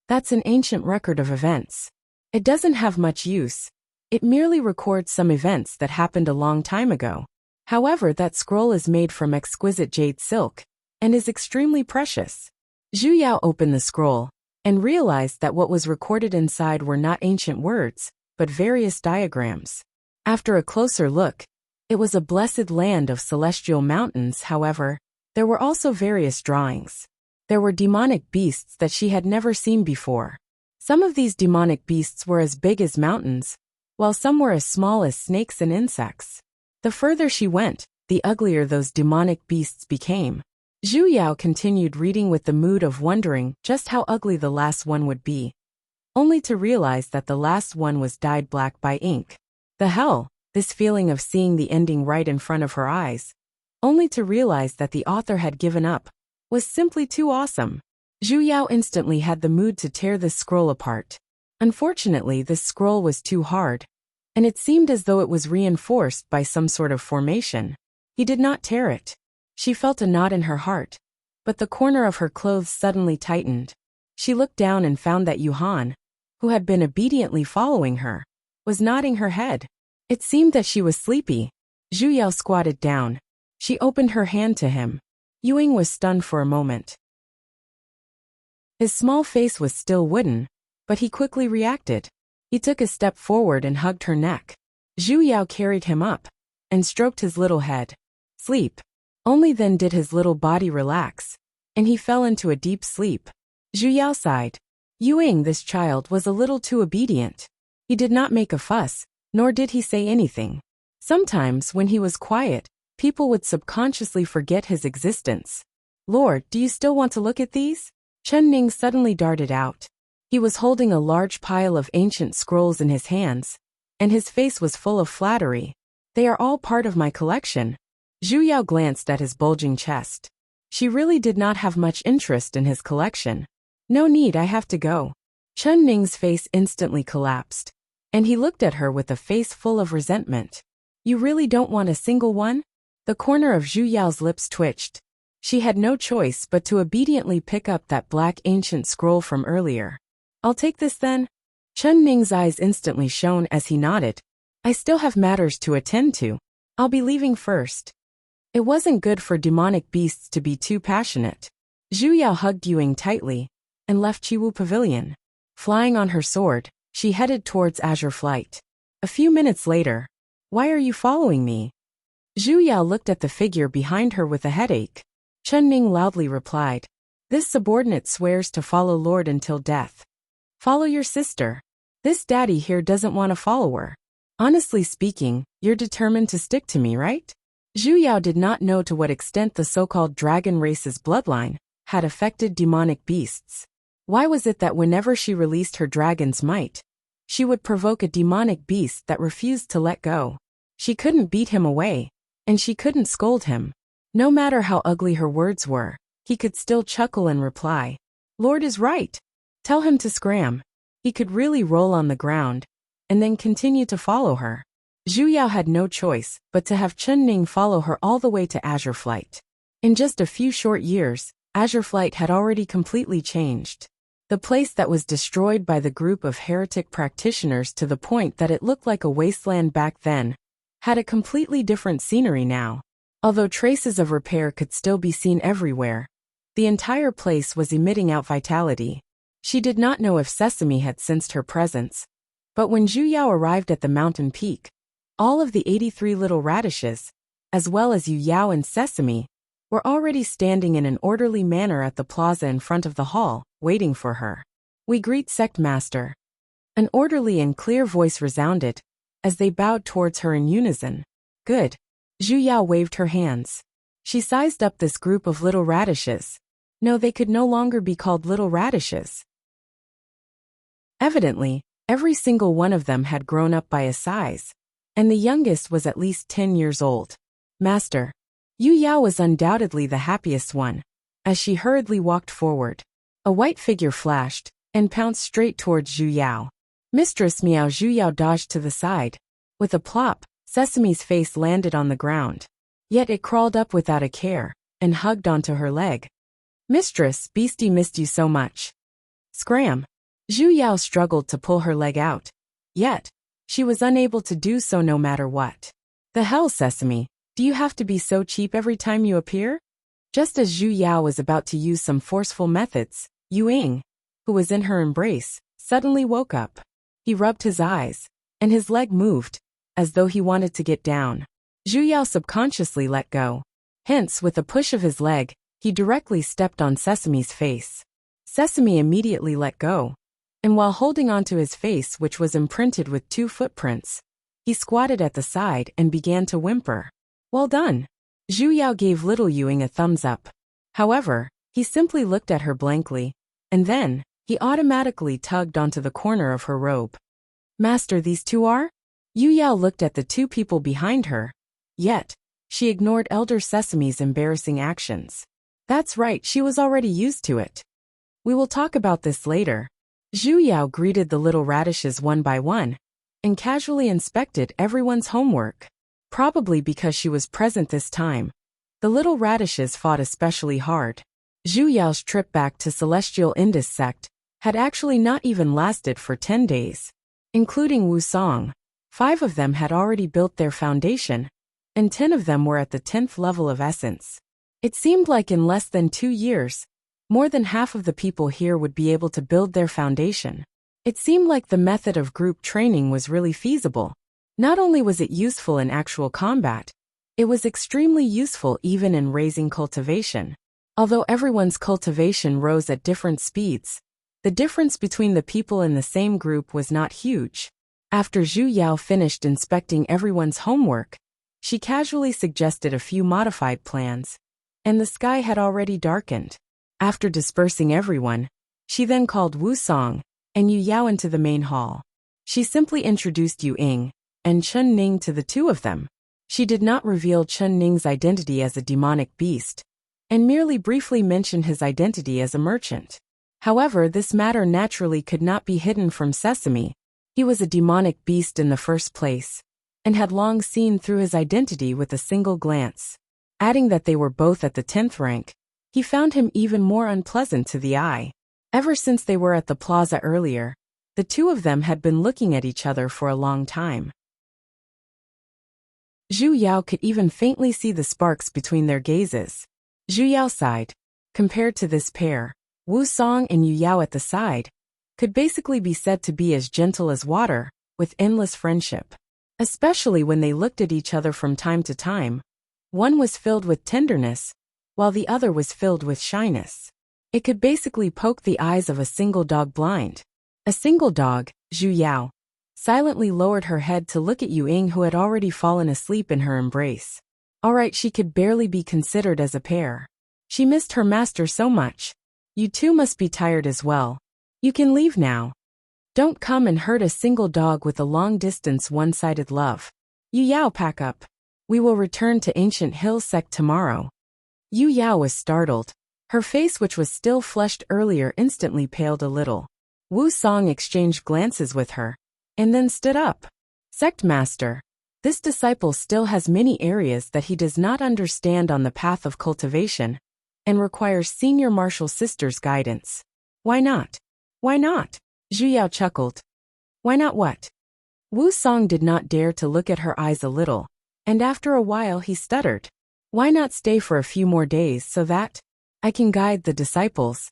That's an ancient record of events. It doesn't have much use. It merely records some events that happened a long time ago. However, that scroll is made from exquisite jade silk, and is extremely precious. Zhu Yao opened the scroll, and realized that what was recorded inside were not ancient words, but various diagrams. After a closer look, it was a blessed land of celestial mountains. However, there were also various drawings. There were demonic beasts that she had never seen before. Some of these demonic beasts were as big as mountains, while some were as small as snakes and insects. The further she went, the uglier those demonic beasts became. Zhu Yao continued reading with the mood of wondering just how ugly the last one would be, only to realize that the last one was dyed black by ink. The hell, this feeling of seeing the ending right in front of her eyes, only to realize that the author had given up, was simply too awesome. Zhu Yao instantly had the mood to tear this scroll apart. Unfortunately, this scroll was too hard, and it seemed as though it was reinforced by some sort of formation. He did not tear it. She felt a knot in her heart, but the corner of her clothes suddenly tightened. She looked down and found that Yuhan, who had been obediently following her, was nodding her head. It seemed that she was sleepy. Zhu Yao squatted down. She opened her hand to him. Yuing was stunned for a moment. His small face was still wooden, but he quickly reacted. He took a step forward and hugged her neck. Zhu Yao carried him up and stroked his little head. Sleep. Only then did his little body relax, and he fell into a deep sleep. Zhu Yao sighed. Yuing, this child, was a little too obedient. He did not make a fuss, nor did he say anything. Sometimes, when he was quiet, people would subconsciously forget his existence. Lord, do you still want to look at these? Chen Ning suddenly darted out. He was holding a large pile of ancient scrolls in his hands, and his face was full of flattery. They are all part of my collection. Zhu Yao glanced at his bulging chest. She really did not have much interest in his collection. No need, I have to go. Chen Ning's face instantly collapsed, and he looked at her with a face full of resentment. You really don't want a single one? The corner of Zhu Yao's lips twitched. She had no choice but to obediently pick up that black ancient scroll from earlier. I'll take this then. Chen Ning's eyes instantly shone as he nodded. I still have matters to attend to. I'll be leaving first. It wasn't good for demonic beasts to be too passionate. Zhu Yao hugged Yuing tightly and left Chiwu Pavilion. Flying on her sword, she headed towards Azure Flight. A few minutes later, why are you following me? Zhu Yao looked at the figure behind her with a headache. Chen Ning loudly replied, this subordinate swears to follow Lord until death. Follow your sister. This daddy here doesn't want a follower. Honestly speaking, you're determined to stick to me, right? Zhu Yao did not know to what extent the so-called dragon race's bloodline had affected demonic beasts. Why was it that whenever she released her dragon's might, she would provoke a demonic beast that refused to let go? She couldn't beat him away, and she couldn't scold him. No matter how ugly her words were, he could still chuckle and reply, Lord is right. Tell him to scram. He could really roll on the ground, and then continue to follow her. Zhu Yao had no choice but to have Chen Ning follow her all the way to Azure Flight. In just a few short years, Azure Flight had already completely changed. The place that was destroyed by the group of heretic practitioners to the point that it looked like a wasteland back then, had a completely different scenery now. Although traces of repair could still be seen everywhere, the entire place was emitting out vitality. She did not know if Sesame had sensed her presence, but when Zhu Yao arrived at the mountain peak, all of the 83 little radishes, as well as Yu Yao and Sesame, were already standing in an orderly manner at the plaza in front of the hall, waiting for her. We greet Sect Master. An orderly and clear voice resounded, as they bowed towards her in unison. Good. Zhu Yao waved her hands. She sized up this group of little radishes. No, they could no longer be called little radishes. Evidently, every single one of them had grown up by a size, and the youngest was at least 10 years old. Master. Yu Yao was undoubtedly the happiest one, as she hurriedly walked forward. A white figure flashed, and pounced straight towards Zhu Yao. Mistress Miao. Zhu Yao dodged to the side. With a plop, Sesame's face landed on the ground. Yet it crawled up without a care, and hugged onto her leg. Mistress, Beastie missed you so much. Scram. Zhu Yao struggled to pull her leg out. Yet, she was unable to do so no matter what. The hell, Sesame, do you have to be so cheap every time you appear? Just as Zhu Yao was about to use some forceful methods, Yu Ying, who was in her embrace, suddenly woke up. He rubbed his eyes, and his leg moved, as though he wanted to get down. Zhu Yao subconsciously let go. Hence, with a push of his leg, he directly stepped on Sesame's face. Sesame immediately let go, and while holding onto his face, which was imprinted with 2 footprints, he squatted at the side and began to whimper. Well done. Zhu Yao gave little Yuing a thumbs up. However, he simply looked at her blankly, and then, he automatically tugged onto the corner of her robe. Master, these two are? Yu Yao looked at the 2 people behind her. Yet, she ignored Elder Sesame's embarrassing actions. That's right, she was already used to it. We will talk about this later. Zhu Yao greeted the little radishes one by one, and casually inspected everyone's homework. Probably because she was present this time, the little radishes fought especially hard. Zhu Yao's trip back to Celestial Indus sect had actually not even lasted for 10 days. Including Wu Song, 5 of them had already built their foundation, and 10 of them were at the 10th level of essence. It seemed like in less than 2 years, more than half of the people here would be able to build their foundation. It seemed like the method of group training was really feasible. Not only was it useful in actual combat, it was extremely useful even in raising cultivation. Although everyone's cultivation rose at different speeds, the difference between the people in the same group was not huge. After Zhu Yao finished inspecting everyone's homework, she casually suggested a few modified plans. and the sky had already darkened. After dispersing everyone, she then called Wu Song and Yu Yao into the main hall. She simply introduced Yu Ying and Chun Ning to the two of them. She did not reveal Chun Ning's identity as a demonic beast, and merely briefly mentioned his identity as a merchant. However, this matter naturally could not be hidden from Sesame. He was a demonic beast in the first place, and had long seen through his identity with a single glance. Adding that they were both at the 10th rank, he found him even more unpleasant to the eye. Ever since they were at the plaza earlier, the two of them had been looking at each other for a long time. Zhu Yao could even faintly see the sparks between their gazes. Zhu Yao sighed. Compared to this pair, Wu Song and Yu Yao at the side could basically be said to be as gentle as water, with endless friendship. Especially when they looked at each other from time to time. One was filled with tenderness, while the other was filled with shyness. It could basically poke the eyes of a single dog blind. A single dog, Zhu Yao, silently lowered her head to look at Yu Ying, who had already fallen asleep in her embrace. Alright, she could barely be considered as a pair. She missed her master so much. You two must be tired as well. You can leave now. Don't come and hurt a single dog with a long-distance one-sided love. Yu Yao, pack up. We will return to Ancient Hill Sect tomorrow. Yu Yao was startled. Her face, which was still flushed earlier, instantly paled a little. Wu Song exchanged glances with her, and then stood up. Sect Master, this disciple still has many areas that he does not understand on the path of cultivation, and requires Senior Martial Sister's guidance. Why not? Why not? Zhu Yao chuckled. Why not what? Wu Song did not dare to look at her eyes a little, and after a while he stuttered. Why not stay for a few more days so that I can guide the disciples?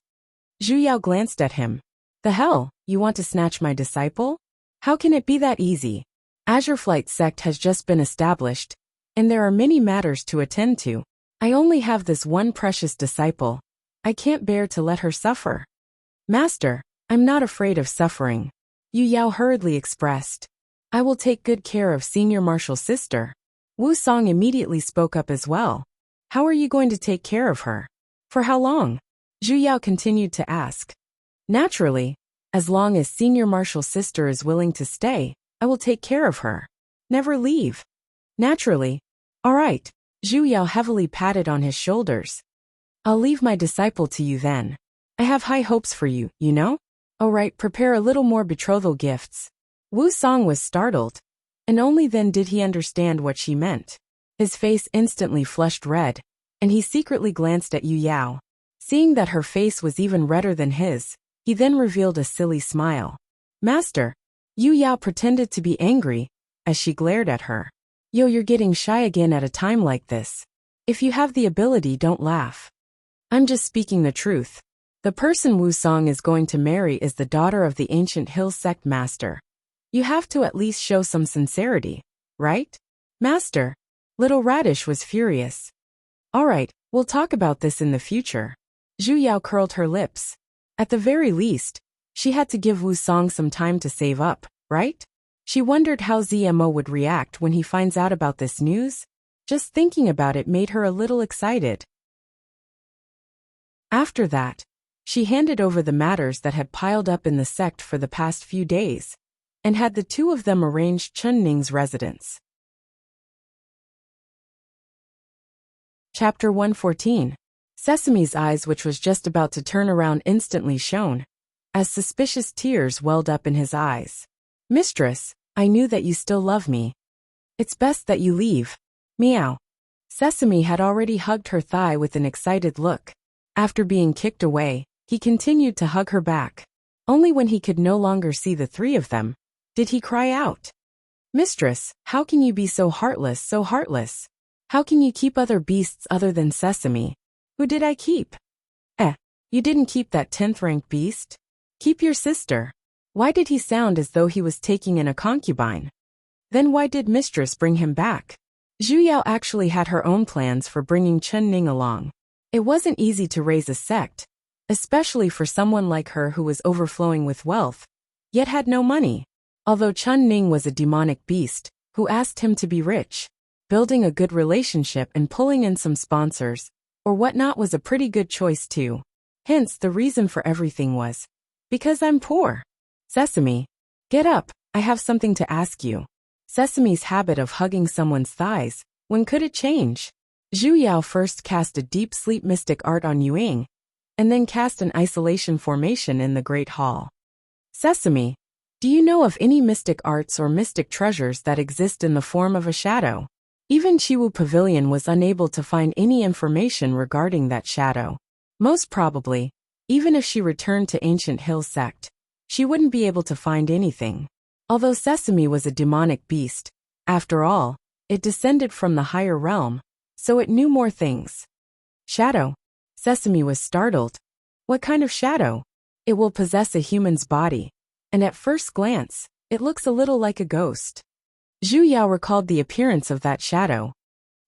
Zhu Yao glanced at him. The hell, you want to snatch my disciple? How can it be that easy? Azure Flight Sect has just been established, and there are many matters to attend to. I only have this one precious disciple. I can't bear to let her suffer. Master, I'm not afraid of suffering. Yu Yao hurriedly expressed. I will take good care of Senior Martial Sister. Wu Song immediately spoke up as well. How are you going to take care of her? For how long? Zhu Yao continued to ask. Naturally, as long as Senior Martial Sister is willing to stay, I will take care of her. Never leave. Naturally. All right. Zhu Yao heavily patted on his shoulders. I'll leave my disciple to you then. I have high hopes for you, you know? All right, prepare a little more betrothal gifts. Wu Song was startled, and only then did he understand what she meant. His face instantly flushed red, and he secretly glanced at Yu Yao. Seeing that her face was even redder than his, he then revealed a silly smile. Master, Yu Yao pretended to be angry, as she glared at her. Yo, you're getting shy again at a time like this. If you have the ability, don't laugh. I'm just speaking the truth. The person Wu Song is going to marry is the daughter of the Ancient Hill Sect Master. You have to at least show some sincerity, right? Master. Little Radish was furious. Alright, we'll talk about this in the future. Zhu Yao curled her lips. At the very least, she had to give Wu Song some time to save up, right? She wondered how ZMO would react when he finds out about this news. Just thinking about it made her a little excited. After that, she handed over the matters that had piled up in the sect for the past few days, and had the two of them arrange Chun Ning's residence. Chapter 114. Sesame's eyes, which was just about to turn around, instantly shone, as suspicious tears welled up in his eyes. Mistress, I knew that you still love me. It's best that you leave. Meow. Sesame had already hugged her thigh with an excited look. After being kicked away, he continued to hug her back. Only when he could no longer see the three of them did he cry out. Mistress, how can you be so heartless, so heartless? How can you keep other beasts other than Sesame? Who did I keep? You didn't keep that 10th rank beast? Keep your sister. Why did he sound as though he was taking in a concubine? Then why did Mistress bring him back? Zhu Yao actually had her own plans for bringing Chun Ning along. It wasn't easy to raise a sect, especially for someone like her who was overflowing with wealth, yet had no money. Although Chun Ning was a demonic beast who asked him to be rich, building a good relationship and pulling in some sponsors, or whatnot was a pretty good choice too. Hence, the reason for everything was, because I'm poor. Sesame, get up, I have something to ask you. Sesame's habit of hugging someone's thighs, when could it change? Zhu Yao first cast a deep sleep mystic art on Yuing, and then cast an isolation formation in the Great Hall. Sesame, do you know of any mystic arts or mystic treasures that exist in the form of a shadow? Even Chiwu Pavilion was unable to find any information regarding that shadow. Most probably, even if she returned to Ancient Hill Sect, she wouldn't be able to find anything. Although Sesame was a demonic beast, after all, it descended from the higher realm, so it knew more things. Shadow? Sesame was startled. What kind of shadow? It will possess a human's body, and at first glance, it looks a little like a ghost. Zhu Yao recalled the appearance of that shadow.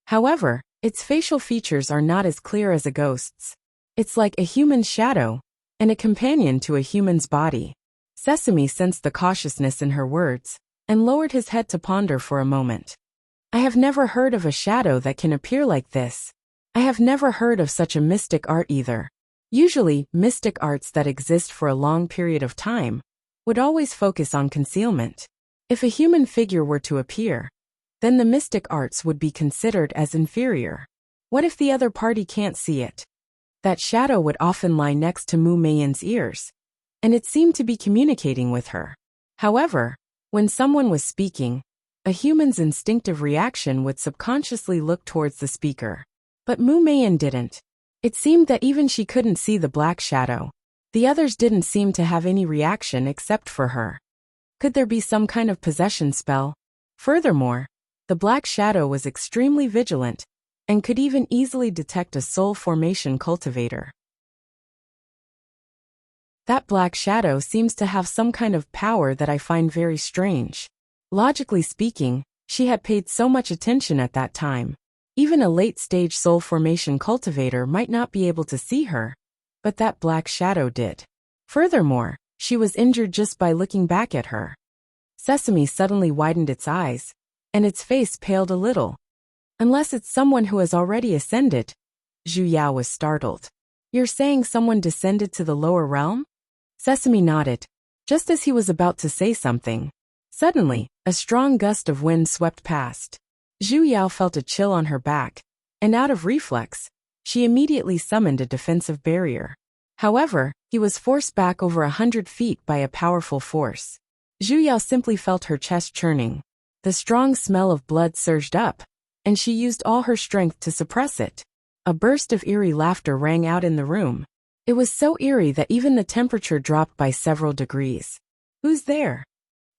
However, its facial features are not as clear as a ghost's. It's like a human's shadow, and a companion to a human's body. Sesame sensed the cautiousness in her words, and lowered his head to ponder for a moment. I have never heard of a shadow that can appear like this. I have never heard of such a mystic art either. Usually, mystic arts that exist for a long period of time would always focus on concealment. If a human figure were to appear, then the mystic arts would be considered as inferior. What if the other party can't see it? That shadow would often lie next to Mu Meiyan's ears, and it seemed to be communicating with her. However, when someone was speaking, a human's instinctive reaction would subconsciously look towards the speaker. But Mu Meiyan didn't. It seemed that even she couldn't see the black shadow. The others didn't seem to have any reaction except for her. Could there be some kind of possession spell? Furthermore, the black shadow was extremely vigilant, and could even easily detect a soul formation cultivator. That black shadow seems to have some kind of power that I find very strange. Logically speaking, she had paid so much attention at that time. Even a late-stage soul formation cultivator might not be able to see her, but that black shadow did. Furthermore, she was injured just by looking back at her. Sesame suddenly widened its eyes, and its face paled a little. Unless it's someone who has already ascended. Zhu Yao was startled. You're saying someone descended to the lower realm? Sesame nodded, just as he was about to say something. Suddenly, a strong gust of wind swept past. Zhu Yao felt a chill on her back, and out of reflex, she immediately summoned a defensive barrier. However, he was forced back over 100 feet by a powerful force. Zhu Yao simply felt her chest churning. The strong smell of blood surged up, and she used all her strength to suppress it. A burst of eerie laughter rang out in the room. It was so eerie that even the temperature dropped by several degrees. Who's there?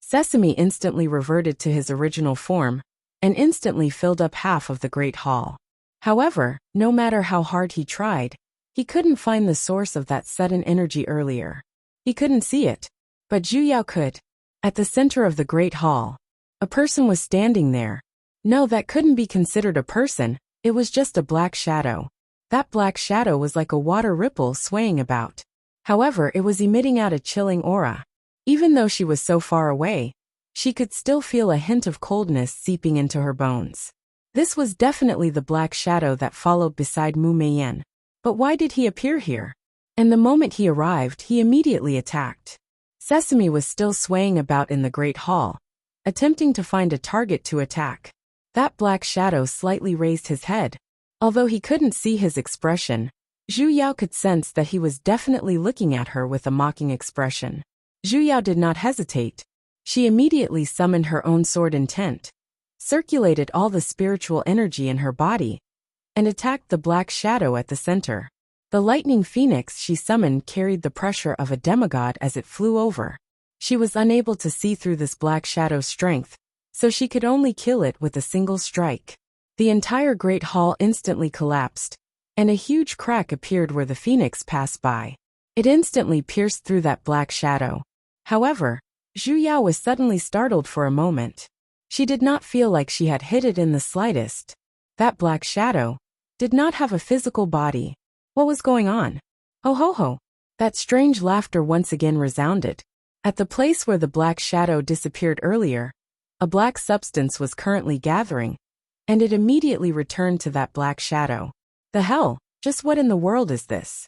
Sesame instantly reverted to his original form, and instantly filled up half of the Great Hall. However, no matter how hard he tried, he couldn't find the source of that sudden energy earlier. He couldn't see it, but Zhu Yao could. At the center of the Great Hall, a person was standing there. No, that couldn't be considered a person, it was just a black shadow. That black shadow was like a water ripple swaying about. However, it was emitting out a chilling aura. Even though she was so far away, she could still feel a hint of coldness seeping into her bones. This was definitely the black shadow that followed beside Mu Meiyan. But why did he appear here? And the moment he arrived, he immediately attacked. Sesame was still swaying about in the Great Hall, attempting to find a target to attack. That black shadow slightly raised his head. Although he couldn't see his expression, Zhu Yao could sense that he was definitely looking at her with a mocking expression. Zhu Yao did not hesitate. She immediately summoned her own sword intent, circulated all the spiritual energy in her body, and attacked the black shadow at the center. The lightning phoenix she summoned carried the pressure of a demigod as it flew over. She was unable to see through this black shadow's strength, so she could only kill it with a single strike. The entire Great Hall instantly collapsed, and a huge crack appeared where the phoenix passed by. It instantly pierced through that black shadow. However, Zhu Yao was suddenly startled for a moment. She did not feel like she had hit it in the slightest. That black shadow did not have a physical body. What was going on? Ho ho ho! That strange laughter once again resounded. At the place where the black shadow disappeared earlier, a black substance was currently gathering, and it immediately returned to that black shadow. The hell? Just what in the world is this?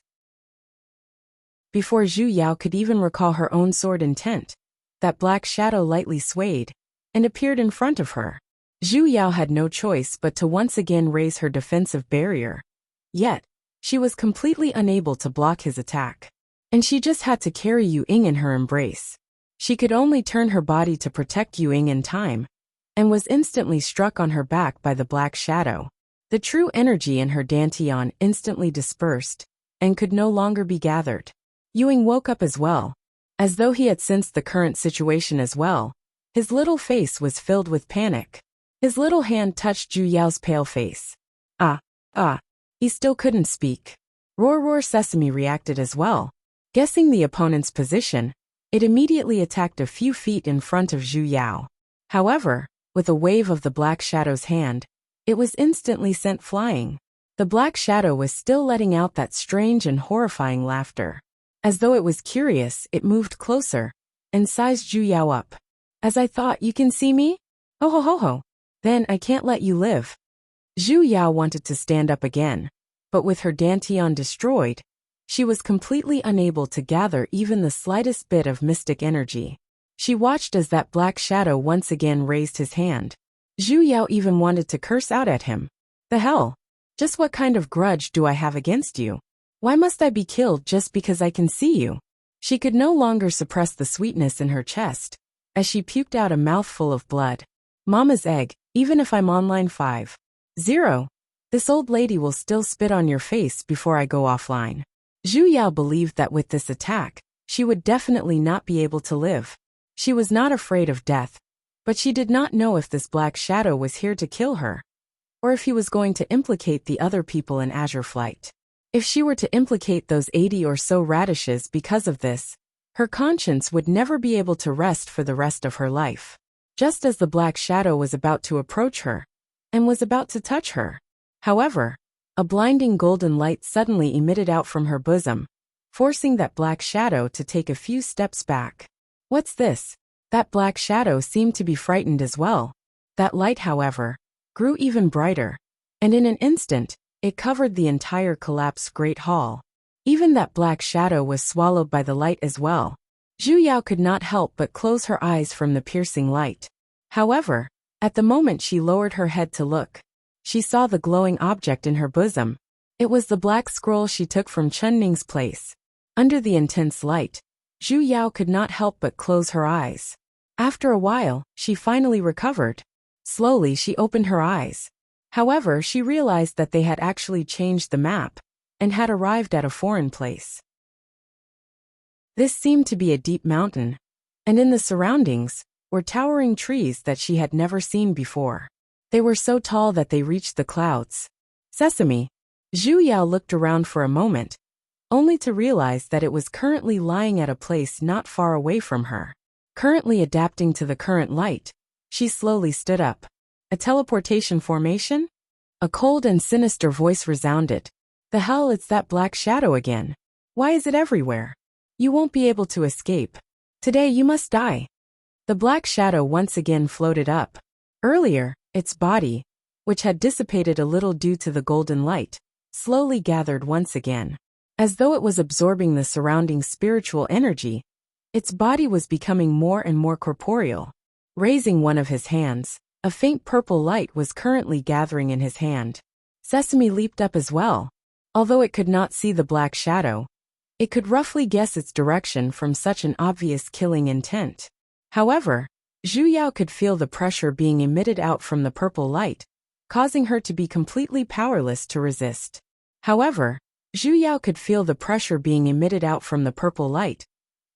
Before Zhu Yao could even recall her own sword intent, that black shadow lightly swayed and appeared in front of her. Zhu Yao had no choice but to once again raise her defensive barrier. Yet, she was completely unable to block his attack. And she just had to carry Yu Ying in her embrace. She could only turn her body to protect Yu Ying in time, and was instantly struck on her back by the black shadow. The true energy in her dantian instantly dispersed, and could no longer be gathered. Yu Ying woke up as well. As though he had sensed the current situation as well, his little face was filled with panic. His little hand touched Zhu Yao's pale face. He still couldn't speak. Roar Sesame reacted as well. Guessing the opponent's position, it immediately attacked a few feet in front of Zhu Yao. However, with a wave of the black shadow's hand, it was instantly sent flying. The black shadow was still letting out that strange and horrifying laughter. As though it was curious, it moved closer and sized Zhu Yao up. As I thought, you can see me? Ho ho ho ho. Then I can't let you live. Zhu Yao wanted to stand up again, but with her dantian destroyed, she was completely unable to gather even the slightest bit of mystic energy. She watched as that black shadow once again raised his hand. Zhu Yao even wanted to curse out at him. The hell? Just what kind of grudge do I have against you? Why must I be killed just because I can see you? She could no longer suppress the sweetness in her chest, as she puked out a mouthful of blood. Mama's egg, even if I'm online 5-0, this old lady will still spit on your face before I go offline. Zhu Yao believed that with this attack, she would definitely not be able to live. She was not afraid of death, but she did not know if this black shadow was here to kill her, or if he was going to implicate the other people in Azure Flight. If she were to implicate those 80 or so radishes because of this, her conscience would never be able to rest for the rest of her life. Just as the black shadow was about to approach her, and was about to touch her. However, a blinding golden light suddenly emitted out from her bosom, forcing that black shadow to take a few steps back. What's this? That black shadow seemed to be frightened as well. That light, however, grew even brighter, and in an instant, it covered the entire collapsed Great Hall. Even that black shadow was swallowed by the light as well. Zhu Yao could not help but close her eyes from the piercing light. However, at the moment she lowered her head to look, she saw the glowing object in her bosom. It was the black scroll she took from Chunming's place. Under the intense light, Zhu Yao could not help but close her eyes. After a while, she finally recovered. Slowly she opened her eyes. However, she realized that they had actually changed the map, and had arrived at a foreign place. This seemed to be a deep mountain, and in the surroundings were towering trees that she had never seen before. They were so tall that they reached the clouds. Sesame. Zhu Yao looked around for a moment, only to realize that it was currently lying at a place not far away from her. Currently adapting to the current light, she slowly stood up. A teleportation formation? A cold and sinister voice resounded. The hell, it's that black shadow again. Why is it everywhere? You won't be able to escape. Today you must die. The black shadow once again floated up. Earlier, its body, which had dissipated a little due to the golden light, slowly gathered once again. As though it was absorbing the surrounding spiritual energy, its body was becoming more and more corporeal. Raising one of his hands, a faint purple light was currently gathering in his hand. Sesame leaped up as well. Although it could not see the black shadow, it could roughly guess its direction from such an obvious killing intent. However, Zhu Yao could feel the pressure being emitted out from the purple light, causing her to be completely powerless to resist. However, Zhu Yao could feel the pressure being emitted out from the purple light,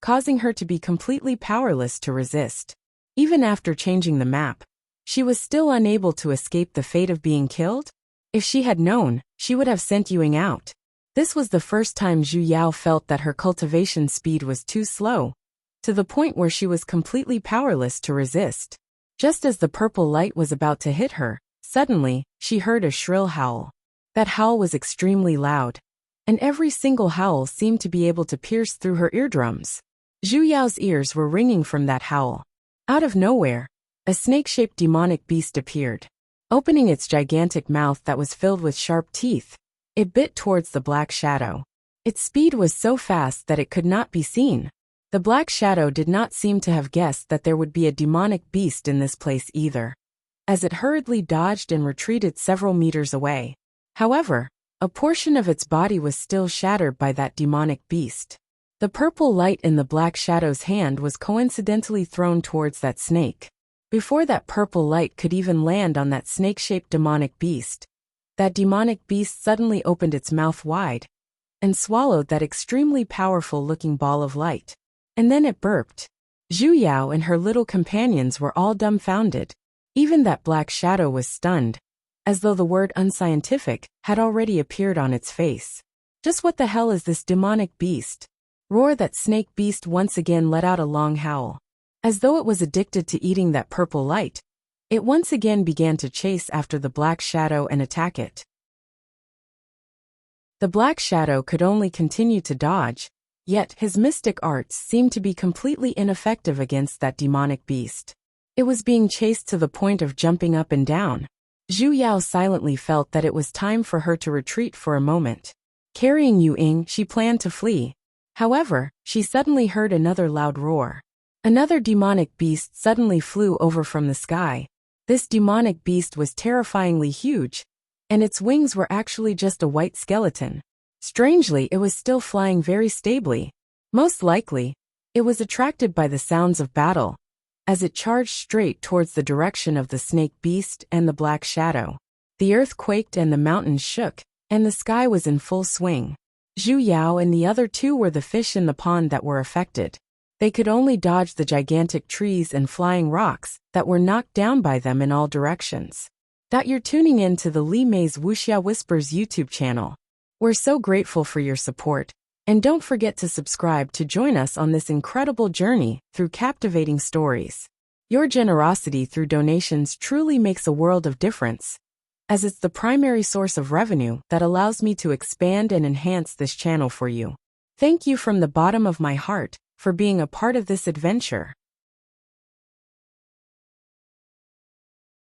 causing her to be completely powerless to resist. Even after changing the map, she was still unable to escape the fate of being killed. If she had known, she would have sent Yu Ying out. This was the first time Zhu Yao felt that her cultivation speed was too slow, to the point where she was completely powerless to resist. Just as the purple light was about to hit her, suddenly, she heard a shrill howl. That howl was extremely loud, and every single howl seemed to be able to pierce through her eardrums. Zhu Yao's ears were ringing from that howl. Out of nowhere, a snake-shaped demonic beast appeared. Opening its gigantic mouth that was filled with sharp teeth, It bit towards the black shadow. Its speed was so fast that it could not be seen. The black shadow did not seem to have guessed that there would be a demonic beast in this place either, as it hurriedly dodged and retreated several meters away. However, a portion of its body was still shattered by that demonic beast. The purple light in the black shadow's hand was coincidentally thrown towards that snake. Before that purple light could even land on that snake-shaped demonic beast, that demonic beast suddenly opened its mouth wide and swallowed that extremely powerful-looking ball of light. And then it burped. Zhu Yao and her little companions were all dumbfounded. Even that black shadow was stunned, as though the word unscientific had already appeared on its face. Just what the hell is this demonic beast? Roared that snake beast once again let out a long howl. As though it was addicted to eating that purple light, it once again began to chase after the black shadow and attack it. The black shadow could only continue to dodge, yet his mystic arts seemed to be completely ineffective against that demonic beast. It was being chased to the point of jumping up and down. Zhu Yao silently felt that it was time for her to retreat for a moment. Carrying Yu Ying, she planned to flee. However, she suddenly heard another loud roar. Another demonic beast suddenly flew over from the sky. This demonic beast was terrifyingly huge, and its wings were actually just a white skeleton. Strangely, it was still flying very stably. Most likely, it was attracted by the sounds of battle, as it charged straight towards the direction of the snake beast and the black shadow. The earth quaked and the mountains shook, and the sky was in full swing. Zhu Yao and the other two were the fish in the pond that were affected. They could only dodge the gigantic trees and flying rocks that were knocked down by them in all directions. You're tuning in to the Li Mei's Wuxia Whispers YouTube channel. We're so grateful for your support, and don't forget to subscribe to join us on this incredible journey through captivating stories. Your generosity through donations truly makes a world of difference, as it's the primary source of revenue that allows me to expand and enhance this channel for you. Thank you from the bottom of my heart for being a part of this adventure.